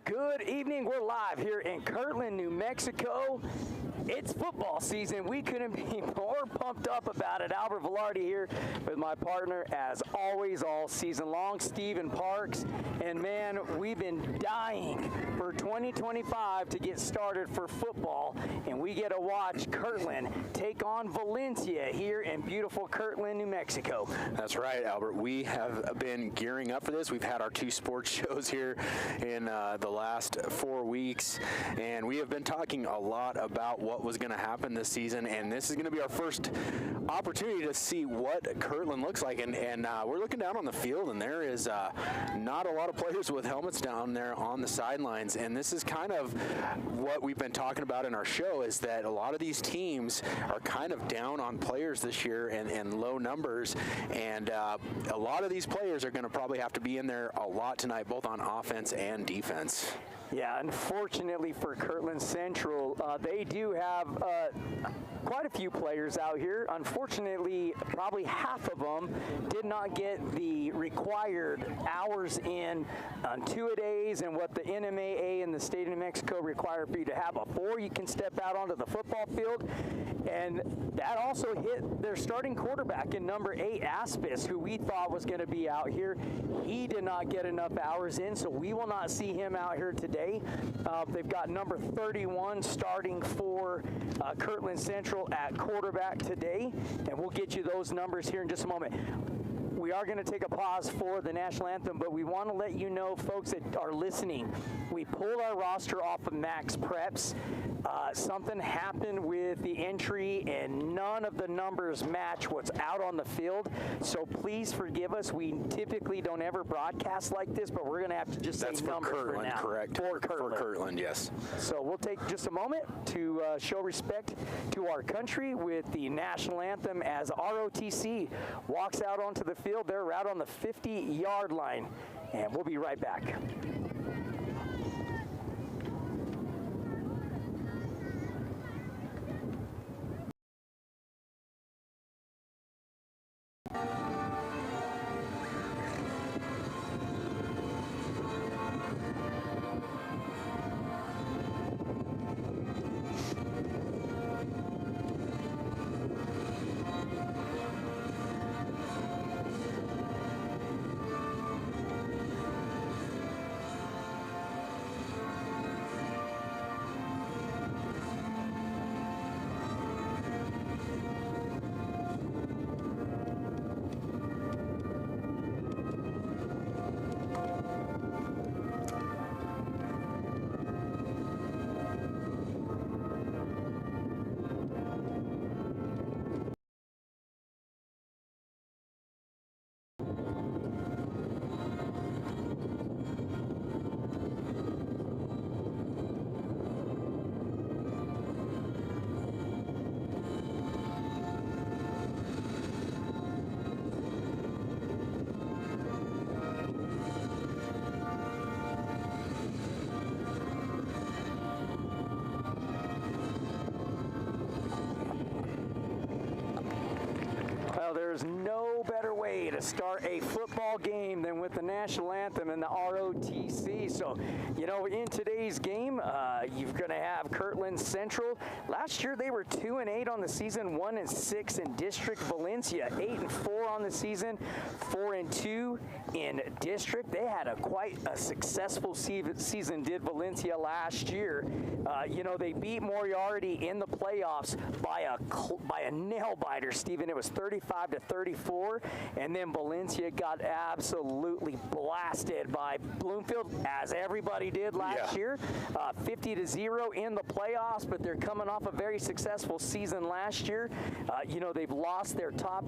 Good evening. We're live here in Kirtland, New Mexico. It's football season. We couldn't be more pumped up about it. Albert Velarde here with my partner, as always, all season long, Steven Parks. And man, we've been dying for 2025 to get started for football. And we get to watch Kirtland take on Valencia here in beautiful Kirtland, New Mexico. That's right, Albert. We have been gearing up for this. We've had our two sports shows here in the last 4 weeks. And we have been talking a lot about what was going to happen this season, and this is going to be our first opportunity to see what Kirtland looks like. And we're looking down on the field, and there is not a lot of players with helmets down there on the sidelines. And this is kind of what we've been talking about in our show, is that a lot of these teams are kind of down on players this year and low numbers. And a lot of these players are going to probably have to be in there a lot tonight, both on offense and defense. Yeah, unfortunately for Kirtland Central, they do have quite a few players out here. Unfortunately, probably half of them did not get the required hours in on two-a-days and what the NMAA and the state of New Mexico require for you to have before you can step out onto the football field. And that also hit their starting quarterback in number 8, Aspis, who we thought was going to be out here. He did not get enough hours in, so we will not see him out here today. They've got number 31 starting for Kirtland Central at quarterback today, and we'll get you those numbers here in just a moment. We are going to take a pause for the national anthem, but we want to let you know, folks that are listening, we pulled our roster off of Max Preps. Something happened with the entry, and none of the numbers match what's out on the field. So please forgive us. We typically don't ever broadcast like this, but we're going to have to just say numbers for now. Correct. For Kirtland, yes. So we'll take just a moment to show respect to our country with the national anthem as ROTC walks out onto the field. They're out on the 50-yard line, and we'll be right back. There's no better way to start a football game than with the national anthem and the ROTC. So, you know, in today's game, you're going to have Kirtland Central. Last year, they were 2-8 on the season, 1-6 in district. Valencia, 8-4 on the season, 4-2 in district. They had quite a successful season, did Valencia last year. You know, they beat Moriarty in the playoffs by a nail biter, Stephen. It was 35-34, and then Valencia got absolutely blasted by Bloomfield, as everybody did last year, 50-0 in the playoffs. But they're coming off a very successful season last year. You know, they've lost their top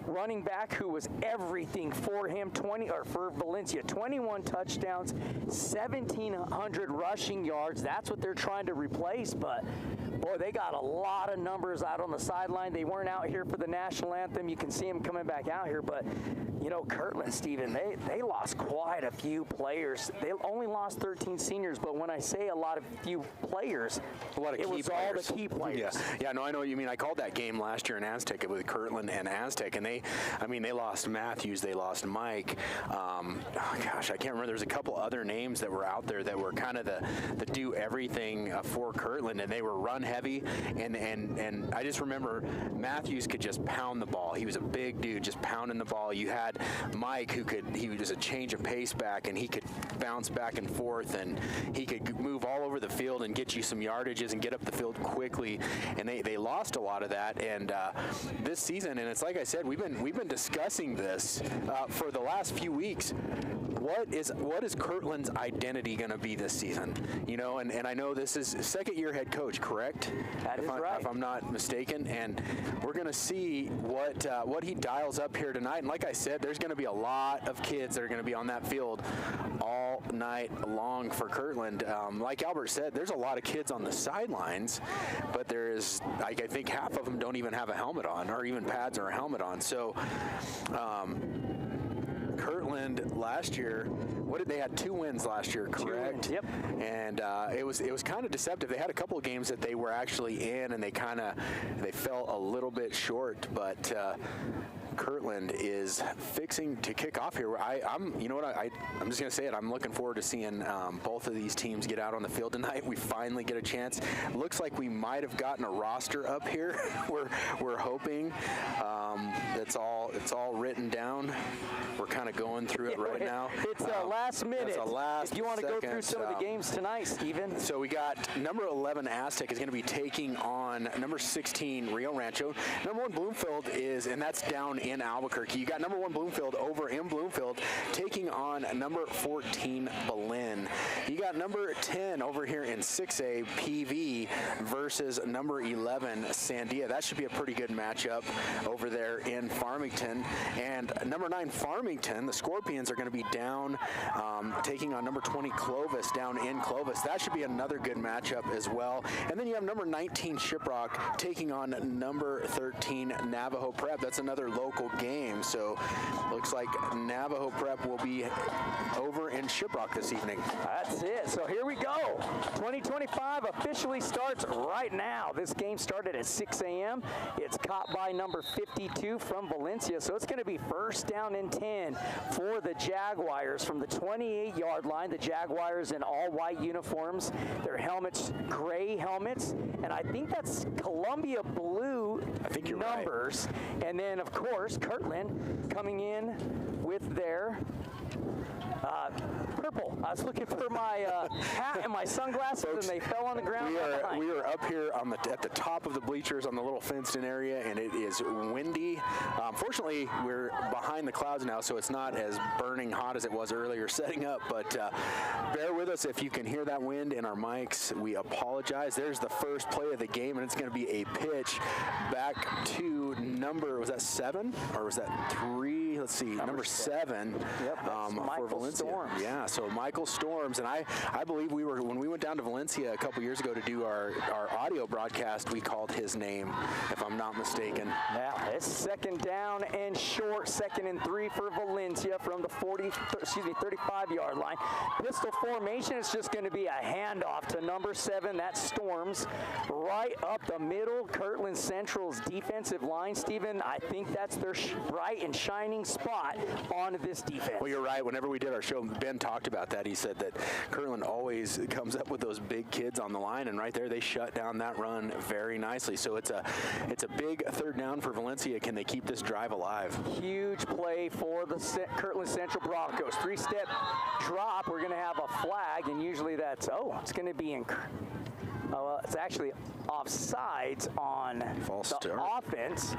running back, who was everything for him, for Valencia, 21 touchdowns, 1,700 rushing yards. That's what they're trying to replace. But boy, they got a lot of numbers out on the sideline. They weren't out here for the national anthem. You can see them coming back out here, but you know, Kirtland, Stephen, they lost quite a few players. They only lost 13 seniors, but when I say a few players, it was all the key players. Yeah, no, I know what you mean. I called that game last year in Aztec with Kirtland and Aztec, and they lost Matthews, they lost Mike. I can't remember. There's a couple other names that were out there that were kind of the do everything for Kirtland, and they were run heavy. And I just remember Matthews could just pound the ball. He was a big dude, just pounding the ball. You had Mike he was a change of pace back, and he could bounce back and forth, and he could move all over the field and get you some yardages and get up the field quickly. And they lost a lot of that. And this season, and it's like I said, we've been discussing this for the last few weeks. What is Kirtland's identity going to be this season? And I know this is second year head coach, correct? That is right. If I'm not mistaken, and we're going to see what he dials up here tonight. And like I said, there's going to be a lot of kids that are going to be on that field all night long for Kirtland. Like Albert said, there's a lot of kids on the sidelines, but there is, I think half of them don't even have a helmet on, or even pads or a helmet on. So Kirtland last year, they had 2 wins last year, correct? 2 wins, yep. And it was kind of deceptive. They had a couple of games that they were actually in, and they fell a little bit short, but Kirtland is fixing to kick off here. I'm just going to say it. I'm looking forward to seeing both of these teams get out on the field tonight. We finally get a chance. Looks like we might have gotten a roster up here. We're hoping. It's all written down. We're kind of going through it right now. It's last minute. It's a last if you want to go through some of the games tonight, Steven. So we got number 11 Aztec is going to be taking on number 16 Rio Rancho. Number 1 Bloomfield and that's down in Albuquerque. You got number 1 Bloomfield over in Bloomfield taking on number 14 Belen. You got number 10 over here in 6A PV versus number 11 Sandia. That should be a pretty good matchup over there in Farmington. And number 9 Farmington, the Scorpions are going to be down taking on number 20 Clovis down in Clovis. That should be another good matchup as well. And then you have number 19 Shiprock taking on number 13 Navajo Prep. That's another local game. So looks like Navajo Prep will be over in Shiprock this evening. That's it. So here we go. 2025 officially starts right now. This game started at 6 a.m. It's caught by number 52 from Valencia. So it's going to be first down and 10 for the Jaguars from the 28-yard line. The Jaguars in all white uniforms. Their helmets, gray helmets. And I think that's Columbia blue numbers. Right. And then, of course, Kirtland coming in with their purple. I was looking for my hat and my sunglasses, folks, and they fell on the ground. We are up here at the top of the bleachers on the little fenced-in area, and it is windy. Fortunately, we're behind the clouds now, so it's not as burning hot as it was earlier setting up. But bear with us if you can hear that wind in our mics. We apologize. There's the first play of the game, and it's going to be a pitch back to was that 7 or was that 3? Let's see, number 7 for Valencia. Storms. Yeah, so Michael Storms, and I believe when we went down to Valencia a couple years ago to do our audio broadcast, we called his name, if I'm not mistaken. Yeah, it's second down and short, 2nd and 3 for Valencia from the 35-yard line. Pistol formation is just going to be a handoff to number 7, that's Storms, right up the middle. Kirtland Central's defensive line, Stephen, I think that's their bright and shining spot on this defense. Well, you're right. Whenever we did our show, Ben talked about that. He said that Kirtland always comes up with those big kids on the line, and right there they shut down that run very nicely. So it's a big third down for Valencia. Can they keep this drive alive? Huge play for the Kirtland Central Broncos. 3-step drop. We're going to have a flag, and usually that's it's going to be it's actually offsides on the offense.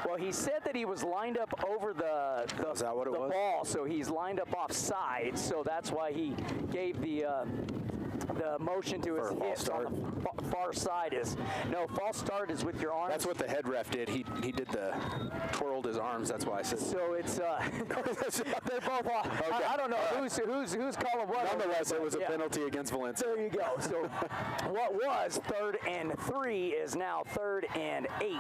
Well, he said that he was lined up over the ball, so he's lined up offside. So that's why he gave the motion to his hips on the far side. False start is with your arms. That's what the head ref did. He twirled his arms. That's why I said. So it's they're both off. Okay. I don't know who's calling what. Nonetheless, it was a penalty against Valencia. There you go. So what was 3rd and 3 is now 3rd and 8.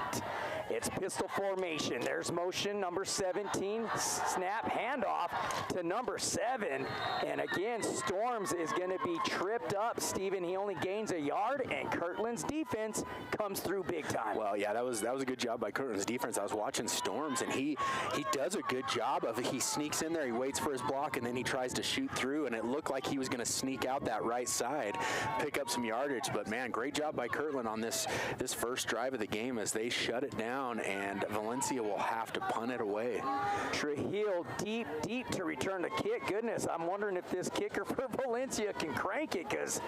It's pistol formation. There's motion, number 17, snap, handoff to number 7. And again, Storms is going to be tripped up, Steven. He only gains a yard, and Kirtland's defense comes through big time. Well, yeah, that was a good job by Kirtland's defense. I was watching Storms, and he does a good job of it. He sneaks in there, he waits for his block, and then he tries to shoot through, and it looked like he was going to sneak out that right side, pick up some yardage. But, man, great job by Kirtland on this first drive of the game as they shut it down, and Valencia will have to punt it away. Trujillo deep to return the kick. Goodness, I'm wondering if this kicker for Valencia can crank it, because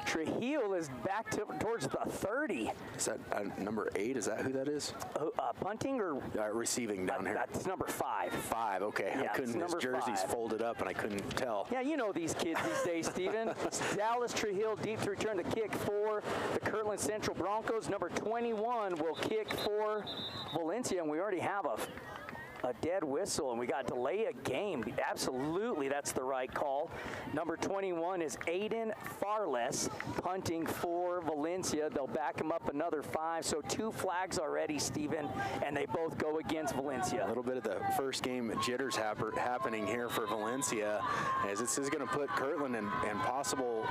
Trujillo is back towards the 30. Is that number 8? Is that who that is? Punting or receiving down here? That's number 5. 5, okay. Yeah, his jersey's 5. Folded up, and I couldn't tell. Yeah, you know these kids these days, Steven. Dallas Trujillo deep to return the kick for the Kirtland Central Broncos. Number 21 will kick for Valencia, and we already have a dead whistle, and we got to delay a game. Absolutely, that's the right call. Number 21 is Aiden Farless, punting for Valencia. They'll back him up another 5, so 2 flags already, Steven, and they both go against Valencia. A little bit of the first game jitters happening here for Valencia, as this is going to put Kirtland in possible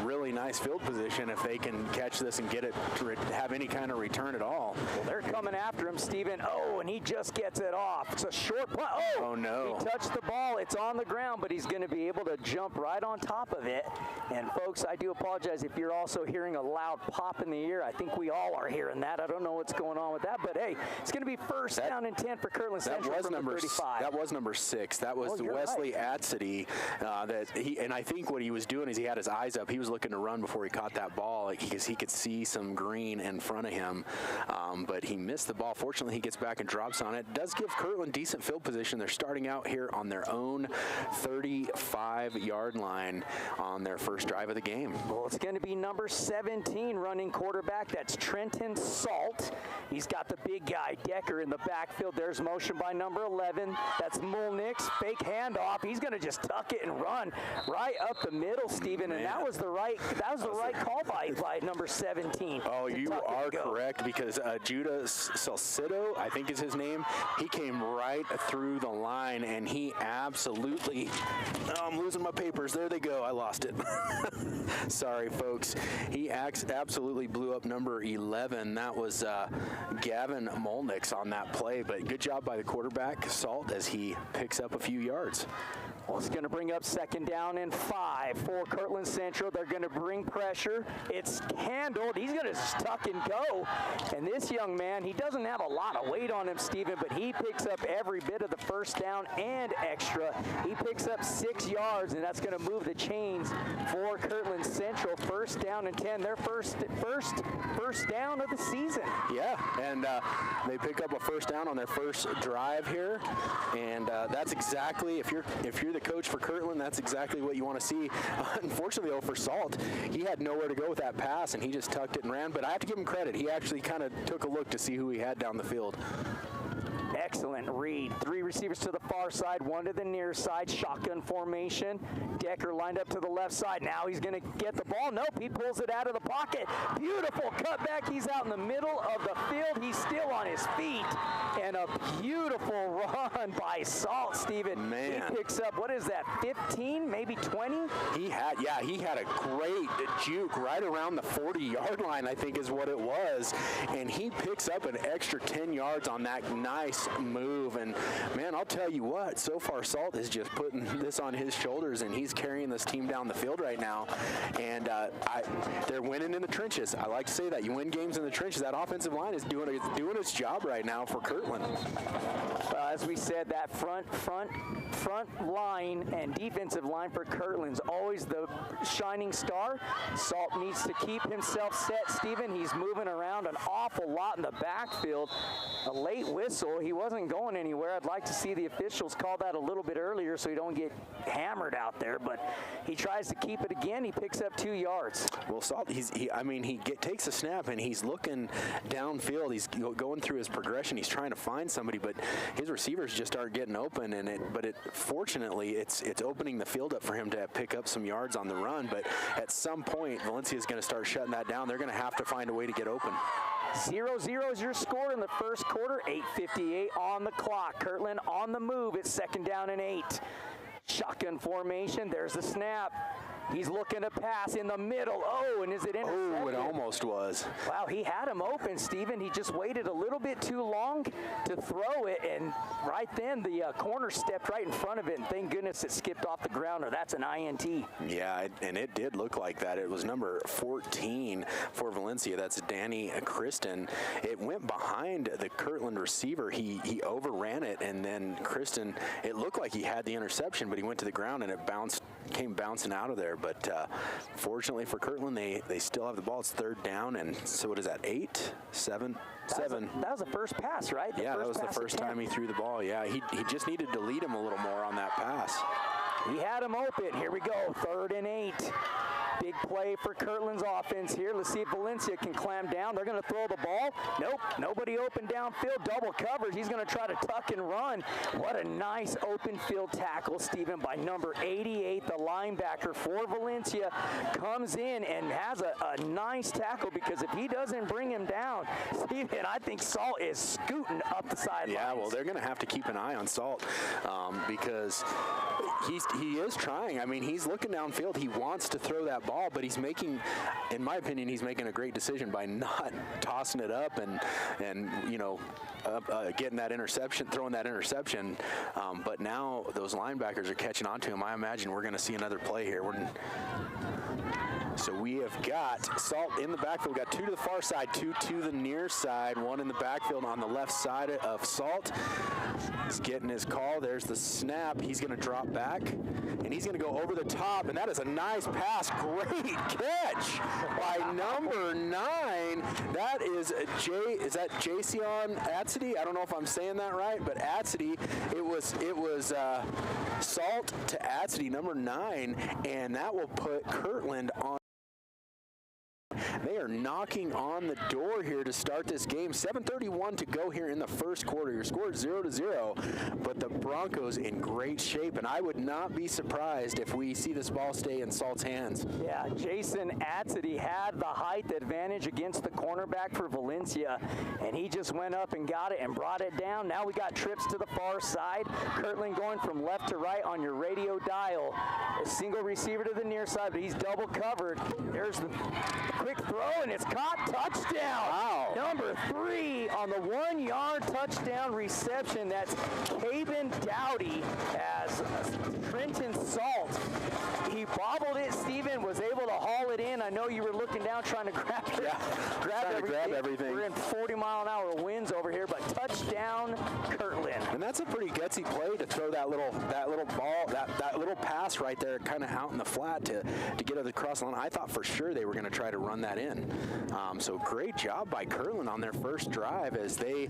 really nice field position if they can catch this and get it to have any kind of return at all. Well, they're coming after him, Steven. Oh, and he just gets it off. It's a short punt. Oh, no. He touched the ball. It's on the ground, but he's going to be able to jump right on top of it. And, folks, I do apologize if you're also hearing a loud pop in the ear. I think we all are hearing that. I don't know what's going on with that, but, hey, it's going to be first down and 10 for Kirtland Central from the 35. That was number 6. That was Wesley Adsity. And I think what he was doing is he had his eyes up. He was looking to run before he caught that ball because he could see some green in front of him. But he missed the ball. Fortunately, he gets back and drops on it. Does give Kirtland decent field position. They're starting out here on their own 35-yard line on their first drive of the game. Well, it's going to be number 17 running quarterback. That's Trenton Salt. He's got the big guy, Decker, in the backfield. There's motion by number 11. That's Mulnick's fake handoff. He's going to just tuck it and run right up the middle, Steven. And that was the right call by number 17. Oh, you are correct, because Judah Salcido, I think is his name, he came right through the line, and he absolutely, I'm losing my papers. There they go. I lost it. Sorry, folks. He absolutely blew up number 11. That was Gavin Molnix on that play, but good job by the quarterback, Salt, as he picks up a few yards. Well, it's going to bring up second down and 5 for Kirtland Central. They're going to bring pressure. It's handled. He's going to just tuck and go. And this young man, he doesn't have a lot of weight on him, Steven, but he picks up every bit of the first down and extra. He picks up 6 yards, and that's going to move the chains for Kirtland Central. First down and 10. Their first down of the season. Yeah, and they pick up a first down on their first drive here, and that's exactly, if you're the coach for Kirtland, that's exactly what you want to see. Unfortunately, though, for Salt, he had nowhere to go with that pass, and he just tucked it and ran. But I have to give him credit. He actually kind of took a look to see who he had down the field. Excellent read. 3 receivers to the far side, 1 to the near side. Shotgun formation. Decker lined up to the left side. Now he's going to get the ball. Nope, he pulls it out of the pocket. Beautiful cutback. He's out in the middle of the field. He's still on his feet. And a beautiful run by Salt, Steven. Man. He picks up, what is that, 15, maybe 20? He had a great juke right around the 40-yard line, I think is what it was. And he picks up an extra 10 yards on that nice move. And, man, I'll tell you what, so far Salt is just putting this on his shoulders, and he's carrying this team down the field right now. And they're winning in the trenches. I like to say that. You win games in the trenches. That offensive line is doing its job right now for Kirtland. As we said, that front line and defensive line for Kirtland's always the shining star. Salt needs to keep himself set, Steven. He's moving around an awful lot in the backfield. A late whistle. He wasn't going anywhere. I'd like to see the officials call that a little bit earlier so he don't get hammered out there, but he tries to keep it again. He picks up 2 yards. Well, Salt, he takes a snap and he's looking downfield. He's going through his progression. He's trying to find somebody, but his receivers just aren't getting open. Fortunately, it's opening the field up for him to pick up some yards on the run. But at some point, Valencia is going to start shutting that down. They're going to have to find a way to get open. 0-0 is your score in the first quarter. 8:58 on the clock. Kirtland on the move. It's second down and 8. Shotgun formation. There's the snap. He's looking to pass in the middle. Oh, and is it intercepted? Oh, it almost was. Wow, he had him open, Steven. He just waited a little bit too long to throw it, and right then the corner stepped right in front of it, and thank goodness it skipped off the ground, or that's an INT. Yeah, and it did look like that. It was number 14 for Valencia. That's Danny Kristen. It went behind the Kirtland receiver. He overran it, and then Kristen, it looked like he had the interception, but he went to the ground, and it came bouncing out of there. But fortunately for Kirtland, they still have the ball. It's third down, and so what is that, 8, 7? That was the first pass, right? Yeah, that was the first time he threw the ball. Yeah, he just needed to lead him a little more on that pass. He had him open. Here we go, 3rd and 8. Big play for Kirtland's offense here. Let's see if Valencia can clamp down. They're going to throw the ball. Nope, nobody open downfield. Double coverage. He's going to try to tuck and run. What a nice open field tackle, Stephen, by number 88, the linebacker for Valencia. Comes in and has a nice tackle, because if he doesn't bring him down, Stephen, I think Salt is scooting up the sideline. Yeah, well, they're going to have to keep an eye on Salt because he is trying. I mean, he's looking downfield. He wants to throw that ball, but he's making, in my opinion, he's making a great decision by not tossing it up and you know, getting that interception, throwing that interception. But now those linebackers are catching on to him. I imagine we're going to see another play here. So we have got Salt in the backfield. We've got 2 to the far side, 2 to the near side, 1 in the backfield on the left side of Salt. He's getting his call. There's the snap. He's going to drop back, and he's going to go over the top, and that is a nice pass. Great catch by number 9. That is Jason Atsedy? I don't know if I'm saying that right, but Atsedy, it was Salt to Atsedy, number 9, and that will put Kirtland on. They are knocking on the door here to start this game. 7:31 to go here in the first quarter. Your score is 0-0, but the Broncos in great shape, and I would not be surprised if we see this ball stay in Salt's hands. Yeah, Jason Atsedy had the height advantage against the cornerback for Valencia, and he just went up and got it and brought it down. Now we got trips to the far side. Kirtland going from left to right on your radio dial. A single receiver to the near side, but he's double covered. There's the quick throw, and it's caught. Touchdown. Wow. Number 3 on the 1-yard touchdown reception. That's Caben Dowdy as Trenton Salt. He bobbled it. Steven was able to haul it in. I know you were looking down trying to grab it. Yeah, grab everything. We're in 40-mile-an-hour winds over here, but touchdown Kirtland. And that's a pretty gutsy play to throw that little ball, that little pass right there, kind of out in the flat to get it across the line. I thought for sure they were going to try to run that in. So great job by Kirtland on their first drive as they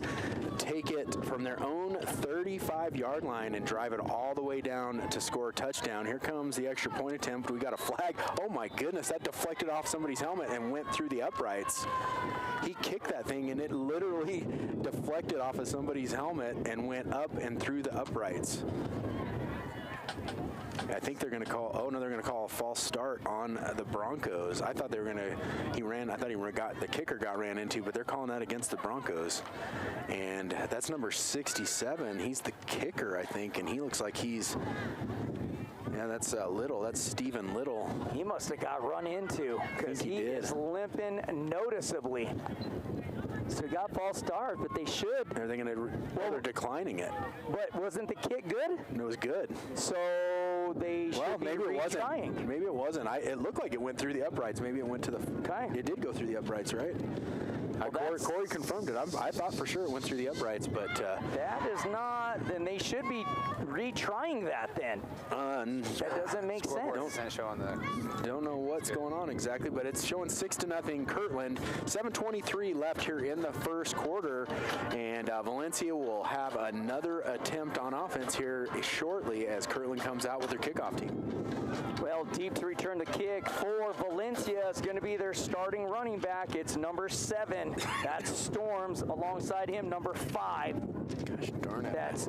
take it from their own 35-yard line and drive it all the way down to score a touchdown. Here comes the extra point attempt. We got a flag. Oh my goodness, that deflected off somebody's helmet and went through the uprights. He kicked that thing and it literally deflected off of somebody's helmet and went up and through the uprights. I think they're going to call. Oh no, they're going to call a false start on the Broncos. I thought they were going to. I thought the kicker got ran into, but they're calling that against the Broncos. And that's number 67. He's the kicker, I think, and he looks like he's. Yeah, that's Little. That's Stephen Little. He must have got run into because he is limping noticeably. So we got false start, but they should. Are they going to? Well, they're declining it. But wasn't the kick good? It was good. So they should maybe be it wasn't. retrying. Maybe it wasn't. It looked like it went through the uprights. Maybe it went to the. Okay. It did go through the uprights, right? Corey confirmed it. I thought for sure it went through the uprights, but that is not. Then they should be retrying that. Then that doesn't make sense. Don't know what's going on exactly, but it's showing 6-0 Kirtland. 7:23 left here in the first quarter, and Valencia will have another attempt on offense here shortly as Kirtland comes out with their kickoff team. Well, deep to return the kick for Valencia is going to be their starting running back. It's number 7. That's Storms. Alongside him, number 5. Gosh darn it. That's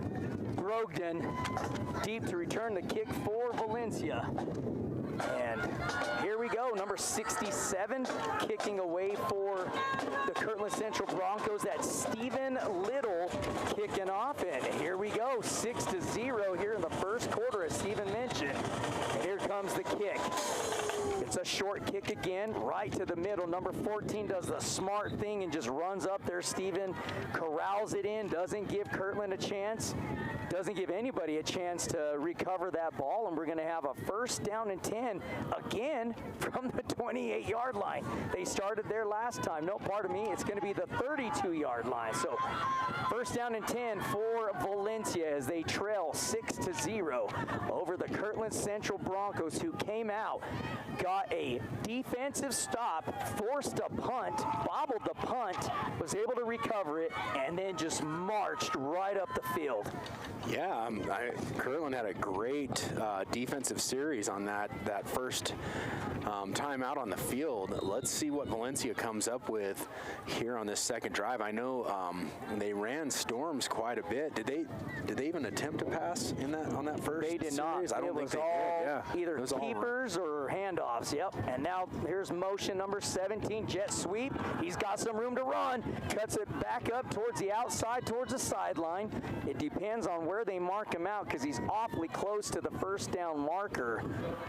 Brogdon. Deep to return the kick for Valencia. And here we go, number 67, kicking away for the Kirtland Central Broncos. That's Stephen Little kicking off, and here we go, 6-0 here in the first quarter, as Stephen mentioned. And here comes comes the kick. It's a short kick again, right to the middle. Number 14 does the smart thing and just runs up there, Stephen, corrals it in, doesn't give Kirtland a chance, doesn't give anybody a chance to recover that ball, and we're going to have a first down and 10 again from the 28-yard line. They started there last time. No, pardon me, it's going to be the 32-yard line. So first down and 10 for Valencia as they trail 6-0 over the Kirtland Central Broncos, who came out, got a defensive stop, forced a punt, bobbled the punt, was able to recover it, and then just marched right up the field. Yeah, Kirtland had a great defensive series on that first time out on the field. Let's see what Valencia comes up with here on this second drive. I know they ran Storms quite a bit. Did they even attempt to pass on that first They did series? not. I don't think they did. Yeah. Either keepers or handoffs. Yep. And now here's motion number 17, jet sweep. He's got some room to run. Cuts it back up towards the outside, towards the sideline. It depends on where they mark him out because he's awfully close to the first down marker,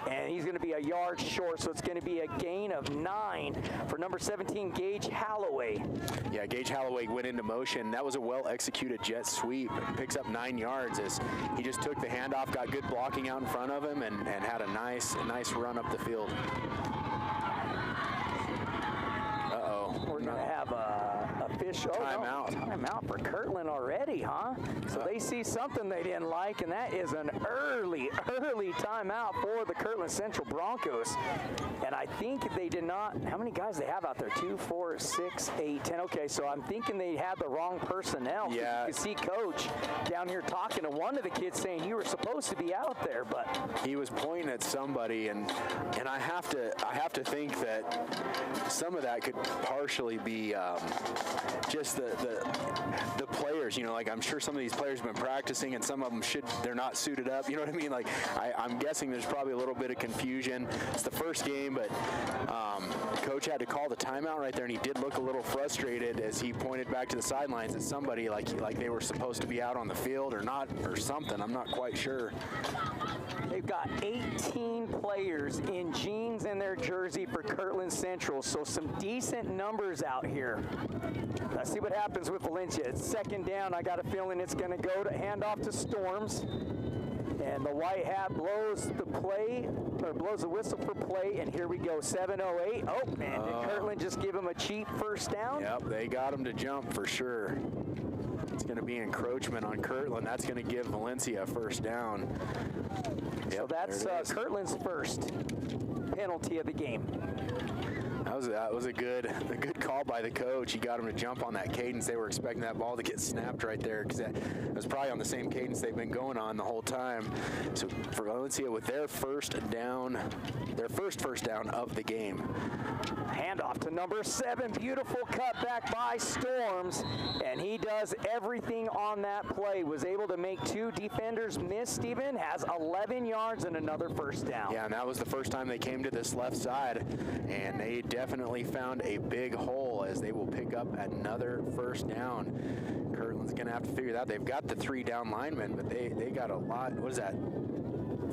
and he's going to be a yard short, so it's going to be a gain of 9 for number 17, Gage Holloway. Yeah, Gage Holloway went into motion. That was a well-executed jet sweep. Picks up 9 yards as he just took the handoff, got good blocking out in front of him, and had a nice run up the field. We're going to have a official timeout for Kirtland already, huh? So they see something they didn't like, and that is an early timeout for the Kirtland Central Broncos. And I think they did not, how many guys they have out there? 2, 4, 6, 8, 10. Okay, so I'm thinking they had the wrong personnel. Yeah. You can see Coach down here talking to one of the kids saying you were supposed to be out there, but he was pointing at somebody, and I have to think that some of that could partially be just the players. You know, like I'm sure some of these players have been practicing, and some of them they're not suited up. You know what I mean? Like I'm guessing there's probably a little bit of confusion. It's the first game, but Coach had to call the timeout right there, and he did look a little frustrated as he pointed back to the sidelines at somebody like they were supposed to be out on the field or not or something. I'm not quite sure. They've got 18 players in jeans in their jersey for Kirtland Central, so some decent numbers out here. Let's see what happens with Valencia. It's second down. I got a feeling it's going to go to handoff to Storms. And the white hat blows the whistle for play, and here we go, 7:08. Oh, man, did Kirtland just give him a cheap first down? Yep, they got him to jump for sure. It's going to be encroachment on Kirtland. That's going to give Valencia a first down. Yep, so that's Kirtland's first penalty of the game. That was a good call by the coach. He got him to jump on that cadence. They were expecting that ball to get snapped right there because that was probably on the same cadence they've been going on the whole time. So for Valencia with their first first down of the game. Handoff to number 7. Beautiful cutback by Storms, and he does everything on that play. Was able to make 2 defenders miss. Stephen has 11 yards and another first down. Yeah, and that was the first time they came to this left side, and they definitely found a big hole as they will pick up another first down. Kirtland's going to have to figure that out. They've got the 3 down linemen, but they got a lot. What is that?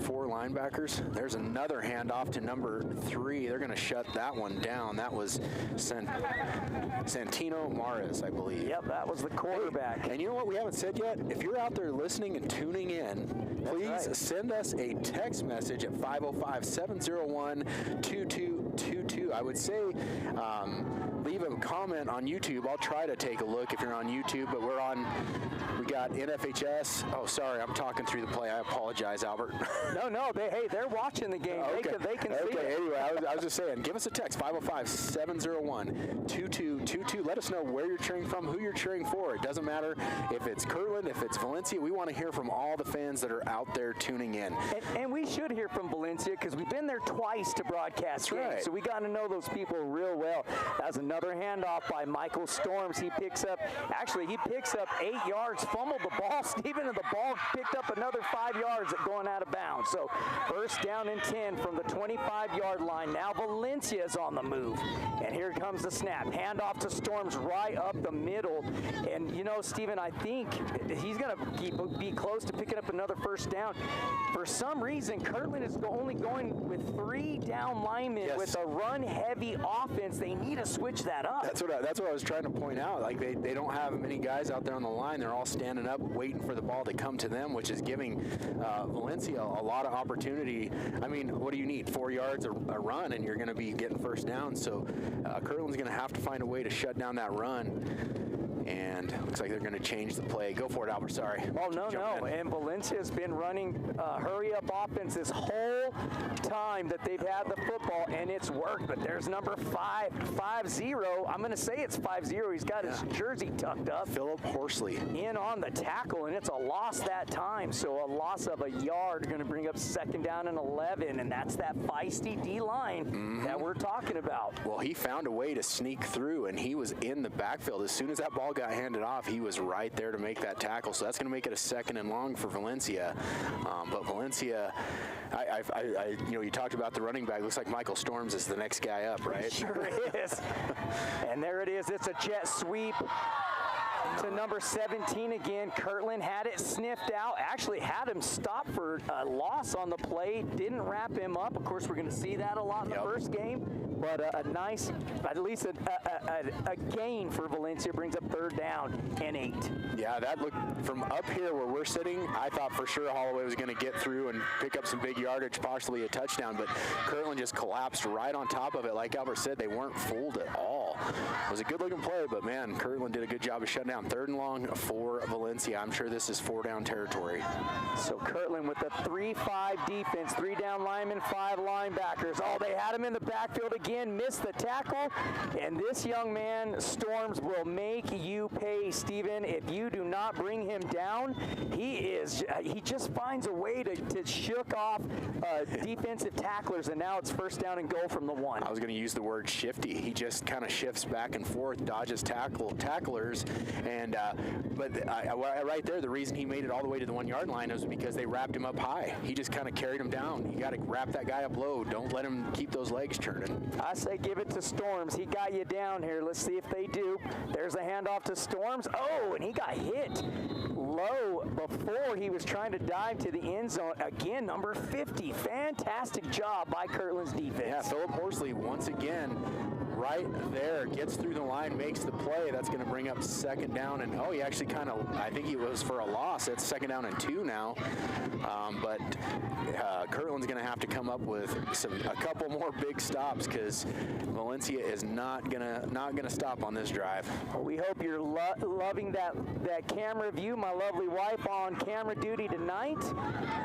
4 linebackers. There's another handoff to number 3. They're going to shut that one down. That was Santino Mares, I believe. Yep, that was the quarterback. Hey, and you know what we haven't said yet? If you're out there listening and tuning in, please send us a text message at 505-701-2222. I would say leave a comment on YouTube. I'll try to take a look if you're on YouTube, but we got NFHS. Oh, sorry, I'm talking through the play. I apologize, Albert. No, they're watching the game. Okay. They can see it. Anyway, I was just saying, give us a text, 505-701-2222. Let us know where you're cheering from, who you're cheering for. It doesn't matter if it's Kirtland, if it's Valencia. We want to hear from all the fans that are out there tuning in. And we should hear from Valencia because we've been there twice to broadcast games. Right. So we got to know those people real well. That's another handoff by Michael Storms. He picks up 8 yards, fumbled the ball, Stephen, and the ball picked up another 5 yards going out of bounds. down. So first down and 10 from the 25-yard line. Now Valencia is on the move. And here comes the snap. Handoff to Storms right up the middle. And, you know, Steven, I think he's going to be close to picking up another first down. For some reason, Kirtland is only going with 3 down linemen with a run-heavy offense. They need to switch that up. That's what I was trying to point out. Like, they don't have many guys out there on the line. They're all standing up, waiting for the ball to come to them, which is giving Valencia a lot of opportunity. I mean, what do you need? 4 yards a run, and you're going to be getting first down. So Kirtland's going to have to find a way to shut down that run. And looks like they're going to change the play. Go for it, Albert. Sorry. Oh, no. And Valencia's been running hurry-up offense this whole time that they've had the football, and it's worked. But there's number 5-0. I'm going to say it's 5-0. He's got his jersey tucked up. Philip Horsley. In on the tackle, and it's a loss that time. So a loss of a yard going to bring up second down and 11, and that's that feisty D-line that we're talking about. Well, he found a way to sneak through, and he was in the backfield. As soon as that ball got handed off, he was right there to make that tackle. So that's going to make it a second and long for Valencia. But Valencia, you talked about the running back. Looks like Michael Storms is the next guy up, right? It sure is. And there it is. It's a jet sweep to number 17 again. Kirtland had it sniffed out, actually had him stop for a loss on the play, didn't wrap him up. Of course, we're going to see that a lot in the first game, but a nice, at least a gain for Valencia, brings up third down and 8. Yeah, that looked, from up here where we're sitting, I thought for sure Holloway was going to get through and pick up some big yardage, possibly a touchdown, but Kirtland just collapsed right on top of it. Like Albert said, they weren't fooled at all. It was a good-looking play, but, man, Kirtland did a good job of shutting down. Third and long for Valencia. I'm sure this is 4-down territory. So Kirtland with the 3-5 defense, 3 down linemen, 5 linebackers. Oh, they had him in the backfield again, missed the tackle, and this young man, Storms, will make you pay, Steven. If you do not bring him down, he just finds a way to shook off defensive tacklers, and now it's first down and goal from the 1. I was going to use the word shifty. He just kind of shifts back and forth, dodges tacklers, and but right there, the reason he made it all the way to the 1 yard line was because they wrapped him up high. He just kind of carried him down. You got to wrap that guy up low. Don't let him keep those legs turning. I say give it to Storms. He got you down here. Let's see if they do. There's a handoff to Storms. Oh, and he got hit low before he was trying to dive to the end zone. Again, number 50. Fantastic job by Kirtland's defense. Yeah, Philip Horsley once again right there, gets through the line, makes the play. That's going to bring up second down, and he actually kind of, I think he was for a loss. It's second down and 2 now, but Kirtland's going to have to come up with a couple more big stops, because Valencia is not gonna stop on this drive. Well, we hope you're loving that camera view. My lovely wife on camera duty tonight,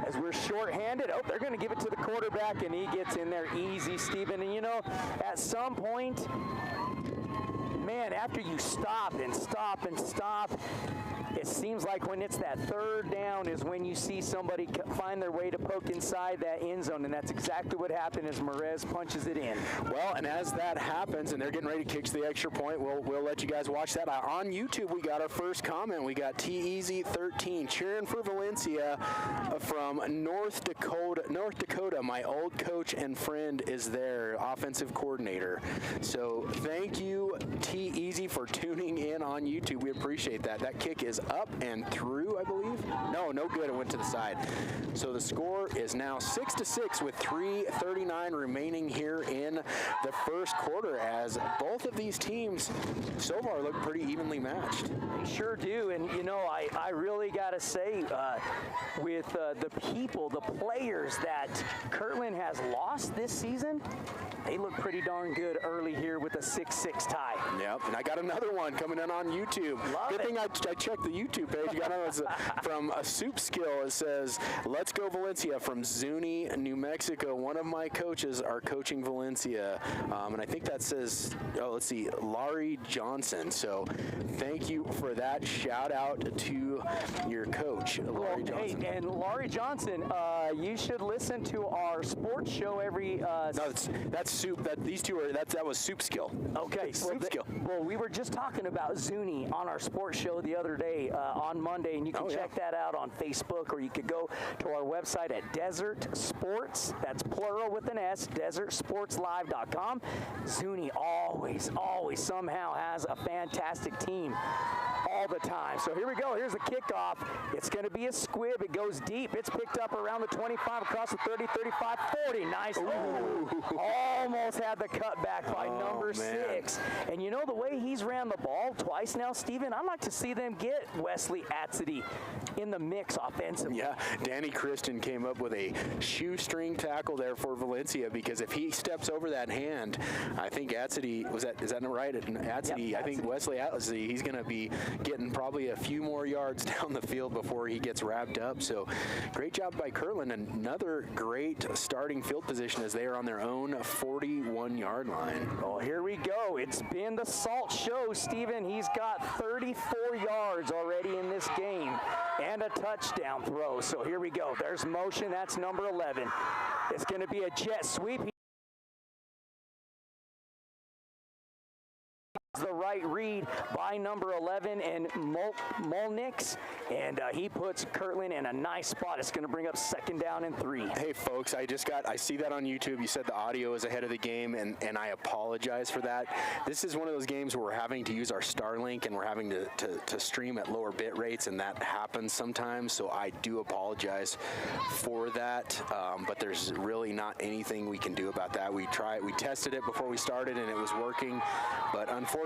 as we're shorthanded. Oh, they're going to give it to the quarterback, and he gets in there easy, Steven. And at some point, man, after you stop and stop and stop, it seems like when it's that third down is when you see somebody find their way to poke inside that end zone, and that's exactly what happened as Merez punches it in. Well, and as that happens, and they're getting ready to kick the extra point, we'll let you guys watch that. On YouTube, we got our first comment. We got T-Easy13 cheering for Valencia from North Dakota. My old coach and friend is there, offensive coordinator. So thank you, T-Easy, for tuning in on YouTube. We appreciate that. That kick is up and through, I believe. No good. It went to the side. So the score is now 6-6 with 3:39 remaining here in the first quarter, as both of these teams so far look pretty evenly matched. They sure do. And, I really got to say, with the players that Kirtland has lost this season, they look pretty darn good early here with a 6-6 tie. Yep, and I got another one coming in on YouTube. Good thing I checked the YouTube page. You got from a Soup Skill. It says, "Let's go Valencia," from Zuni, New Mexico. One of my coaches are coaching Valencia, and I think that says, let's see, Laurie Johnson. So thank you for that. Shout out to your coach, Laurie Johnson. Hey, and Laurie Johnson, you should listen to our sports show every. No, that's Soup. That was Soup Skill. Okay, Soup Skill. Well, we were just talking about Zuni on our sports show the other day on Monday, and you can check that out on Facebook, or you could go to our website at Desert Sports, that's plural with an S, desertsportslive.com. Zuni always somehow has a fantastic team all the time. So here we go. Here's the kickoff. It's going to be a squib. It goes deep. It's picked up around the 25, across the 30, 35, 40. Nice. Almost had the cutback by number 6. And you know the way he's ran the ball twice now, Steven, I'd like to see them get Wesley Atzedy in the mix offensively. Yeah, Danny Christian came up with a shoestring tackle there for Valencia, because if he steps over that hand, I think Atzedy, is that right? Atzedy, yep, I think Wesley Atzedy, he's going to be getting probably a few more yards down the field before he gets wrapped up. So great job by Kirtland. Another great starting field position as they are on their own 41-yard line. Oh, here we go. It's been the Salt show, Steven. He's got 34 yards already in this game and a touchdown throw. So here we go. There's motion. That's number 11. It's going to be a jet sweep. The right read by number 11 and Molnix, and he puts Kirtland in a nice spot. It's going to bring up 2nd down and 3. Hey folks, I see that on YouTube. You said the audio is ahead of the game, and I apologize for that. This is one of those games where we're having to use our Starlink, and we're having to stream at lower bit rates, and that happens sometimes, so I do apologize for that, but there's really not anything we can do about that. We tested it before we started, and it was working, but unfortunately,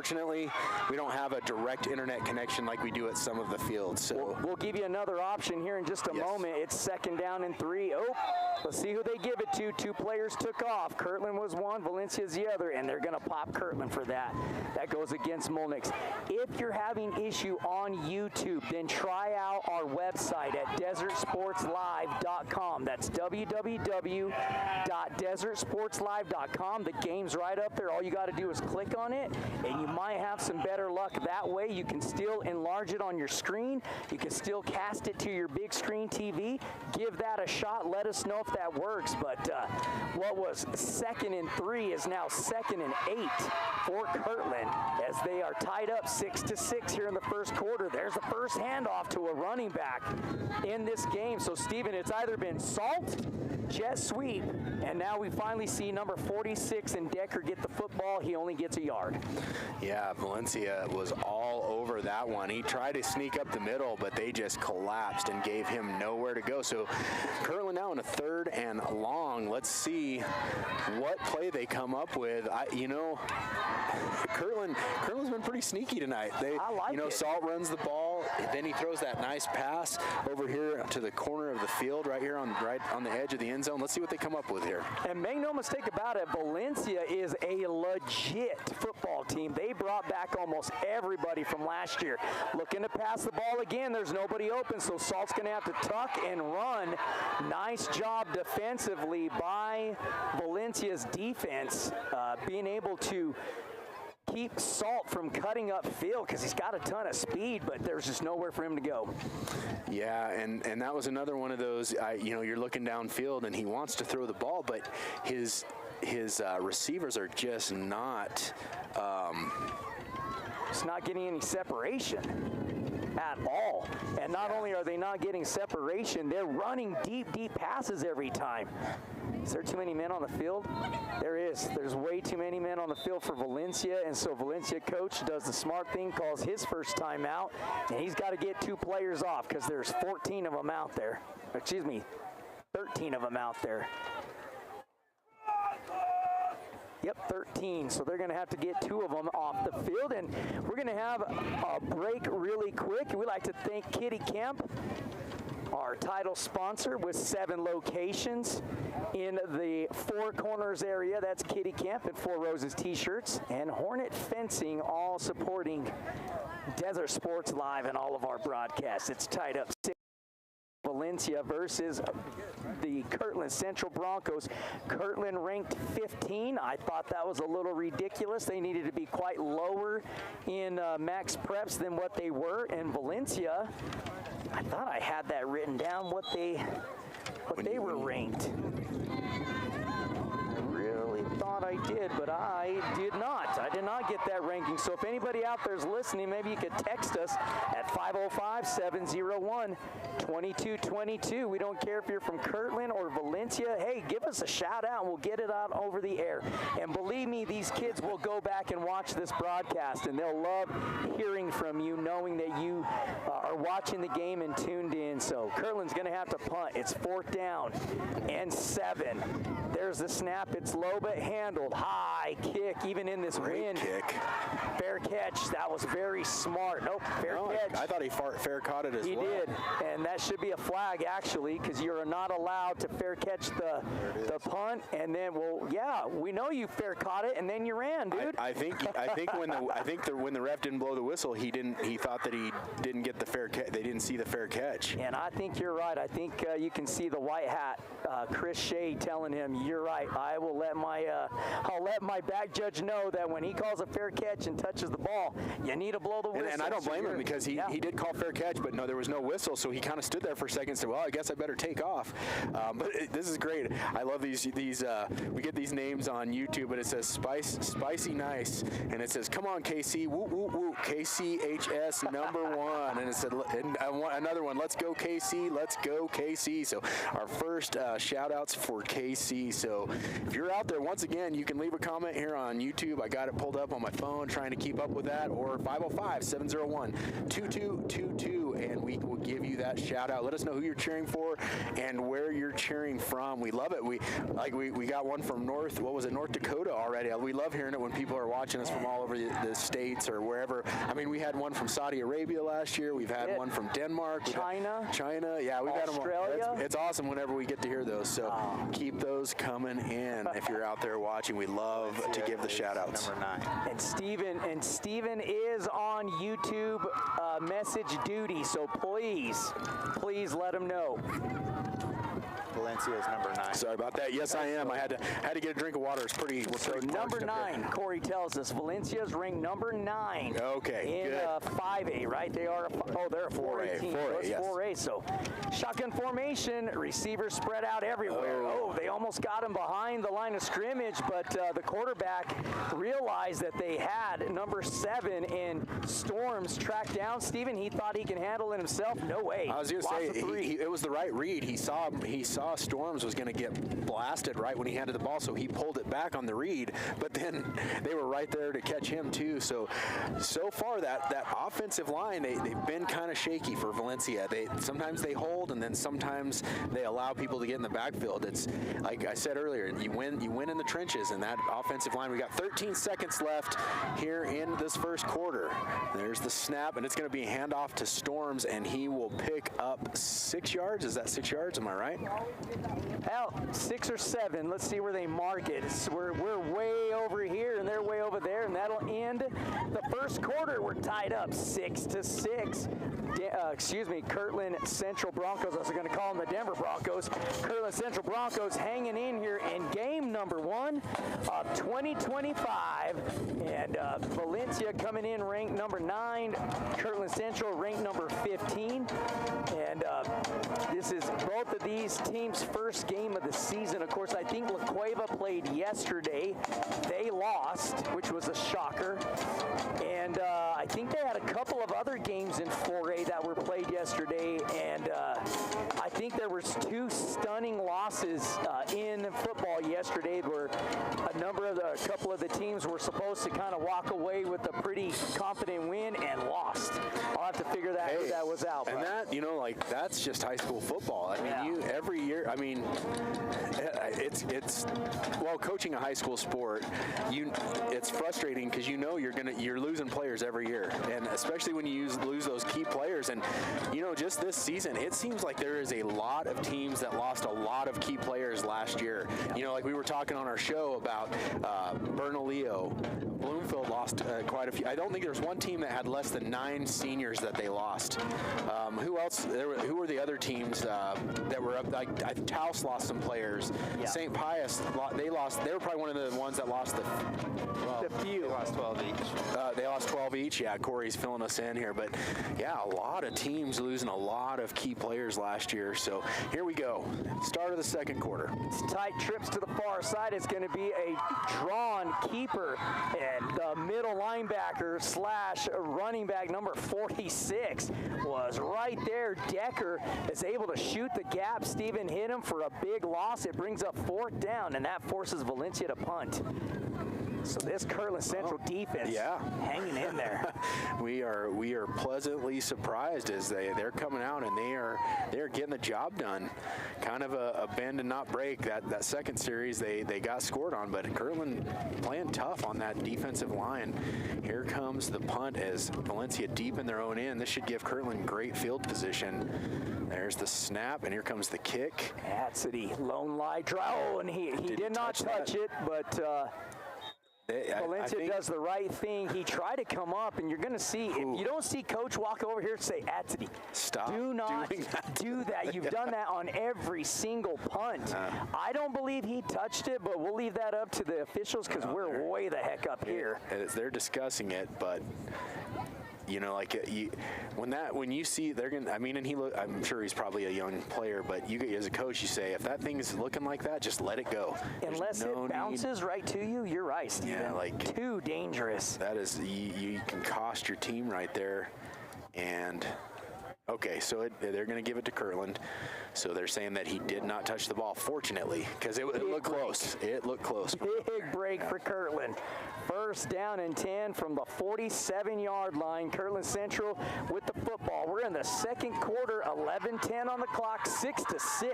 we don't have a direct internet connection like we do at some of the fields. So we'll give you another option here in just a moment. It's 2nd down and 3. Oh, let's see who they give it to. 2 players took off. Kirtland was one, Valencia's the other, and they're going to pop Kirtland for that. That goes against Molnix. If you're having issue on YouTube, then try out our website at desertsportslive.com. That's www.desertsportslive.com. The game's right up there. All you got to do is click on it, and you might have some better luck that way. You can still enlarge it on your screen. You can still cast it to your big screen TV. Give that a shot. Let us know if that works. But what was 2nd and 3 is now 2nd and 8 for Kirtland as they are tied up 6-6 here in the first quarter. There's the first handoff to a running back in this game. So, Steven, it's either been Salt, jet sweep, and now we finally see number 46 and Decker get the football. He only gets a yard. Yeah, Valencia was all over that one. He tried to sneak up the middle, but they just collapsed and gave him nowhere to go. So Kirtland now in a 3rd and long. Let's see what play they come up with. Kirtland's been pretty sneaky tonight. I like it. Salt runs the ball, then he throws that nice pass over here to the corner of the field, right on the edge of the end zone. Let's see what they come up with here. And make no mistake about it, Valencia is a legit football team. They brought back almost everybody from last year. Looking to pass the ball again. There's nobody open, so Salt's going to have to tuck and run. Nice job defensively by Valencia's defense, being able to keep Salt from cutting up field because he's got a ton of speed, but there's just nowhere for him to go. Yeah, and that was another one of those, you're looking downfield and he wants to throw the ball, but his receivers are just not it's not getting any separation at all. And not only are they not getting separation, they're running deep passes every time. Is there too many men on the field? There is. There's way too many men on the field for Valencia, and so Valencia coach does the smart thing, calls his first time out, and he's got to get 2 players off because there's 14 of them out there. Excuse me, 13 of them out there. Yep, 13. So they're going to have to get 2 of them off the field, and we're going to have a break really quick. We like to thank Kitty Camp, our title sponsor, with 7 locations in the Four Corners area. That's Kitty Camp and Four Roses T-shirts, and Hornet Fencing, all supporting Desert Sports Live and all of our broadcasts. It's tied up 6. Valencia versus the Kirtland Central Broncos. Kirtland ranked 15. I thought that was a little ridiculous. They needed to be quite lower in max preps than what they were. And Valencia, I thought I had that written down, what they were ranked. I really thought I did, but I did not. I did not get get that ranking. So if anybody out there is listening, maybe you could text us at 505-701-2222. We don't care if you're from Kirtland or Valencia. Hey, give us a shout out and we'll get it out over the air. And believe me, these kids will go back and watch this broadcast, and they'll love hearing from you, knowing that you are watching the game and tuned in. So Kirtland's going to have to punt. It's 4th down and 7. There's the snap. It's low but handled. High kick, even in this wind. Kick. Fair catch. That was very smart. Nope, fair catch. I thought he fair caught it as well. He did, and that should be a flag, actually, because you're not allowed to fair catch the punt. And then, well, yeah, we know you fair caught it, and then you ran, dude. I think when the ref didn't blow the whistle, he thought that he didn't get the fair catch. They didn't see the fair catch. And I think you're right. I think you can see the white hat, Chris Shea, telling him, "You're right. I'll let my back judge know that when he calls a fair catch and touches the ball, you need to blow the whistle." And I don't blame him, because he did call fair catch, but no, there was no whistle, so he kind of stood there for a second and said, "Well, I guess I better take off." But this is great. I love these. We get these names on YouTube, but it says Spicy Nice, and it says, "Come on, KC, woo woo woo, KCHS #1," and it said, another one, "Let's go KC, let's go KC." So our first shout outs for KC. So if you're out there, once again, you can leave a comment here on YouTube. I got it pulled up on my phone, trying to keep up with that, or 505-701-2222, and we will give you that shout out. Let us know who you're cheering for and where you're cheering from. We love it. We got one from North Dakota already. We love hearing it when people are watching us from all over the states or wherever. I mean, we had one from Saudi Arabia last year. We've had one from Denmark. China. Yeah, we've had them. Australia. It's awesome whenever we get to hear those. So keep those coming in. If you're out there watching, we love to give the shout outs. Number 9. And Steven is on YouTube message duty, so please let him know. Valencia is number 9. Sorry about that. Yes, I am. I had to get a drink of water. We're pretty number 9, Corey tells us Valencia's ranked number 9. Okay, in 5A, right? They're a 4A team. 4A. So shotgun formation, receivers spread out everywhere. They almost got him behind the line of scrimmage, but the quarterback realized that they had number 7 in Storms tracked down. Steven, he thought he can handle it himself. No way. I was going to say it was the right read. He saw Storms was going to get blasted right when he handed the ball, so he pulled it back on the read, but then they were right there to catch him too. So far that offensive line, they've been kind of shaky for Valencia. Sometimes they hold, and then sometimes they allow people to get in the backfield. It's like I said earlier, you win in the trenches, and that offensive line. We got 13 seconds left here in this first quarter. There's the snap, and it's going to be a handoff to Storms, and he will pick up 6 yards. Is that 6 yards? Am I right? Well, 6 or 7. Let's see where they mark it. We're way over here, and they're way over there, and that'll end the first quarter. We're tied up 6-6. Kirtland Central Broncos. I was going to call them the Denver Broncos. Kirtland Central Broncos hanging in here in game number 1 of 2025. And Valencia coming in ranked number 9. Kirtland Central ranked number 15. And this is both of these teams' first game of the season. Of course, I think La Cueva played yesterday. They lost, which was a shocker. And I think they had a couple of other games in 4A that were played yesterday, and I think there was 2 stunning losses in football yesterday, where a couple of the teams were supposed to kind of walk away with a pretty confident win and lost. I'll have to figure that who that was out. And that, that's just high school football. I mean, every year. I mean, it's coaching a high school sport, it's frustrating because you're losing players every year, and especially when you lose those key players. And just this season, it seems like there is a lot of teams that lost a lot of key players last year. Like we were talking on our show about Bernalillo. Bloomfield lost quite a few. I don't think there's one team that had less than 9 seniors that they lost. Who else? Who were the other teams that were up? Like Taos lost some players. Yeah. St. Pius, they lost. They were probably one of the ones that lost the few. They lost 12 each. They lost 12 each. Yeah, Corey's filling us in here, but yeah, a lot of teams losing a lot of key players last year. So here we go. Start of the second quarter. It's tight trips to the far side. It's going to be a drawn keeper, and the middle linebacker / running back number 46 was right there. Decker is able to shoot the gap. Steven hit him for a big loss. It brings up 4th down, and that forces Valencia to punt. So this Kirtland Central defense hanging in there. We are pleasantly surprised as they're coming out and they're getting the job done. Kind of a bend and not break. That second series they got scored on, but Kirtland playing tough on that defensive line. Here comes the punt as Valencia deep in their own end. This should give Kirtland great field position. There's the snap, and here comes the kick. Atsedy, lone lie drive. Oh, and he did not touch it, but Valencia does the right thing. He tried to come up, and you're going to see, if you don't see Coach walk over here and say, Atsedy, stop. Do not do that. You've done that on every single punt. I don't believe he touched it, but we'll leave that up to the officials because we're way the heck up here. They're discussing it, but you know, like when you see they're gonna. I mean, and I'm sure he's probably a young player, but you as a coach, you say if that thing is looking like that, just let it go. Unless it bounces right to you, you're right, Steven. Yeah, like too dangerous. That is, you can cost your team right there, and. Okay, so they're going to give it to Kirtland. So they're saying that he did not touch the ball, fortunately, because it looked close. It looked close. Big break for Kirtland. 1st down and 10 from the 47-yard line. Kirtland Central with the football. We're in the second quarter, 11-10 on the clock, 6-6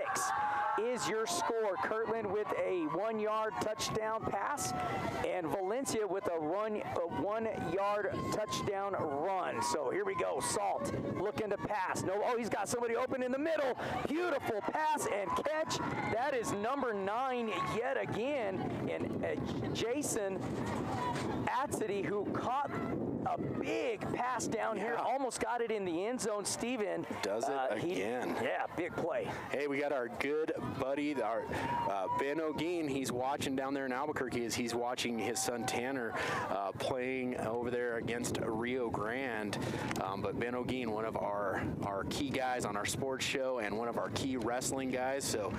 is your score. Kirtland with a 1-yard touchdown pass, and Valencia with a 1-yard touchdown run. So here we go. Salt looking to pass. He's got somebody open in the middle. Beautiful pass and catch. That is number 9 yet again, and Jason Atsedy, who caught a big pass down here, almost got it in the end zone. Steven does it again. Big play. Hey, we got our good buddy, our Ben O'Gean. He's watching down there in Albuquerque as he's watching his son Tanner playing over there against Rio Grande. But Ben O'Gean, one of our key guys on our sports show and one of our key wrestling guys. So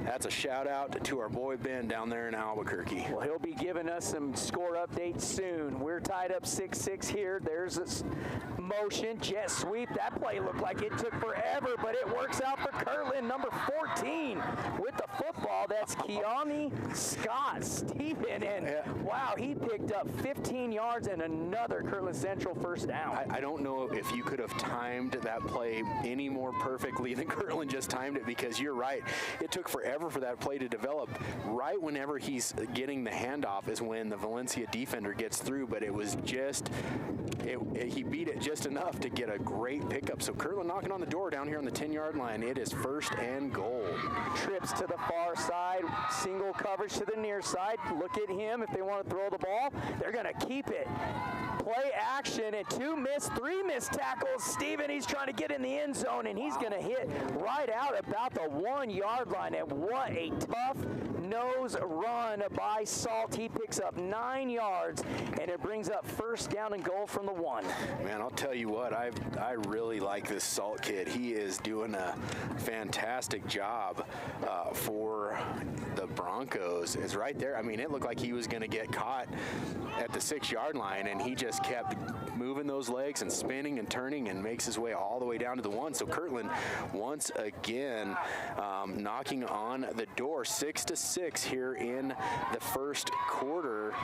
that's a shout out to our boy Ben down there in Albuquerque. Well, he'll be giving us some score updates soon. We're tied up 6-6 here. There's this motion, jet sweep. That play looked like it took forever, but it works out for Kirtland, number 14 with the football. That's Keone Scott. Steven, and wow, he picked up 15 yards and another Kirtland Central 1st down. I don't know if you could have timed that play any more perfectly than Kirtland just timed it, because you're right. It took forever for that play to develop. Right whenever he's getting the handoff is when the Valencia defender gets through, but it was just, he beat it just enough to get a great pickup. So Kirtland knocking on the door down here on the 10-yard line. It is 1st and goal. Trips to the far side, single coverage to the near side. Look at him. If they want to throw the ball, they're going to keep it. Play action, and 3 missed tackles. Steven, he's trying to get in the end zone, and he's going to hit right out about the 1-yard line. And what a tough nose run by Salt. He picks up 9 yards, and it brings up 1st down and goal from the 1. Man, I'll tell you what, I really like this Salt kid. He is doing a fantastic job for the Broncos. Is right there. I mean, it looked like he was going to get caught at the 6-yard line, and he just kept moving those legs and spinning and turning and makes his way all the way down to the 1. So Kirtland once again knocking on the door. 6-6 here in the first quarter.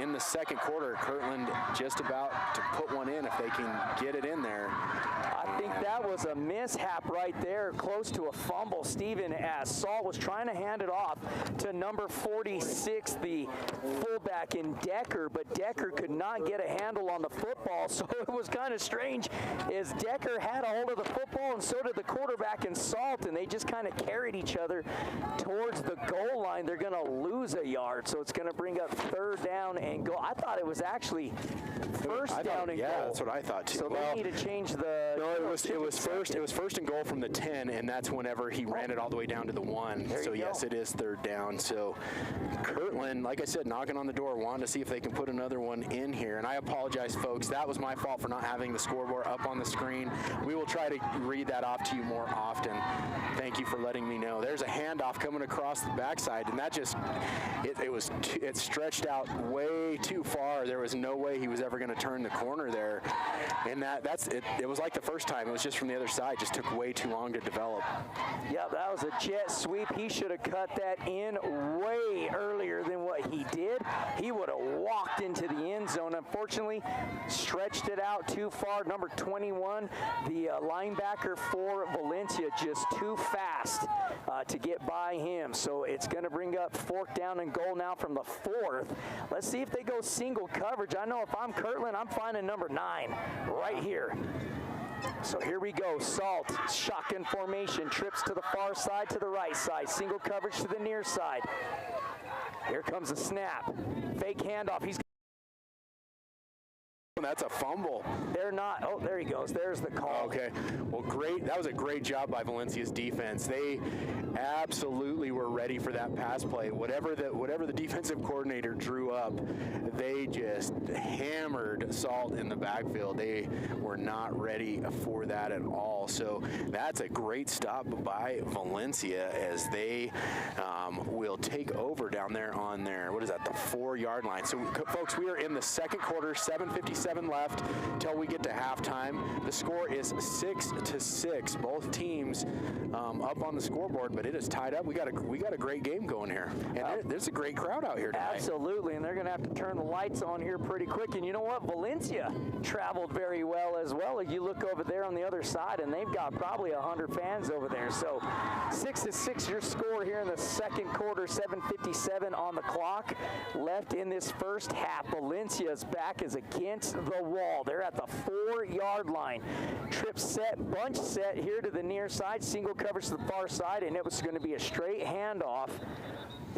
In the second quarter. Kirtland just about to put one in if they can get it in there. I think that was a mishap right there, close to a fumble, Steven, as Salt was trying to hand it off to number 46, the fullback in Decker, but Decker could not get a handle on the football, so it was kind of strange as Decker had a hold of the football and so did the quarterback in Salt, and they just kind of carried each other towards the goal line. They're going to lose a yard, so it's going to bring up 3rd down and goal. I thought it was actually 1st down and goal. Yeah, that's what I thought too. So they need to change the... No, it was 1st and goal from the 10, and that's whenever he ran it all the way down to the 1. So yes, it is 3rd down. So Kirtland calling, like I said, knocking on the door, wanting to see if they can put another one in here. And I apologize, folks. That was my fault for not having the scoreboard up on the screen. We will try to read that off to you more often. Thank you for letting me know. There's a handoff coming across the backside, and that just, it stretched out way too far. There was no way he was ever going to turn the corner there. And that's it. It was like the first time. It was just from the other side. Just took way too long to develop. Yep, that was a jet sweep. He should have cut that in way earlier than what he did. He would have walked into the end zone. Unfortunately, stretched it out too far. Number 21, the linebacker for Valencia, just too fast to get by him. So it's going to bring up 4th down and goal now from the 4th. Let's see if they go single coverage. I know if I'm Kirtland, I'm finding number 9 right here. So here we go. Salt, shotgun formation, trips to the far side, to the right side. Single coverage to the near side. Here comes the snap. Fake handoff. That's a fumble. They're not. Oh, there he goes. There's the call. Okay. Well, great. That was a great job by Valencia's defense. They absolutely were ready for that pass play. Whatever the defensive coordinator drew up, they just hammered Salt in the backfield. They were not ready for that at all. So that's a great stop by Valencia as they will take over down there on their, what is that, the 4-yard line. So, folks, we are in the second quarter, 7:57 left till we get to halftime. The score is 6-6. Both teams up on the scoreboard, but it is tied up. We got a great game going here, and there's a great crowd out here tonight. Absolutely, and they're going to have to turn the lights on here pretty quick. And you know what? Valencia traveled very well as well. You look over there on the other side, and they've got probably 100 fans over there. So 6-6 your score here in the second quarter. 7:57 on the clock left in this first half. Valencia's back is against the wall. They're at the 4-yard line. Trip set, bunch set here to the near side. Single coverage to the far side, and it was going to be a straight handoff.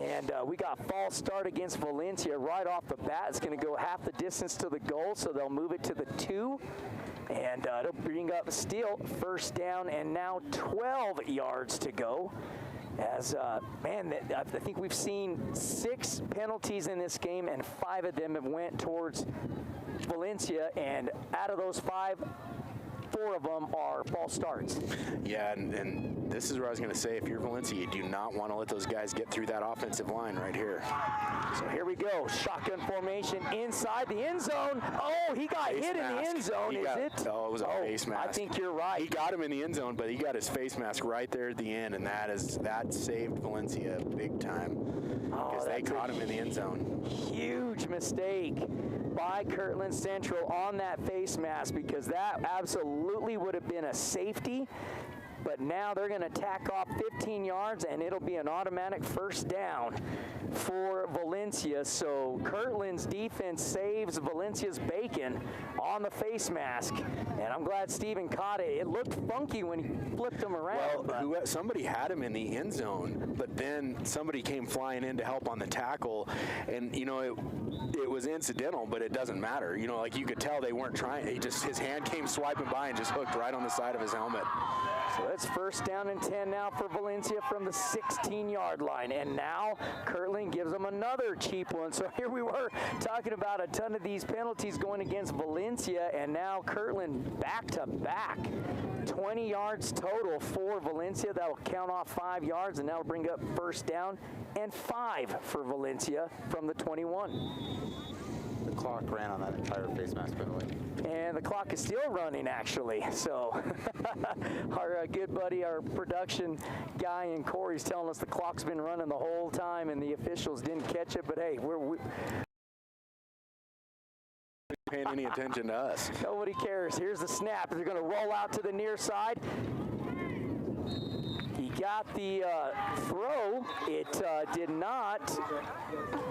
And we got false start against Valencia right off the bat. It's going to go half the distance to the goal, so they'll move it to the 2. And it'll bring up still 1st down and now 12 yards to go. As, man, I think we've seen 6 penalties in this game, and 5 of them have went towards Valencia. And out of those 5, 4 of them are false starts. Yeah, and this is where I was going to say, if you're Valencia, you do not want to let those guys get through that offensive line right here. So here we go. Shotgun formation inside the end zone. Oh, he got hit in the end zone, is it? Oh, it was a face mask. I think you're right. He got him in the end zone, but he got his face mask right there at the end, and that saved Valencia big time because they caught him in the end zone. Huge mistake by Kirtland Central on that face mask, because that absolutely would have been a safety. But now they're going to tack off 15 yards, and it'll be an automatic 1st down for Valencia. So Kirtland's defense saves Valencia's bacon on the face mask, and I'm glad Steven caught it. It looked funky when he flipped him around. Well, somebody had him in the end zone, but then somebody came flying in to help on the tackle, and, you know, it was incidental, but it doesn't matter. You know, like you could tell they weren't trying. His hand came swiping by and just hooked right on the side of his helmet. So it's 1st down and 10 now for Valencia from the 16-yard line. And now Kirtland gives them another cheap one. So here we were talking about a ton of these penalties going against Valencia, and now Kirtland back-to-back. 20 yards total for Valencia. That'll count off 5 yards, and that'll bring up 1st down and 5 for Valencia from the 21. The clock ran on that entire face mask penalty. And the clock is still running, actually. So our good buddy, our production guy in Corey's telling us the clock's been running the whole time, and the officials didn't catch it. But hey, we're paying any attention to us. Nobody cares. Here's the snap. They're going to roll out to the near side. He got the throw. It did not.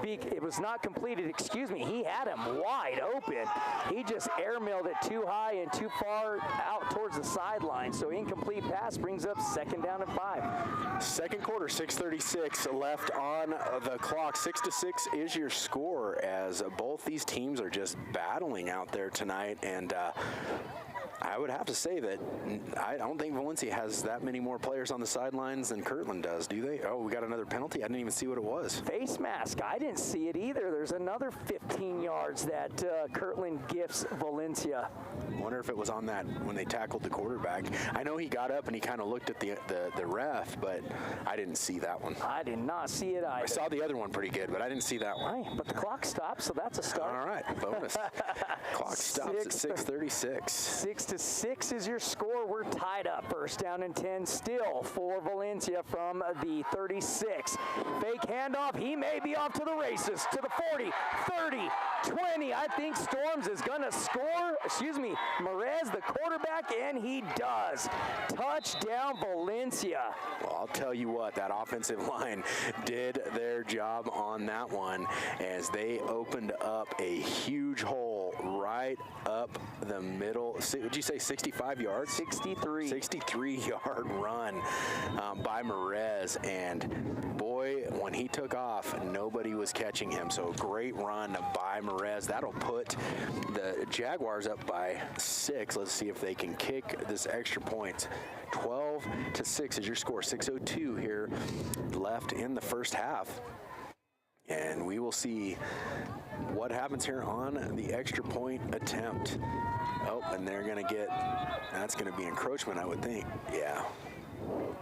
It was not completed. Excuse me. He had him wide open. He just airmailed it too high and too far out towards the sideline. So incomplete pass brings up 2nd down and 5. Second quarter, 6:36 left on the clock. 6-6 is your score, as both these teams are just battling out there tonight. And I would have to say that I don't think Valencia has that many more players on the sidelines than Kirtland does, do they? Oh, we got another penalty. I didn't even see what it was. Face mask. I didn't see it either. There's another 15 yards that Kirtland gifts Valencia. I wonder if it was on that when they tackled the quarterback. I know he got up and he kind of looked at the ref, but I didn't see that one. I did not see it either. I saw the other one pretty good, but I didn't see that one. Right, but the clock stopped, so that's a start. All right, bonus. Clock stops at 6:36. 6-6 is your score. We're tied up. First down and 10 still for Valencia from the 36. Fake handoff. He may be off to the races. To the 40, 30, 20. I think Storms is going to score. Merez, the quarterback, and he does. Touchdown, Valencia. Well, I'll tell you what, that offensive line did their job on that one as they opened up a huge hole right up the middle. Would you say 65 yards? 63. 63-yard run by Merez, and boy, when he took off, nobody was catching him. So great run by Merez. That'll put the Jaguars up by 6. Let's see if they can kick this extra point. 12-6 is your score. 6:02 here left in the first half. And we will see what happens here on the extra point attempt. Oh, and they're going to get, that's going to be encroachment, I would think. Yeah.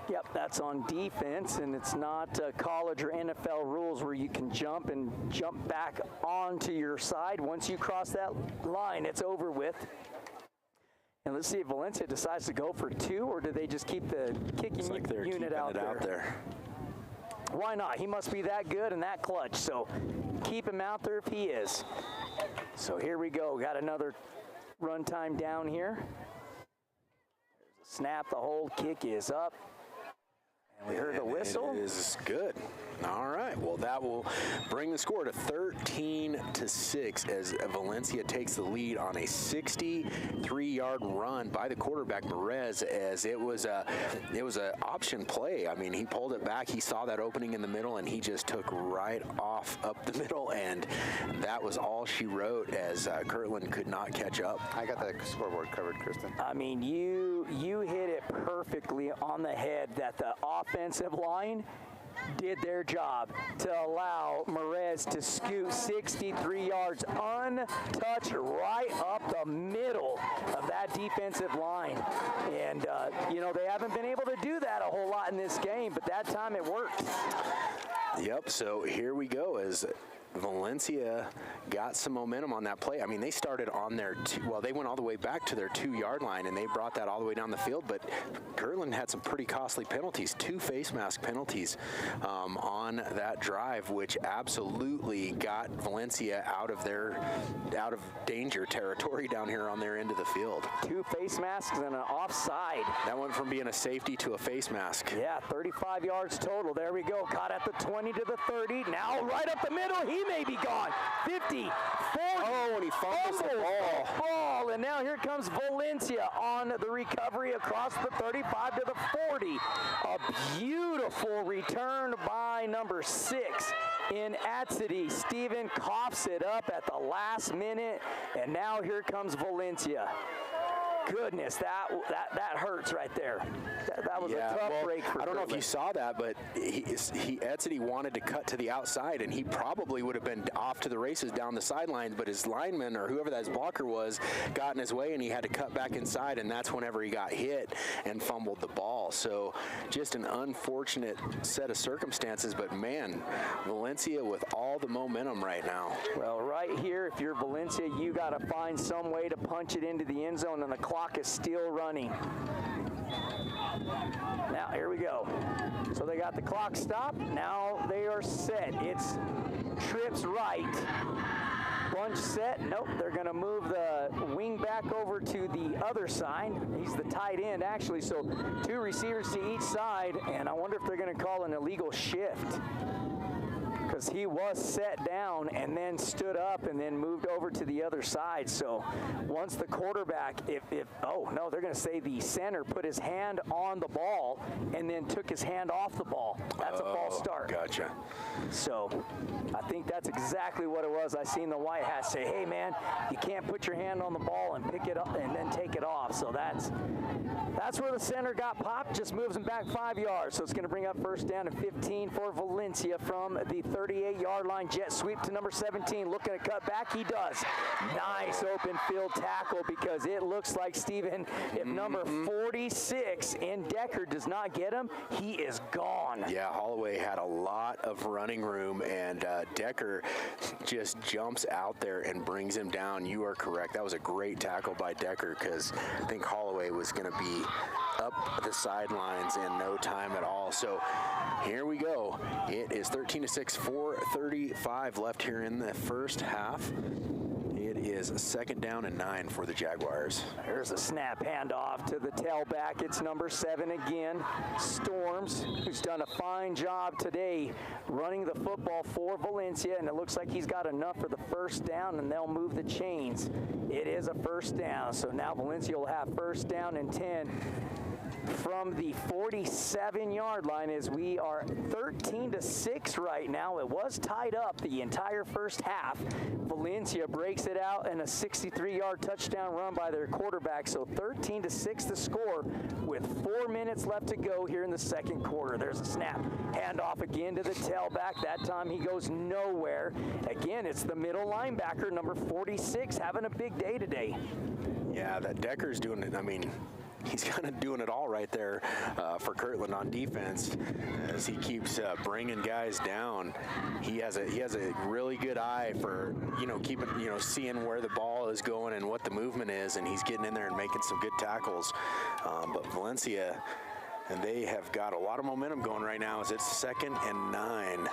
Yep, that's on defense, and it's not college or NFL rules where you can jump back onto your side. Once you cross that line, it's over with. And let's see if Valencia decides to go for 2, or do they just keep the kicking unit out there? Why not? He must be that good and that clutch, so keep him out there if he is. So here we go. Got another run time down here. There's a snap. The hold kick is up. And we heard the whistle. It is good. All right. Well, that will bring the score to 13-6 as Valencia takes the lead on a 63-yard run by the quarterback Merez, as it was a option play. I mean, he pulled it back. He saw that opening in the middle, and he just took right off up the middle, and that was all she wrote as Kirtland could not catch up. I got that scoreboard covered, Kristen. I mean, you hit it perfectly on the head that the offensive line did their job to allow Merez to scoot 63 yards untouched right up the middle of that defensive line. And, they haven't been able to do that a whole lot in this game, but that time it worked. Yep, so here we go as Valencia got some momentum on that play. I mean, they started on their they went all the way back to their 2-yard line, and they brought that all the way down the field, but Kirtland had some pretty costly penalties, 2 face mask penalties on that drive, which absolutely got Valencia out of danger territory down here on their end of the field. 2 face masks and an offside. That went from being a safety to a face mask. Yeah, 35 yards total. There we go. Caught at the 20 to the 30. Now right up the middle. He may be gone. 50, 40. Oh, and he fumbles the ball. And now here comes Valencia on the recovery across the 35 to the 40. A beautiful return by number 6 in Atsidi. Steven coughs it up at the last minute, and now here comes Valencia. Goodness, that hurts right there. That was a tough break for I don't know Kirtland. if you saw that, but Edsity wanted to cut to the outside, and he probably would have been off to the races down the sidelines, but his lineman or whoever that his blocker was got in his way, and he had to cut back inside, and that's whenever he got hit and fumbled the ball. So just an unfortunate set of circumstances, but man, Valencia with all the momentum right now. Well, right here, if you're Valencia, you got to find some way to punch it into the end zone, and the clock is still running. Now, here we go. So they got the clock stopped. Now they are set. It's trips right. Bunch set. Nope, they're going to move the wing back over to the other side. He's the tight end, actually. So 2 receivers to each side, and I wonder if they're going to call an illegal shift. because he was set down and then stood up and then moved over to the other side. So once the quarterback, oh no, they're going to say the center put his hand on the ball and then took his hand off the ball. That's a false start. Gotcha. So I think that's exactly what it was. I seen the white hat say, hey man, you can't put your hand on the ball and pick it up and then take it off. So that's where the center got popped, just moves him back 5 yards. So it's going to bring up first down and 15 for Valencia from the 38-yard line. Jet sweep to number 17, looking to cut back. He does. Nice open field tackle, because it looks like, Steven, if number 46 in Decker does not get him, he is gone. Yeah, Holloway had a lot of running room, and Decker just jumps out there and brings him down. You are correct. That was a great tackle by Decker, because I think Holloway was going to be up the sidelines in no time at all. So here we go. It is 13-6, 4:35 left here in the first half. It is a second down and 9 for the Jaguars. There's a snap handoff to the tailback. It's number 7 again, Storms, who's done a fine job today running the football for Valencia, and it looks like he's got enough for the first down, and they'll move the chains. It is a first down, so now Valencia will have first down and 10 from the 47-yard line, as we are 13-6 right now. It was tied up the entire first half. Valencia breaks it out in a 63-yard touchdown run by their quarterback. So 13-6 the score with 4 minutes left to go here in the second quarter. There's a snap. Handoff again to the tailback. That time he goes nowhere. Again, it's the middle linebacker, number 46, having a big day today. Yeah, that Decker's doing it. I mean, he's kind of doing it all right there for Kirtland on defense, as he keeps bringing guys down. He has a really good eye for, keeping, seeing where the ball is going and what the movement is, and he's getting in there and making some good tackles. But Valencia, and they have got a lot of momentum going right now, as it's 2nd and 9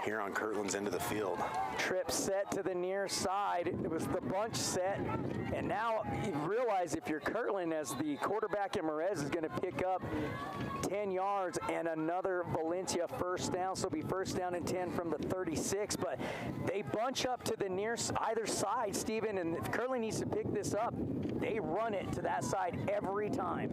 here on Kirtland's end of the field. Trip set to the near side. It was the bunch set, and now you realize if you're Kirtland, as the quarterback in Merez is going to pick up 10 yards and another Valencia first down, so it'll be first down and 10 from the 36, but they bunch up to the near either side, Steven, and if Kirtland needs to pick this up, they run it to that side every time.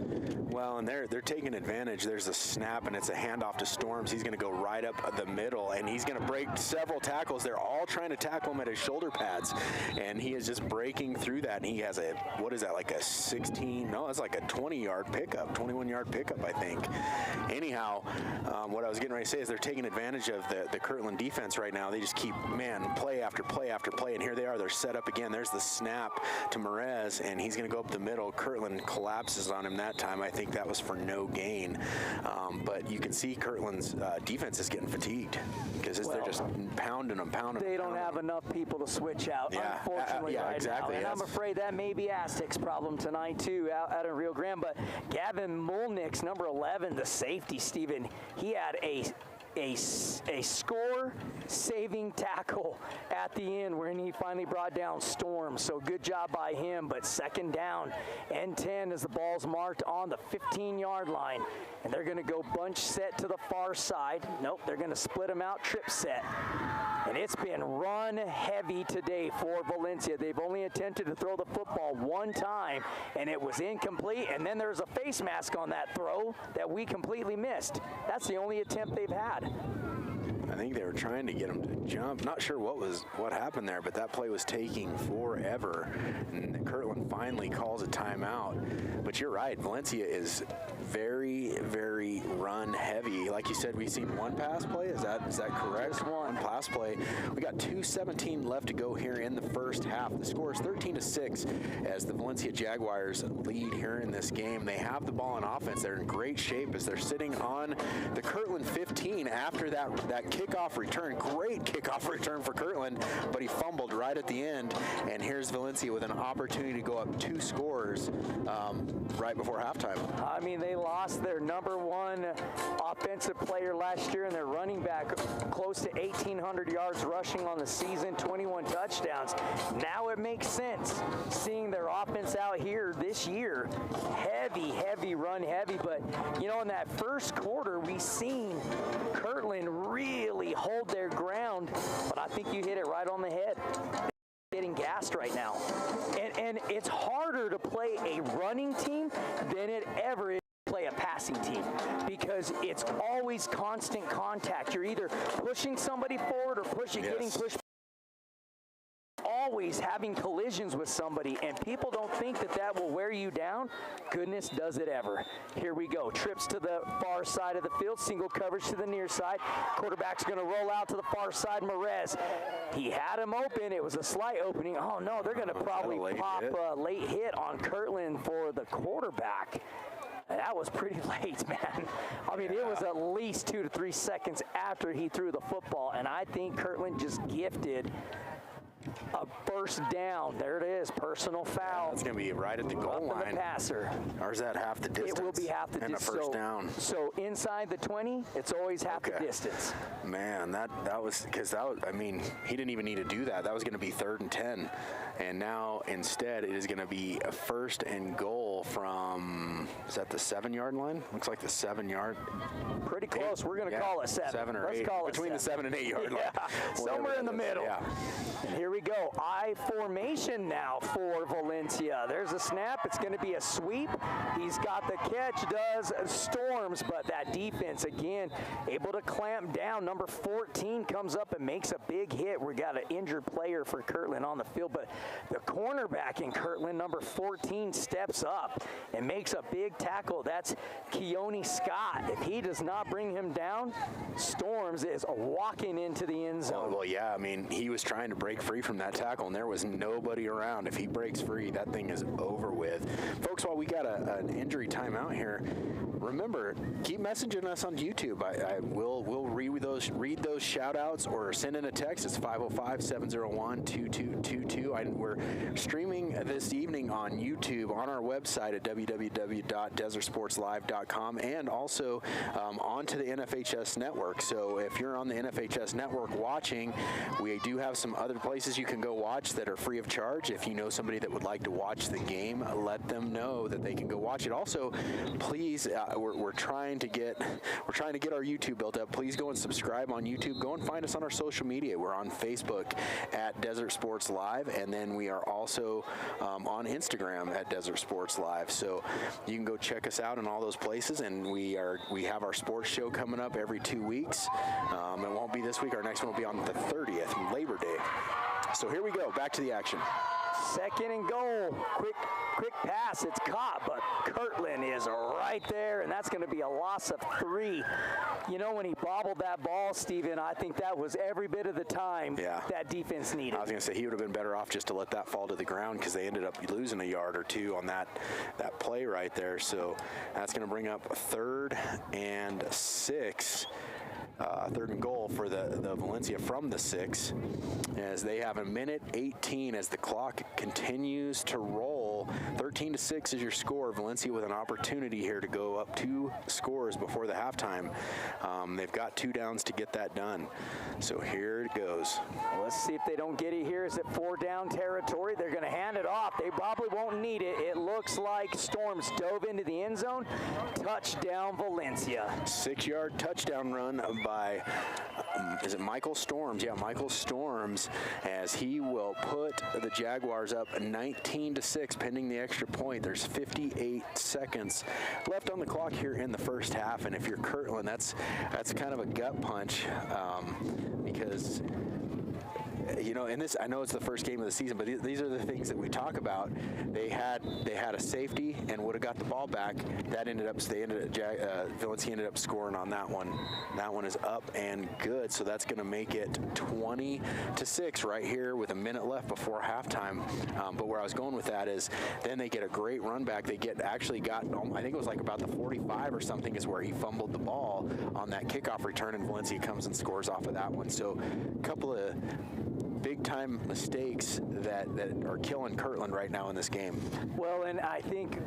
Well, and they're taking advantage. There's a snap, and it's a handoff to Storms. He's going to go right up the middle, and he's going to break several tackles. They're all trying to tackle him at his shoulder pads, and he is just breaking through that, and he has a, what is that, like a 16? No, it's like a 20-yard pickup, 21-yard pickup, I think. Anyhow, what I was getting ready to say is they're taking advantage of the Kirtland defense right now. They just keep, play after play after play, and here they are. They're set up again. There's the snap to Merez, and he's going to go up the middle. Kirtland collapses on him that time. I think that was for no gain. But you can see Kirtland's defense is getting fatigued, because they're just pounding them. They don't have enough people to switch out, unfortunately, right exactly, now. And I'm afraid that may be Aztec's problem tonight, too, out in Rio Grande. But Gavin Mulnick's number 11, the safety, Steven, he had a score-saving tackle at the end when he finally brought down Storm. So good job by him, but second down and 10 as the ball's marked on the 15-yard line. And they're going to go bunch set to the far side. Nope, they're going to split them out, trip set. And it's been run heavy today for Valencia. They've only attempted to throw the football one time, and it was incomplete. And then there's a face mask on that throw that we completely missed. That's the only attempt they've had. I think they were trying to get him to jump. Not sure what happened there, but that play was taking forever. And Kirtland finally calls a timeout. But you're right, Valencia is very, very run heavy. Like you said, we've seen one pass play. Is that correct? Just one pass play. We got 2:17 left to go here in the first half. The score is 13-6 as the Valencia Jaguars lead here in this game. They have the ball in offense. They're in great shape as they're sitting on the Kirtland 15 after that kickoff return. Great kickoff return for Kirtland, but he fumbled right at the end. And here's Valencia with an opportunity to go up 2 scores right before halftime. I mean, they lost their number 1 offensive player last year, and their running back close to 1,800 yards rushing on the season, 21 touchdowns. Now it makes sense seeing their offense out here this year. Heavy run heavy, but in that first quarter we seen Kirtland really really hold their ground, but I think you hit it right on the head. Getting gassed right now. And it's harder to play a running team than it ever is to play a passing team, because it's always constant contact. You're either pushing somebody forward or getting pushed, always having collisions with somebody, and people don't think that will wear you down. Goodness, does it ever. Here we go. Trips to the far side of the field, single coverage to the near side. Quarterback's going to roll out to the far side. Merez, he had him open. It was a slight opening. Oh no, they're going to probably pop a late hit on Kirtland for the quarterback. That was pretty late, man. I mean, it was at least 2 to 3 seconds after he threw the football, and I think Kirtland just gifted a first down. There it is, personal foul. It's going to be right at the goal line. The passer. Or is that half the distance? It will be half the distance. And a first down. So inside the 20, it's always half the distance. Man, that was, because that was, I mean, he didn't even need to do that. That was going to be 3rd and 10. And now, instead, it is going to be a 1st and goal from, is that the 7-yard line? Looks like the 7-yard. Pretty close. We're going to call it 7. 7 or Let's 8. Call it Between 7. the 7 and 8 yard line. Somewhere in the middle. Yeah. Here we go. I formation now for Valencia. There's a snap. It's going to be a sweep. He's got the catch, does Storms, but that defense, again, able to clamp down. Number 14 comes up and makes a big hit. We got an injured player for Kirtland on the field, but the cornerback in Kirtland, number 14, steps up and makes a big tackle. That's Keone Scott. If he does not bring him down, Storms is walking into the end zone. Well, yeah, I mean, he was trying to break free from that tackle, and there was nobody around. If he breaks free, that thing is over with. Folks, while we got an injury timeout here, remember, keep messaging us on YouTube. We'll read those shout-outs or send in a text. It's 505-701-2222. We're streaming this evening on YouTube on our website at www.desertsportslive.com and also onto the NFHS network. So if you're on the NFHS network watching, we do have some other places you can go watch that are free of charge. If you know somebody that would like to watch the game, let them know that they can go watch it. Also, please, we're trying to get our YouTube built up. Please go and subscribe on YouTube. Go and find us on our social media. We're on Facebook at Desert Sports Live, and then we are also on Instagram at Desert Sports Live. So you can go check us out in all those places, and we have our sports show coming up every 2 weeks. It won't be this week. Our next one will be on the 30th, Labor Day. So here we go. Back to the action. 2nd and goal. Quick pass. It's caught, but Kirtland is right there, and that's going to be a loss of 3. You know, when he bobbled that ball, Steven, I think that was every bit of the time that defense needed. I was going to say he would have been better off just to let that fall to the ground, because they ended up losing a yard or 2 on that play right there. So that's going to bring up 3rd and 6. 3rd and goal for the Valencia from the 6, as they have 1:18 as the clock continues to roll. 13-6 is your score. Valencia with an opportunity here to go up 2 scores before the halftime. They've got 2 downs to get that done. So here it goes. Well, let's see if they don't get it here. Is it 4-down territory? They're going to hand it off. They probably won't need it. It looks like Storms dove into the end zone. Touchdown, Valencia. 6-yard touchdown run by, is it Michael Storms? Yeah, Michael Storms, as he will put the Jaguars up 19-6 pending the extra point. There's 58 seconds left on the clock here in the first half, and if you're Kirtland, that's kind of a gut punch, because you know, in this, I know it's the first game of the season, but these are the things that we talk about. They had a safety and would have got the ball back. Valencia ended up scoring on that one. That one is up and good, so that's going to make it 20-6 right here with a minute left before halftime. But where I was going with that is, then they get a great run back. They actually got, I think it was like about the 45 or something, is where he fumbled the ball on that kickoff return, and Valencia comes and scores off of that one. So a couple of big big-time mistakes that are killing Kirtland right now in this game. Well, and I think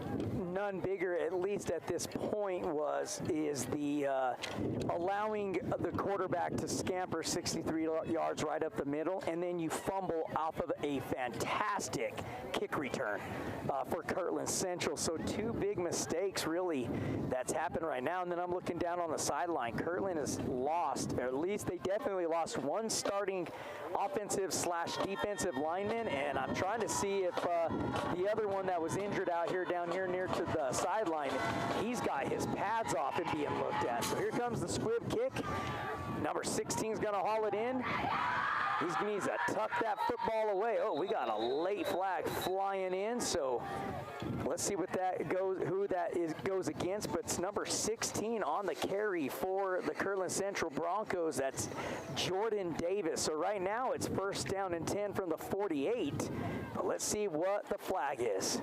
none bigger, at least at this point, is the allowing the quarterback to scamper 63 yards right up the middle, and then you fumble off of a fantastic kick return for Kirtland Central. So two big mistakes, really, that's happened right now. And then I'm looking down on the sideline. Kirtland has lost, or at least they definitely lost one starting offensive/defensive lineman, and I'm trying to see if the other one that was injured out here down here near to the sideline, he's got his pads off and being looked at. So here comes the squib kick. Number 16 is going to haul it in. He needs to tuck that football away. Oh, we got a late flag flying in, so let's see what that goes, who that goes against. But it's number 16 on the carry for the Kirtland Central Broncos. That's Jordan Davis. So right now it's 1st down and 10 from the 48. But let's see what the flag is.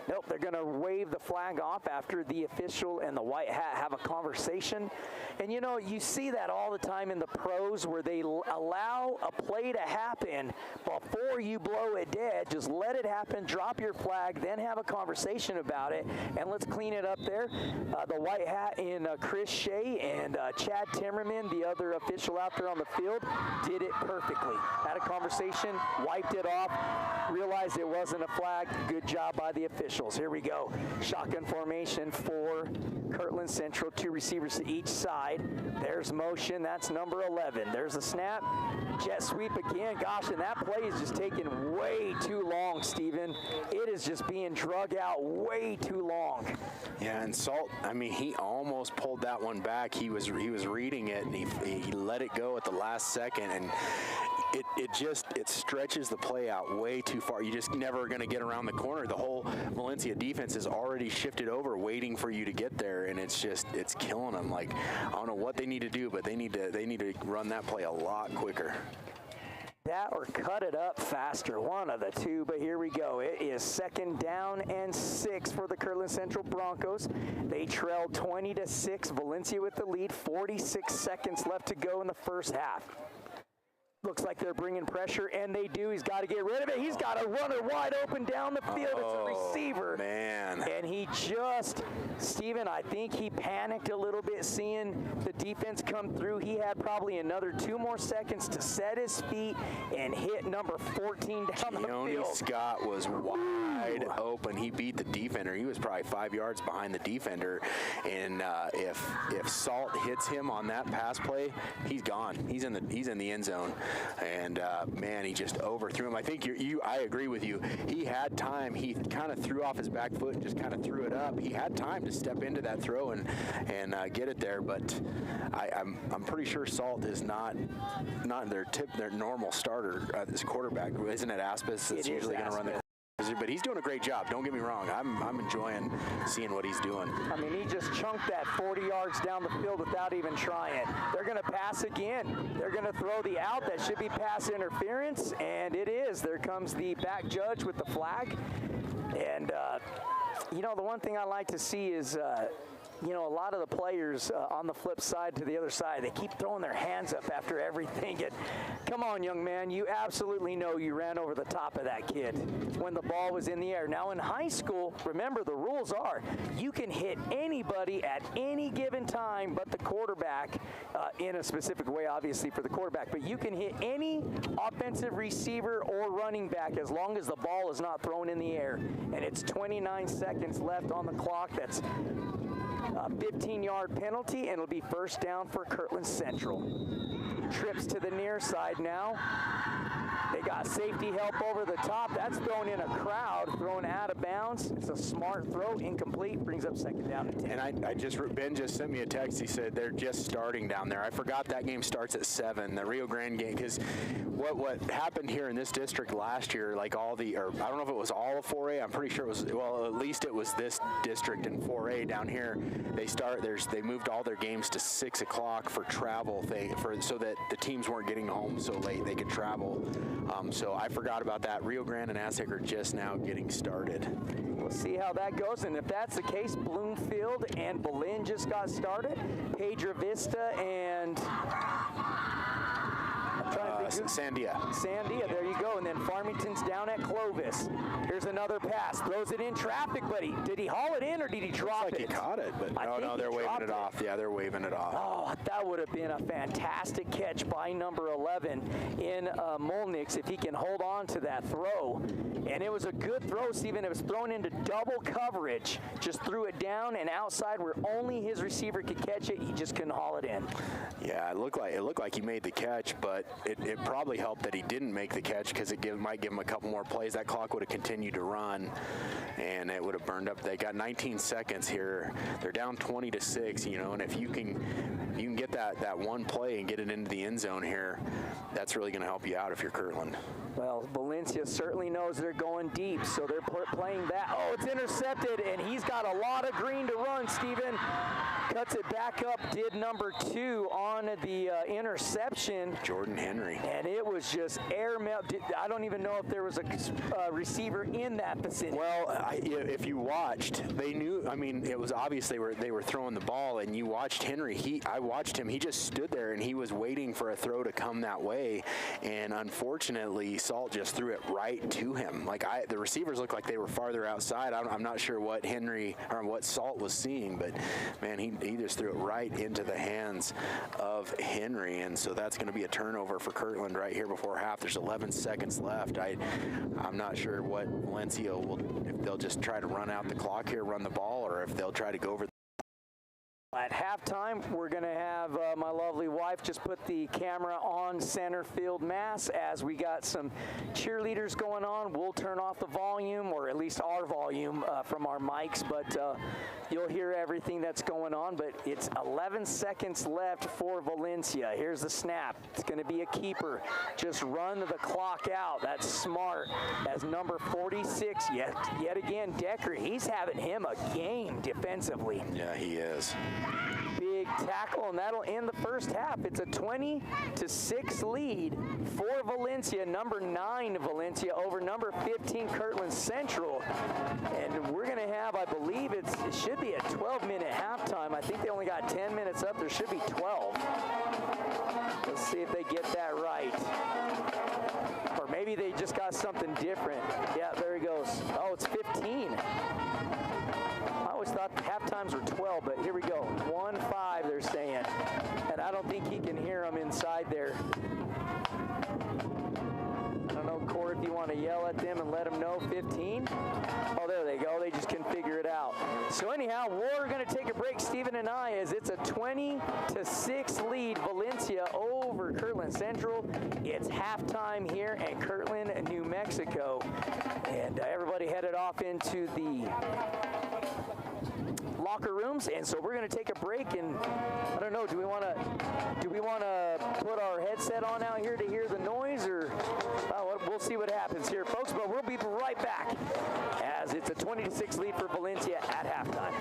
Nope, they're going to wave the flag off after the official and the white hat have a conversation. And, you know, you see that all the time in the pros where they allow a play to happen before you blow it dead. Just let it happen, drop your flag, then have a conversation about it, and let's clean it up there. The white hat in Chris Shea and Chad Timmerman, the other official out there on the field, did it perfectly. Had a conversation, wiped it off, realized it wasn't a flag. Good job by the official. Here we go. Shotgun formation for Kirtland Central. 2 receivers to each side. There's motion. That's number 11. There's a snap. Jet sweep again. Gosh, and that play is just taking way too long, Steven. It is just being drug out way too long. Yeah, and Salt, I mean, he almost pulled that one back. He was reading it, and he let it go at the last second, and it stretches the play out way too far. You just never going to get around the corner. The whole Valencia defense is already shifted over, waiting for you to get there, and it's killing them. Like, I don't know what they need to do, but they need to run that play a lot quicker. That or cut it up faster, one of the two, but here we go. It is 2nd down and 6 for the Kirtland Central Broncos. They trail 20-6, Valencia with the lead, 46 seconds left to go in the first half. Looks like they're bringing pressure, and they do. He's got to get rid of it. He's got a runner wide open down the field. It's a receiver. Man. And he just, Steven, I think he panicked a little bit seeing the defense come through. He had probably another 2 more seconds to set his feet and hit number 14 down the field. Scott was wide open. He beat the defender. He was probably 5 yards behind the defender. And if Salt hits him on that pass play, he's gone. He's in the end zone. And man, he just overthrew him. I think I agree with you. He had time. He kind of threw off his back foot and just kind of threw it up. He had time to step into that throw and get it there. But I'm pretty sure Salt is not their normal starter. This quarterback, isn't it? Aspis that's usually going to run the. But he's doing a great job. Don't get me wrong. I'm enjoying seeing what he's doing. I mean, he just chunked that 40 yards down the field without even trying. They're going to pass again. They're going to throw the out. That should be pass interference, and it is. There comes the back judge with the flag. And, you know, the one thing I like to see is you know, a lot of the players on the flip side to the other side, they keep throwing their hands up after everything. And come on, young man, you absolutely know you ran over the top of that kid when the ball was in the air. Now, in high school, remember, the rules are you can hit anybody at any given time but the quarterback in a specific way, obviously, for the quarterback. But you can hit any offensive receiver or running back as long as the ball is not thrown in the air. And it's 29 seconds left on the clock. That's a 15-yard penalty, and it'll be 1st down for Kirtland Central. Trips to the near side now. They got safety help over the top. That's thrown in a crowd, thrown out of bounds. It's a smart throw, incomplete, brings up 2nd down and 10. And Ben just sent me a text. He said they're just starting down there. I forgot that game starts at 7, the Rio Grande game, because what happened here in this district last year, like I don't know if it was all of 4A. I'm pretty sure it was, well, at least it was this district in 4A down here. They moved all their games to 6 o'clock for travel so that the teams weren't getting home so late they could travel. So I forgot about that. Rio Grande and Aztec are just now getting started. We'll see how that goes, and if that's the case, Bloomfield and Belen just got started. Pedro Vista and Sandia. Sandia, there you go. And then Farmington's down at Clovis. Here's another pass. Throws it in traffic, but did he haul it in or did he drop Looks like it? he caught it, but no, they're waving it off. Yeah, they're waving it off. Oh, that would have been a fantastic catch by number 11 in Molnix if he can hold on to that throw. And it was a good throw, Steven. It was thrown into double coverage. Just threw it down and outside where only his receiver could catch it. He just couldn't haul it in. Yeah, it looked like he made the catch, but it probably helped that he didn't make the catch because it might give him a couple more plays. That clock would have continued to run, and it would have burned up. They got 19 seconds here. They're down 20-6, and if you can get that one play and get it into the end zone here, that's really going to help you out if you're Kirtland. Well, Valencia certainly knows they're going deep, so they're playing that. Oh, it's intercepted, and he's got a lot of green to run, Steven. Cuts it back up, did number 2 on the interception. Jordan Henry. And it was just air melt. I don't even know if there was a receiver in that vicinity. Well, if you watched, they knew. I mean, it was obvious they were throwing the ball, and you watched Henry. I watched him. He just stood there, and he was waiting for a throw to come that way. And unfortunately, Salt just threw it right to him. The receivers looked like they were farther outside. I'm not sure what Henry or what Salt was seeing, but man, he just threw it right into the hands of Henry, and so that's going to be a turnover for Kirtland right here before half. There's 11 seconds left. I'm not sure what Valencia if they'll just try to run out the clock here, run the ball, or if they'll try to go over. At halftime, we're going to have my lovely wife just put the camera on center field mass as we got some cheerleaders going on. We'll turn off the volume, or at least our volume from our mics, but you'll hear everything that's going on. But it's 11 seconds left for Valencia. Here's the snap. It's going to be a keeper. Just run the clock out. That's smart. As number 46, yet again, Decker, he's having him a game defensively. Yeah, he is. Big tackle, and that'll end the first half. It's a 20-6 lead for Valencia. Number 9 Valencia over number 15 Kirtland Central. And we're going to have, I believe it should be a 12-minute halftime. I think they only got 10 minutes up. There should be 12. Let's see if they get that right. Or maybe they just got something different. Yeah, there he goes. Oh, it's 15. I always thought half times were 12, but here we go. 1-5, they're saying. And I don't think he can hear them inside there. I don't know, Corey, if you want to yell at them and let them know 15. Oh, there they go. They just can figure it out. So anyhow, we're going to take a break, Stephen and I, as it's a 20-6 lead, Valencia over Kirtland Central. It's halftime here in Kirtland, New Mexico. And everybody headed off into the locker rooms, and so we're going to take a break. And I don't know, do we want to put our headset on out here to hear the noise, or we'll see what happens here, folks. But we'll be right back as it's a 20-6 lead for Valencia at halftime.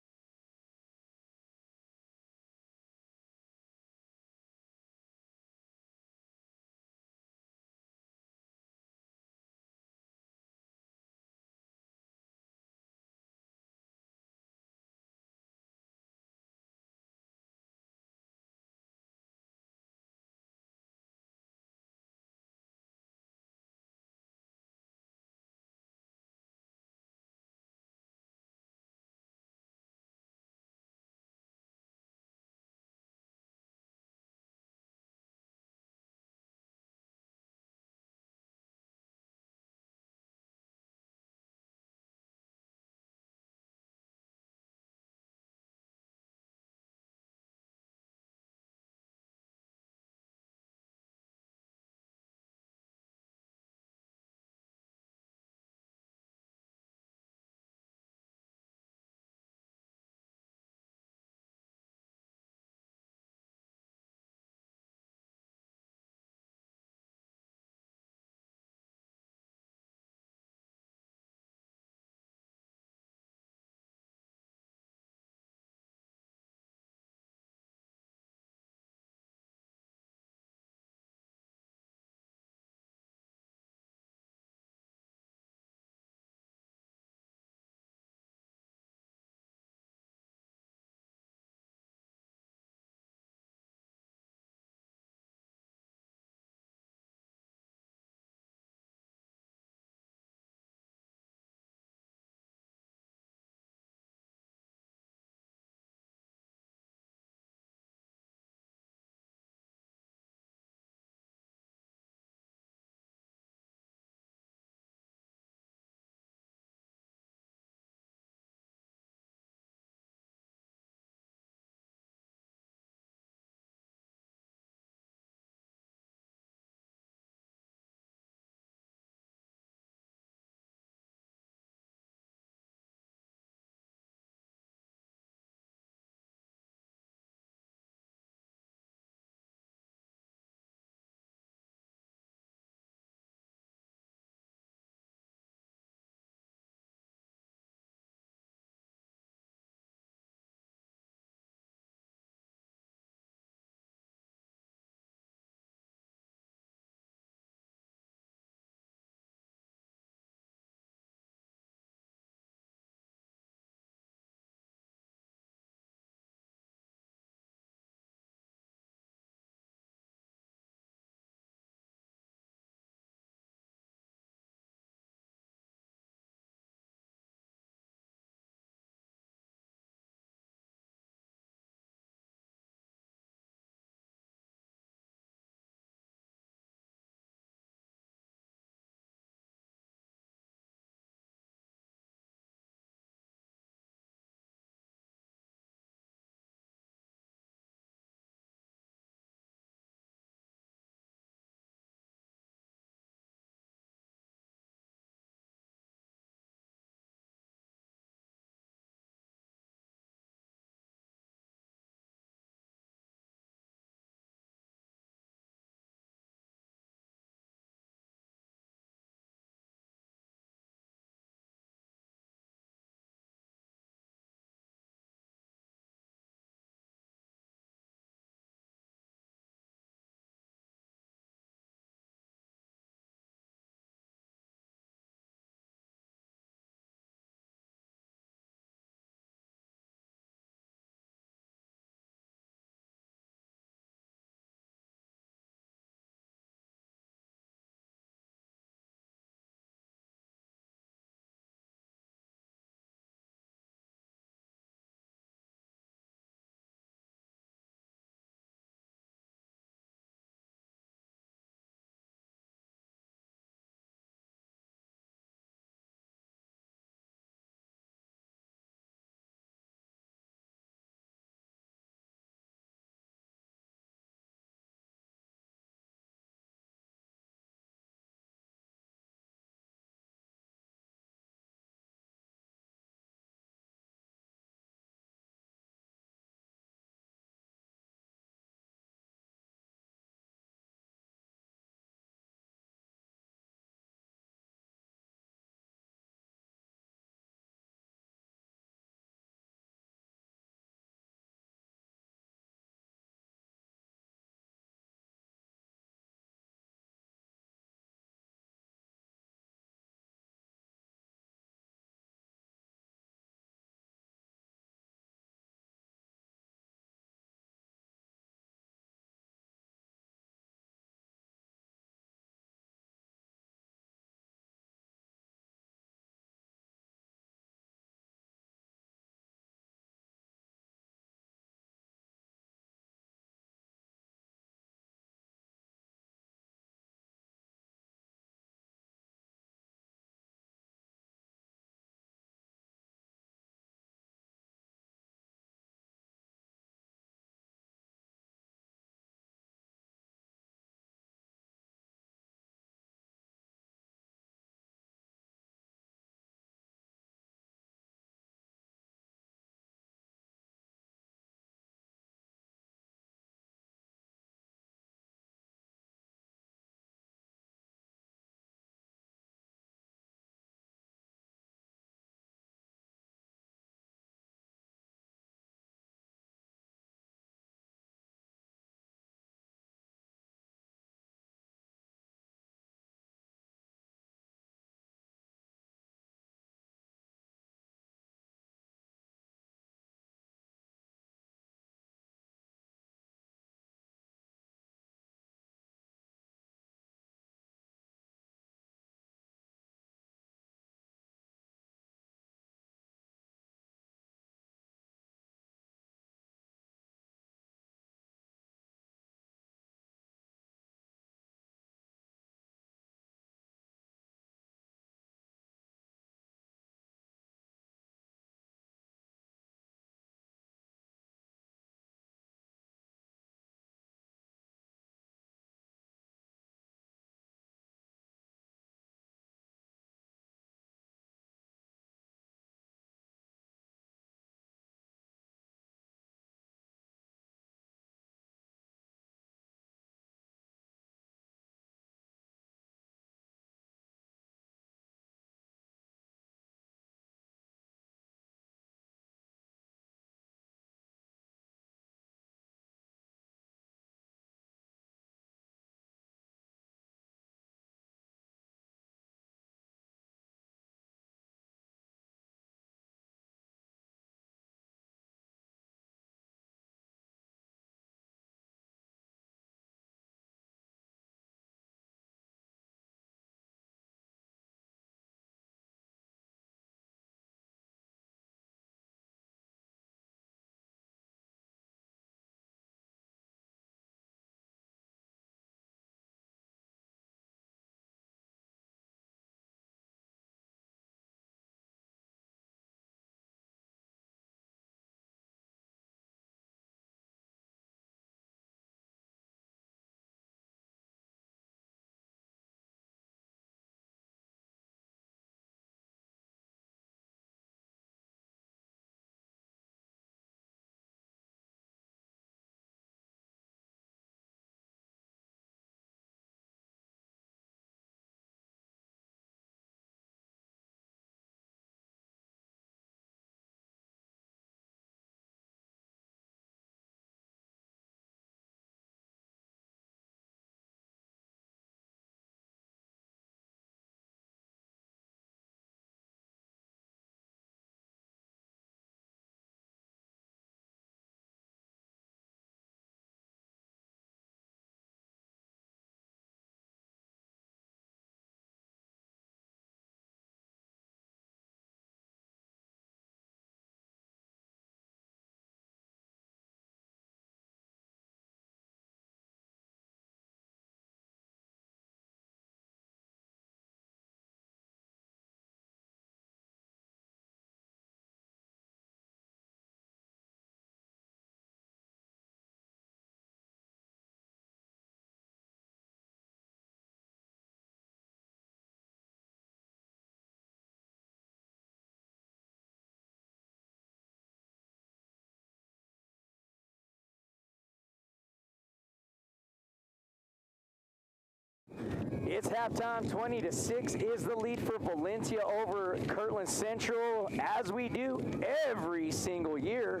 It's halftime. 20-6 is the lead for Valencia over Kirtland Central, as we do every single year.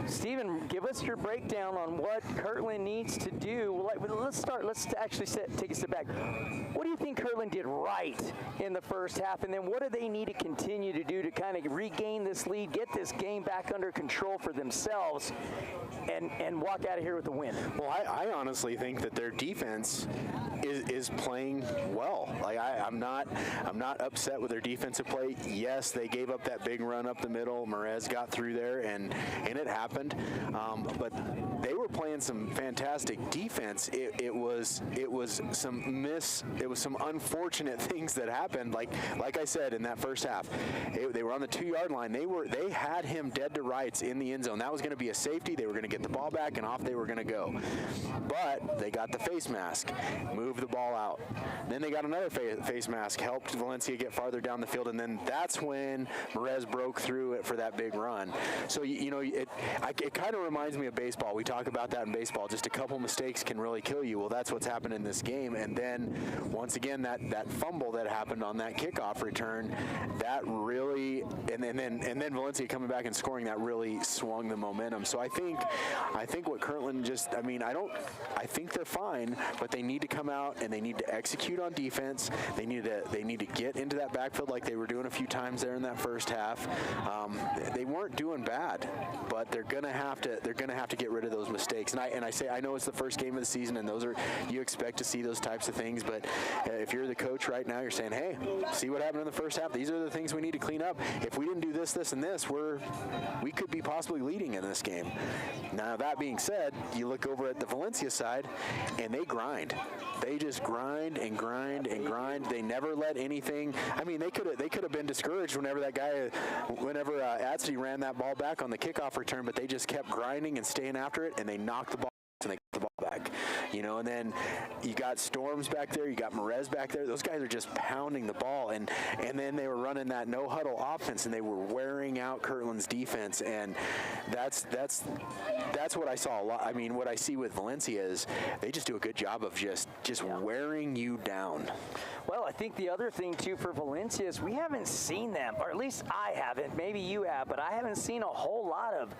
Stephen, give us your breakdown on what Kirtland needs to do. Let's actually take a step back. What do you think Kirtland did right in the first half, and then what do they need to continue to do to kind of regain this lead, get this game back under control for themselves, and walk out of here with a win? Well, I honestly think that their defense is playing well. Like I'm not upset with their defensive play. Yes, they gave up that big run up the middle. Merez got through there, and it happened. But they were playing some fantastic defense. It was some unfortunate things that happened. Like I said in that first half, they were on the 2-yard line. They had him dead to rights in the end zone. That was going to be a safety. They were going to get the ball back, and off they were going to go. But they got the face mask, moved the ball out. Then they got another face mask, helped Valencia get farther down the field, and then that's when Merez broke through it for that big run. So it kind of reminds me of baseball. We talk about that in baseball. Just a couple mistakes can really kill you. Well, that's what's happened in this game. And then once again, that fumble that happened on that kickoff return, that really, and then Valencia coming back and scoring, that really swung the momentum. So I think what Kirtland I think they're fine, but they need to come out and they need to execute on defense. They need to get into that backfield like they were doing a few times there in that first half. They weren't doing bad, but they're gonna have to get rid of those mistakes. And I know it's the first game of the season, and you expect to see those types of things. But if you're the coach right now, you're saying, hey, see what happened in the first half. These are the things we need to clean up. If we didn't do this, and this, we could be possibly leading in this game. Now that being said, you look over at the Valencia side, and they grind. They just grind and grind and grind. They never let anything. I mean, they could have been discouraged whenever Adsley ran that ball back on the kickoff return, but they just kept grinding and staying after it, and they knocked the ball and they got the ball back. And then you got Storms back there, you got Merez back there. Those guys are just pounding the ball, and then they were running that no huddle offense, and they were wearing out Kirtland's defense, and that's what I saw a lot. I mean, what I see with Valencia is they just do a good job of just wearing you down. Well, I think the other thing too for Valencia is we haven't seen them, or at least I haven't. Maybe you have, but I haven't seen a whole lot of